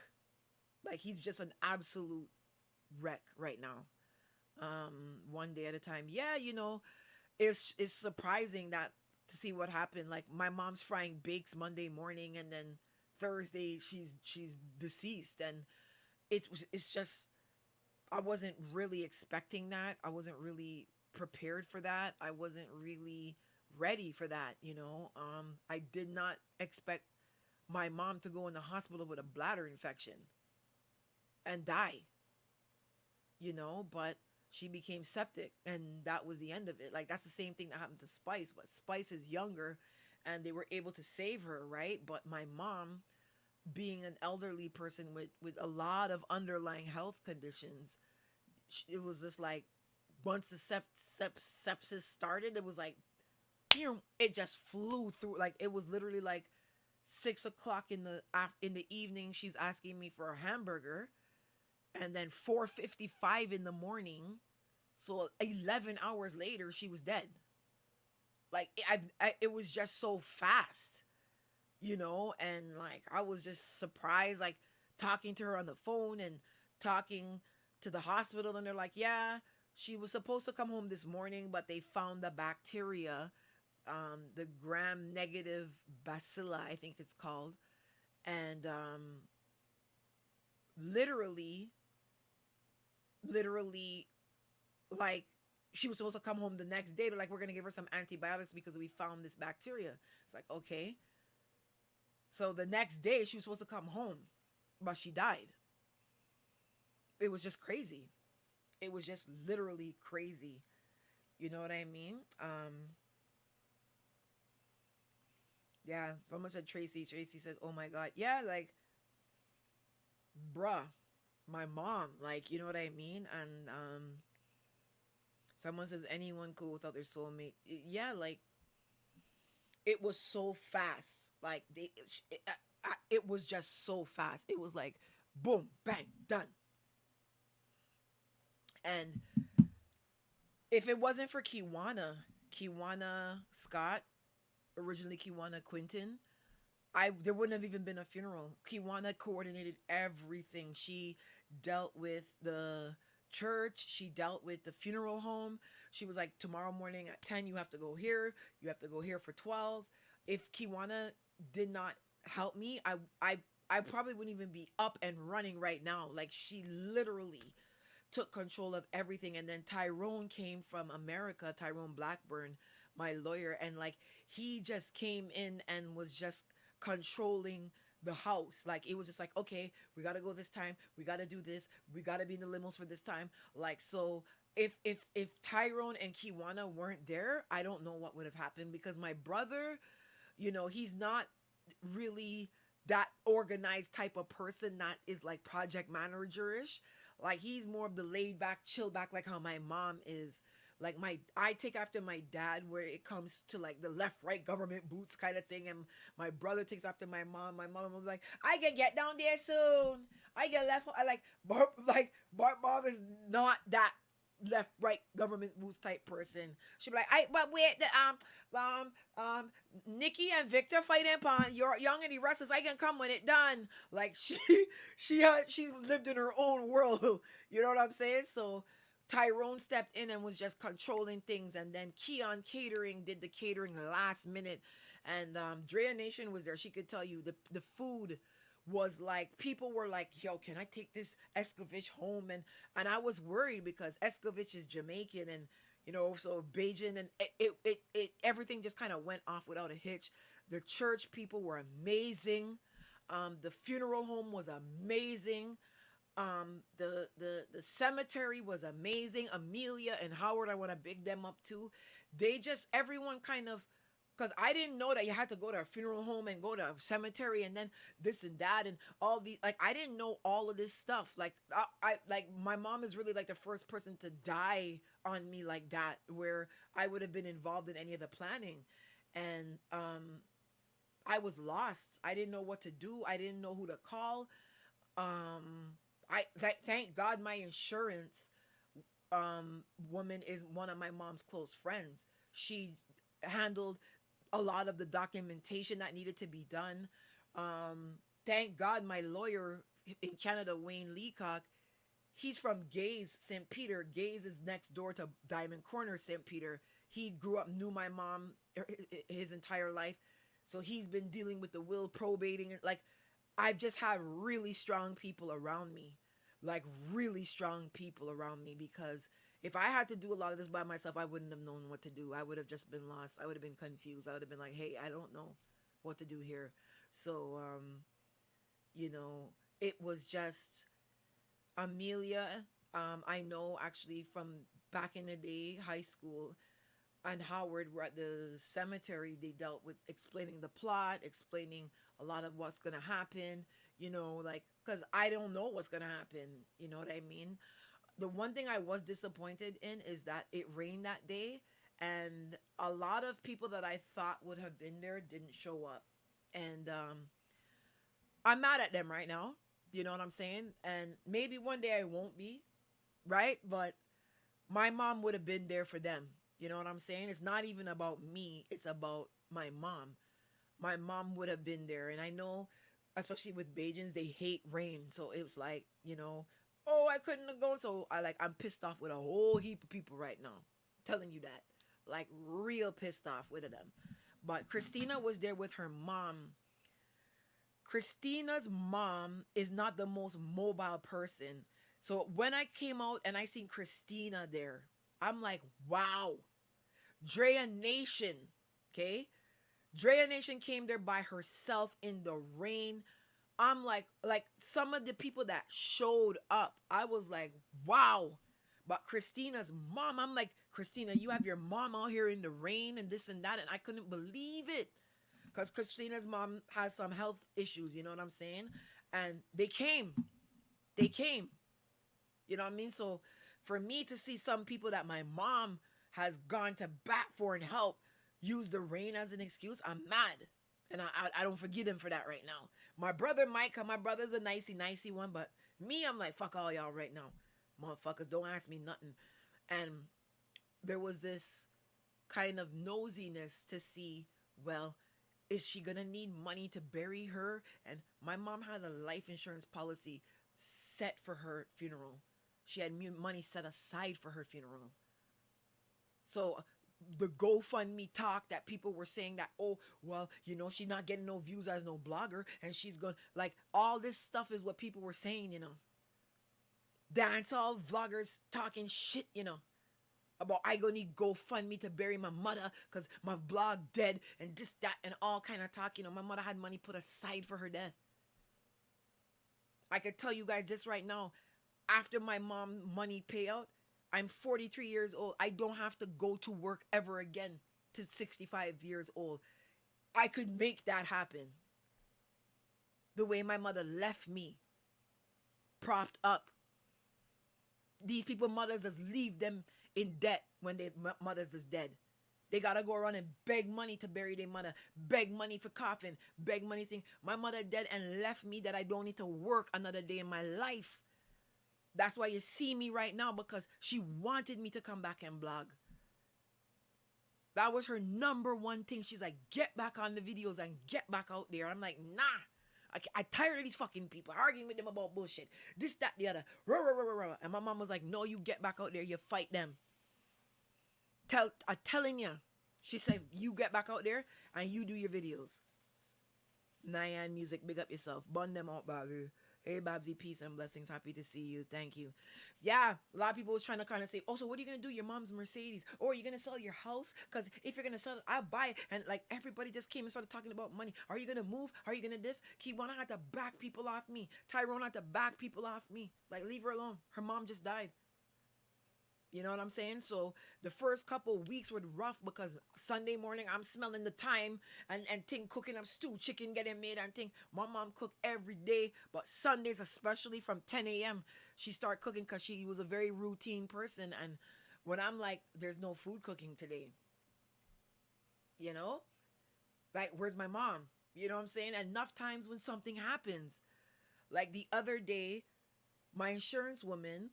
Like he's just an absolute wreck right now. One day at a time. Yeah, you know, it's surprising that to see what happened. Like my mom's frying bakes Monday morning, and then Thursday she's deceased, and it's just I wasn't really expecting that. I wasn't really prepared for that. I wasn't really ready for that. You know, I did not expect my mom to go in the hospital with a bladder infection and die, you know, but she became septic and that was the end of it. Like that's the same thing that happened to Spice, but Spice is younger and they were able to save her, right? But my mom, being an elderly person with a lot of underlying health conditions, it was just like once the sepsis started, it was like it just flew through. Like it was literally like 6 o'clock in the evening. She's asking me for a hamburger, and then 4:55 in the morning. So 11 hours later, she was dead. Like it was just so fast, and like I was just surprised, like talking to her on the phone and talking to the hospital, and they're like, yeah, she was supposed to come home this morning, but they found the bacteria, the gram negative bacilla, I think it's called, and literally, literally, like she was supposed to come home the next day. They're like, we're gonna give her some antibiotics because we found this bacteria. It's like, okay. So the next day she was supposed to come home, but she died. It was just crazy. It was just literally crazy. You know what I mean? Yeah. Someone said Tracy. Tracy says, "Oh my God, yeah, like, bruh, my mom, like, you know what I mean?" And someone says, "Anyone cool without their soulmate?" Yeah, like it was so fast. Like it was just so fast. It was like, boom, bang, done. And if it wasn't for Kiwana Scott, originally Kiwana Quinton, I there wouldn't have even been a funeral. Kiwana coordinated everything. She dealt with the church. She dealt with the funeral home. She was like, tomorrow morning at 10, you have to go here. You have to go here for 12. If Kiwana did not help me, I probably wouldn't even be up and running right now. Like she literally took control of everything. And then Tyrone came from America, Tyrone Blackburn, my lawyer, and like he just came in and was just controlling the house. Like it was just like, okay, we gotta go this time, we gotta do this, we gotta be in the limos for this time. Like so if Tyrone and Kiwana weren't there, I don't know what would have happened because my brother, he's not really that organized type of person that is like project managerish. Like he's more of the laid back, chill back, like how my mom is. Like I take after my dad where it comes to like the left right government boots kind of thing, and my brother takes after my mom. My mom was like, I can get down there soon. I get left. I Barb mom is not that left right government boots type person. She'd be like, I but wait the Nikki and Victor fighting upon your young and the restless. I can come when it done. Like she lived in her own world. You know what I'm saying? So Tyrone stepped in and was just controlling things, and then Keon Catering did the catering last minute, and Drea Nation was there. She could tell you the food was like people were like, "Yo, can I take this Escovitch home?" And I was worried because Escovitch is Jamaican, and so Bajan, and it everything just kind of went off without a hitch. The church people were amazing. The funeral home was amazing. The cemetery was amazing. Amelia and Howard, I want to big them up too. They just everyone kind of, because I didn't know that you had to go to a funeral home and go to a cemetery and then this and that and all the, like I didn't know all of this stuff. Like I like my mom is really like the first person to die on me like that, where I would have been involved in any of the planning. And I was lost. I didn't know what to do. I didn't know who to call. Thank God my insurance woman is one of my mom's close friends. She handled a lot of the documentation that needed to be done. Thank God my lawyer in Canada, Wayne Leacock, he's from Gaze, St. Peter. Gaze is next door to Diamond Corner, St. Peter. He grew up, knew my mom his entire life. So he's been dealing with the will probating. Like, I've just had really strong people around me. Like, really strong people around me, because if I had to do a lot of this by myself, I wouldn't have known what to do. I would have just been lost. I would have been confused. I would have been like, hey, I don't know what to do here. So, it was just Amelia. I know actually from back in the day, high school, and Howard were at the cemetery. They dealt with explaining the plot, explaining a lot of what's gonna happen. Like, because I don't know what's gonna happen. You know what I mean? The one thing I was disappointed in is that it rained that day, and a lot of people that I thought would have been there didn't show up. And I'm mad at them right now. You know what I'm saying? And maybe one day I won't be, right? But my mom would have been there for them. You know what I'm saying? It's not even about me, it's about my mom. My mom would have been there. And I know, especially with Bajans, they hate rain. So it was like, oh, I couldn't go. So I'm pissed off with a whole heap of people right now. Telling you that. Like real pissed off with them. But Christina was there with her mom. Christina's mom is not the most mobile person. So when I came out and I seen Christina there, I'm like, wow. Drea Nation, okay? Drea Nation came there by herself in the rain. I'm like some of the people that showed up, I was like, wow. But Christina's mom, I'm like, Christina, you have your mom out here in the rain and this and that, and I couldn't believe it. Because Christina's mom has some health issues, you know what I'm saying? And they came. They came. You know what I mean? So for me to see some people that my mom has gone to bat for and help use the rain as an excuse, I'm mad. And I don't forgive him for that right now. My brother might, because my brother's a nicey one, but me, I'm like, fuck all y'all right now. Motherfuckers, don't ask me nothing. And there was this kind of nosiness to see, well, is she gonna need money to bury her? And my mom had a life insurance policy set for her funeral. She had money set aside for her funeral. So the GoFundMe talk that people were saying that, oh, well, she's not getting no views as no blogger, and she's going, like, all this stuff is what people were saying, Dancehall vloggers talking shit, about I gonna need GoFundMe to bury my mother because my blog dead and this, that, and all kind of talk. My mother had money put aside for her death. I could tell you guys this right now. After my mom money payout, I'm 43 years old. I don't have to go to work ever again to 65 years old. I could make that happen. The way my mother left me, propped up. These people, mothers, just leave them in debt when their mothers is dead. They gotta go around and beg money to bury their mother, beg money for coffin, beg money thing. My mother dead and left me that I don't need to work another day in my life. That's why you see me right now, because she wanted me to come back and blog. That was her number one thing. She's like, get back on the videos and get back out there. I'm like, nah. I tired of these fucking people arguing with them about bullshit. This, that, the other. Rah, rah, rah, rah, rah. And my mom was like, no, you get back out there. You fight them. I'm telling you. She said, you get back out there and you do your videos. Nyan Music, big up yourself. Bun them out, Babu. Hey, Babbzy, peace and blessings. Happy to see you. Thank you. Yeah, a lot of people was trying to kind of say, oh, so what are you going to do? Your mom's Mercedes. Or are you going to sell your house? Because if you're going to sell it, I'll buy it. And like everybody just came and started talking about money. Are you going to move? Are you going to this? Kiwana had to back people off me. Tyrone had to back people off me. Like, leave her alone. Her mom just died. You know what I'm saying? So the first couple weeks were rough because Sunday morning I'm smelling the thyme and thing cooking up stew, chicken getting made and thing. My mom cooked every day, but Sundays especially from 10 a.m. she started cooking because she was a very routine person. And when I'm like, there's no food cooking today, like, where's my mom? You know what I'm saying? Enough times when something happens, like the other day, my insurance woman,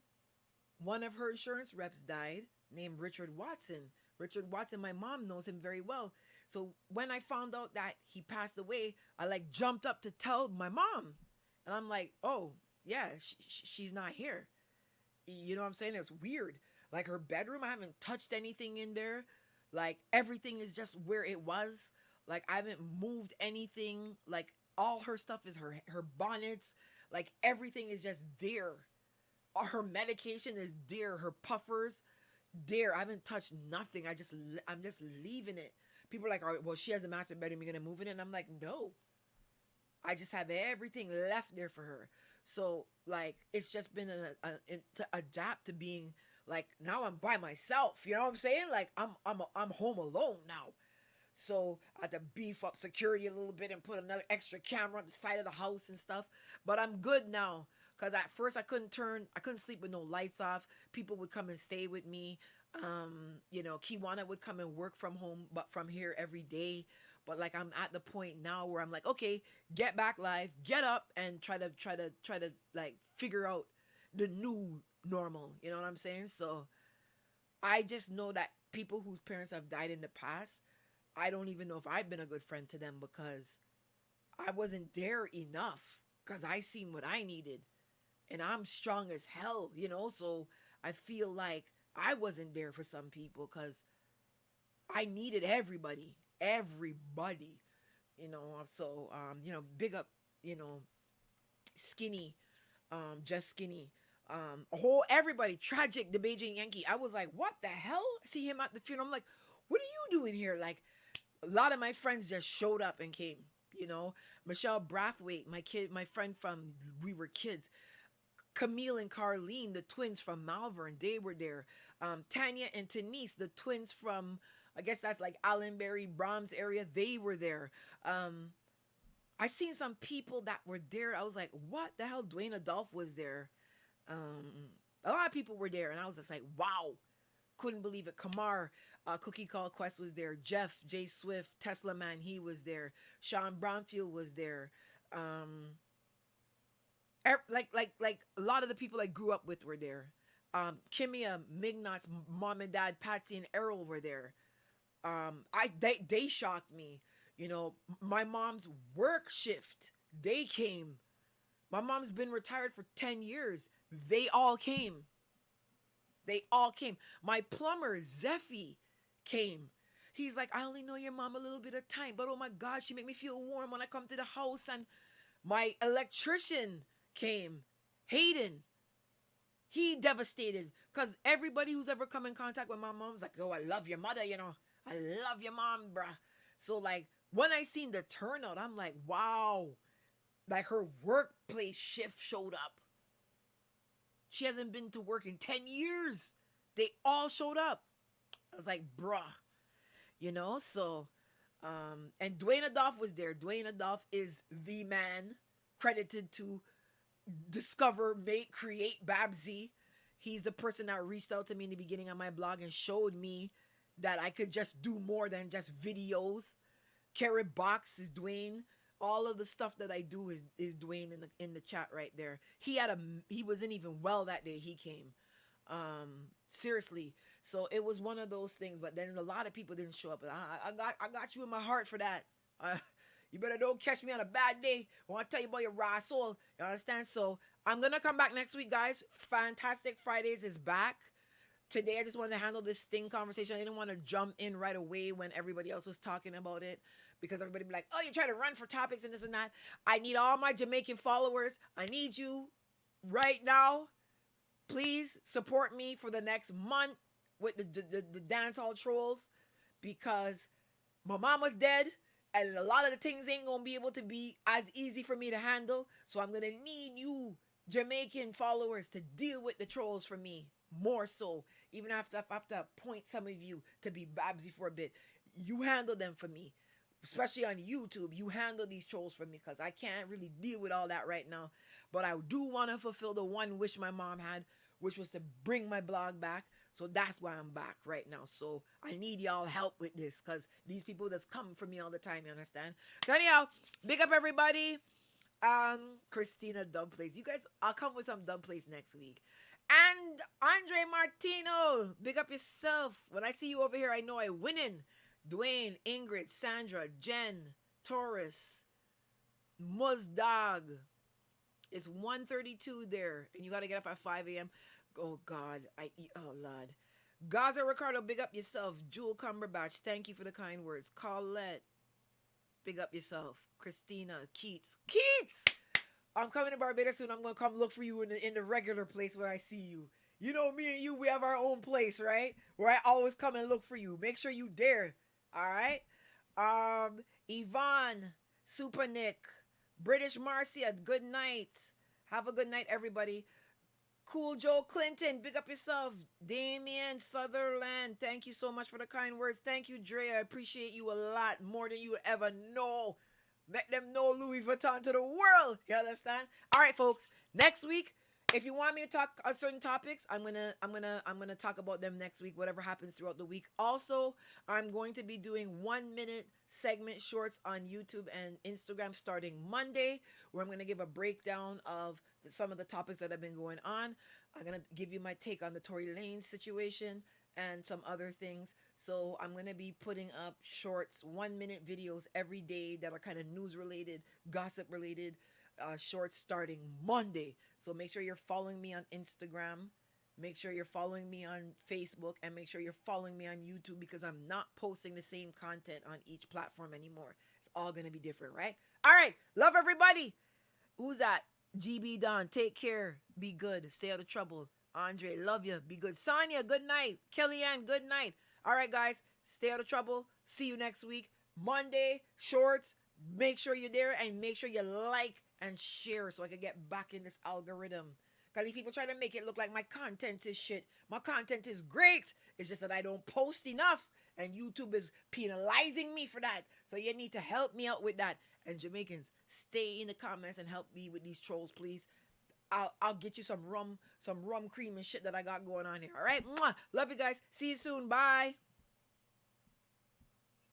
one of her insurance reps died, named Richard Watson. Richard Watson, my mom knows him very well. So when I found out that he passed away, I like jumped up to tell my mom. And I'm like, oh, yeah, she's not here. You know what I'm saying? It's weird. Like her bedroom, I haven't touched anything in there. Like everything is just where it was. Like I haven't moved anything. Like all her stuff is her bonnets. Like everything is just there. Her medication is there. Her puffers, there. I haven't touched nothing. I'm just leaving it. People are like, all right, well, she has a master bedroom. You're gonna move in it? And I'm like, no. I just have everything left there for her. So like, it's just been to adapt to being like, now I'm by myself. You know what I'm saying? Like I'm home alone now. So I had to beef up security a little bit and put another extra camera on the side of the house and stuff. But I'm good now. Because at first I couldn't sleep with no lights off. People would come and stay with me. Kiwana would come and work from home, but from here every day. But like I'm at the point now where I'm like, okay, get back live, get up and try to like figure out the new normal. You know what I'm saying? So I just know that people whose parents have died in the past, I don't even know if I've been a good friend to them because I wasn't there enough because I seen what I needed and I'm strong as hell. So I feel like I wasn't there for some people because I needed everybody. So big up, you know, skinny, just skinny. A whole everybody tragic the Beijing Yankee. I was like, what the hell? See him at the funeral. I'm like, what are you doing here? Like a lot of my friends just showed up and came. Michelle Brathwaite, my friend from we were kids. Camille and Carlene, the twins from Malvern, they were there. Tanya and Denise, the twins from, I guess that's like Allenbury, Brahms area, they were there. I seen some people that were there. I was like, what the hell? Dwayne Adolph was there. A lot of people were there, and I was just like, wow. Couldn't believe it. Kamar, Cookie Call Quest was there. Jeff, J Swift, Tesla Man, he was there. Sean Brownfield was there. Like a lot of the people I grew up with were there. Kimia, Mignot's mom and dad, Patsy and Errol were there. They shocked me. My mom's work shift, they came. My mom's been retired for 10 years. They all came. They all came. My plumber, Zeffy, came. He's like, I only know your mom a little bit of time, but oh my God, she make me feel warm when I come to the house. And my electrician came. Hayden, he devastated because everybody who's ever come in contact with my mom's like, oh, I love your mother, I love your mom, bruh. So like when I seen the turnout, I'm like, wow. Like her workplace shift showed up. She hasn't been to work in 10 years. They all showed up. I was like, bruh. So and Dwayne Adolph was there. Dwayne Adolph is the man credited to discover, make, create Babbzy. He's the person that reached out to me in the beginning of my blog and showed me that I could just do more than just videos. Carrot Box is Dwayne. All of the stuff that I do is Dwayne in the chat right there. He wasn't even well that day he came. Seriously. So it was one of those things, but then a lot of people didn't show up. I got you in my heart for that. You better don't catch me on a bad day. I want to tell you about your raw soul. You understand? So I'm going to come back next week, guys. Fantastic Fridays is back. Today, I just wanted to handle this Sting conversation. I didn't want to jump in right away when everybody else was talking about it because everybody be like, oh, you try to run for topics and this and that. I need all my Jamaican followers. I need you right now. Please support me for the next month with the dancehall trolls because my mama's dead and a lot of the things ain't going to be able to be as easy for me to handle. So I'm going to need you Jamaican followers to deal with the trolls for me. More so, even after I have to appoint some of you to be Babbzy for a bit, you handle them for me, especially on YouTube. You handle these trolls for me because I can't really deal with all that right now. But I do want to fulfill the one wish my mom had, which was to bring my blog back. So that's why I'm back right now. So I need y'all help with this because these people that's coming for me all the time, you understand? So anyhow, big up everybody. Christina Dubplays. You guys, I'll come with some Dubplays next week. And Andre Martino, big up yourself. When I see you over here, I know I'm winning. Dwayne, Ingrid, Sandra, Jen, Taurus, Muzdog. It's 1:32 there, and you got to get up at 5 a.m. Oh, God. Oh, Lord. Gaza Ricardo, big up yourself. Jewel Cumberbatch, thank you for the kind words. Colette, big up yourself. Christina, Keats. I'm coming to Barbados soon. I'm going to come look for you in the regular place where I see you. You know, me and you, we have our own place, right? Where I always come and look for you. Make sure you dare. All right? Yvonne, Super Nick, British Marcia, good night. Have a good night, everybody. Cool Joe Clinton, big up yourself. Damien Sutherland, thank you so much for the kind words. Thank you, Dre. I appreciate you a lot, more than you ever know. Make them know Louis Vuitton to the world. You understand? All right, folks. Next week, If you want me to talk on certain topics, I'm gonna talk about them next week. Whatever happens throughout the week. Also, I'm going to be doing 1 minute segment shorts on YouTube and Instagram starting Monday, where I'm gonna give a breakdown of some of the topics that have been going on. I'm gonna give you my take on the Tory Lanez situation and some other things. So I'm gonna be putting up shorts, 1 minute videos every day that are kind of news related, gossip related, shorts starting Monday. So make sure you're following me on Instagram. Make sure you're following me on Facebook and make sure you're following me on YouTube because I'm not posting the same content on each platform anymore. It's all going to be different, right? All right. Love everybody. Who's that? GB Don. Take care. Be good. Stay out of trouble. Andre, love you. Be good. Sonia, good night. Kellyanne, good night. All right, guys. Stay out of trouble. See you next week. Monday, shorts. Make sure you're there and make sure you like and share so I can get back in this algorithm. Because these people try to make it look like my content is shit. My content is great. It's just that I don't post enough. And YouTube is penalizing me for that. So you need to help me out with that. And Jamaicans, stay in the comments and help me with these trolls, please. I'll get you some rum cream and shit that I got going on here. All right? Mwah. Love you guys. See you soon. Bye.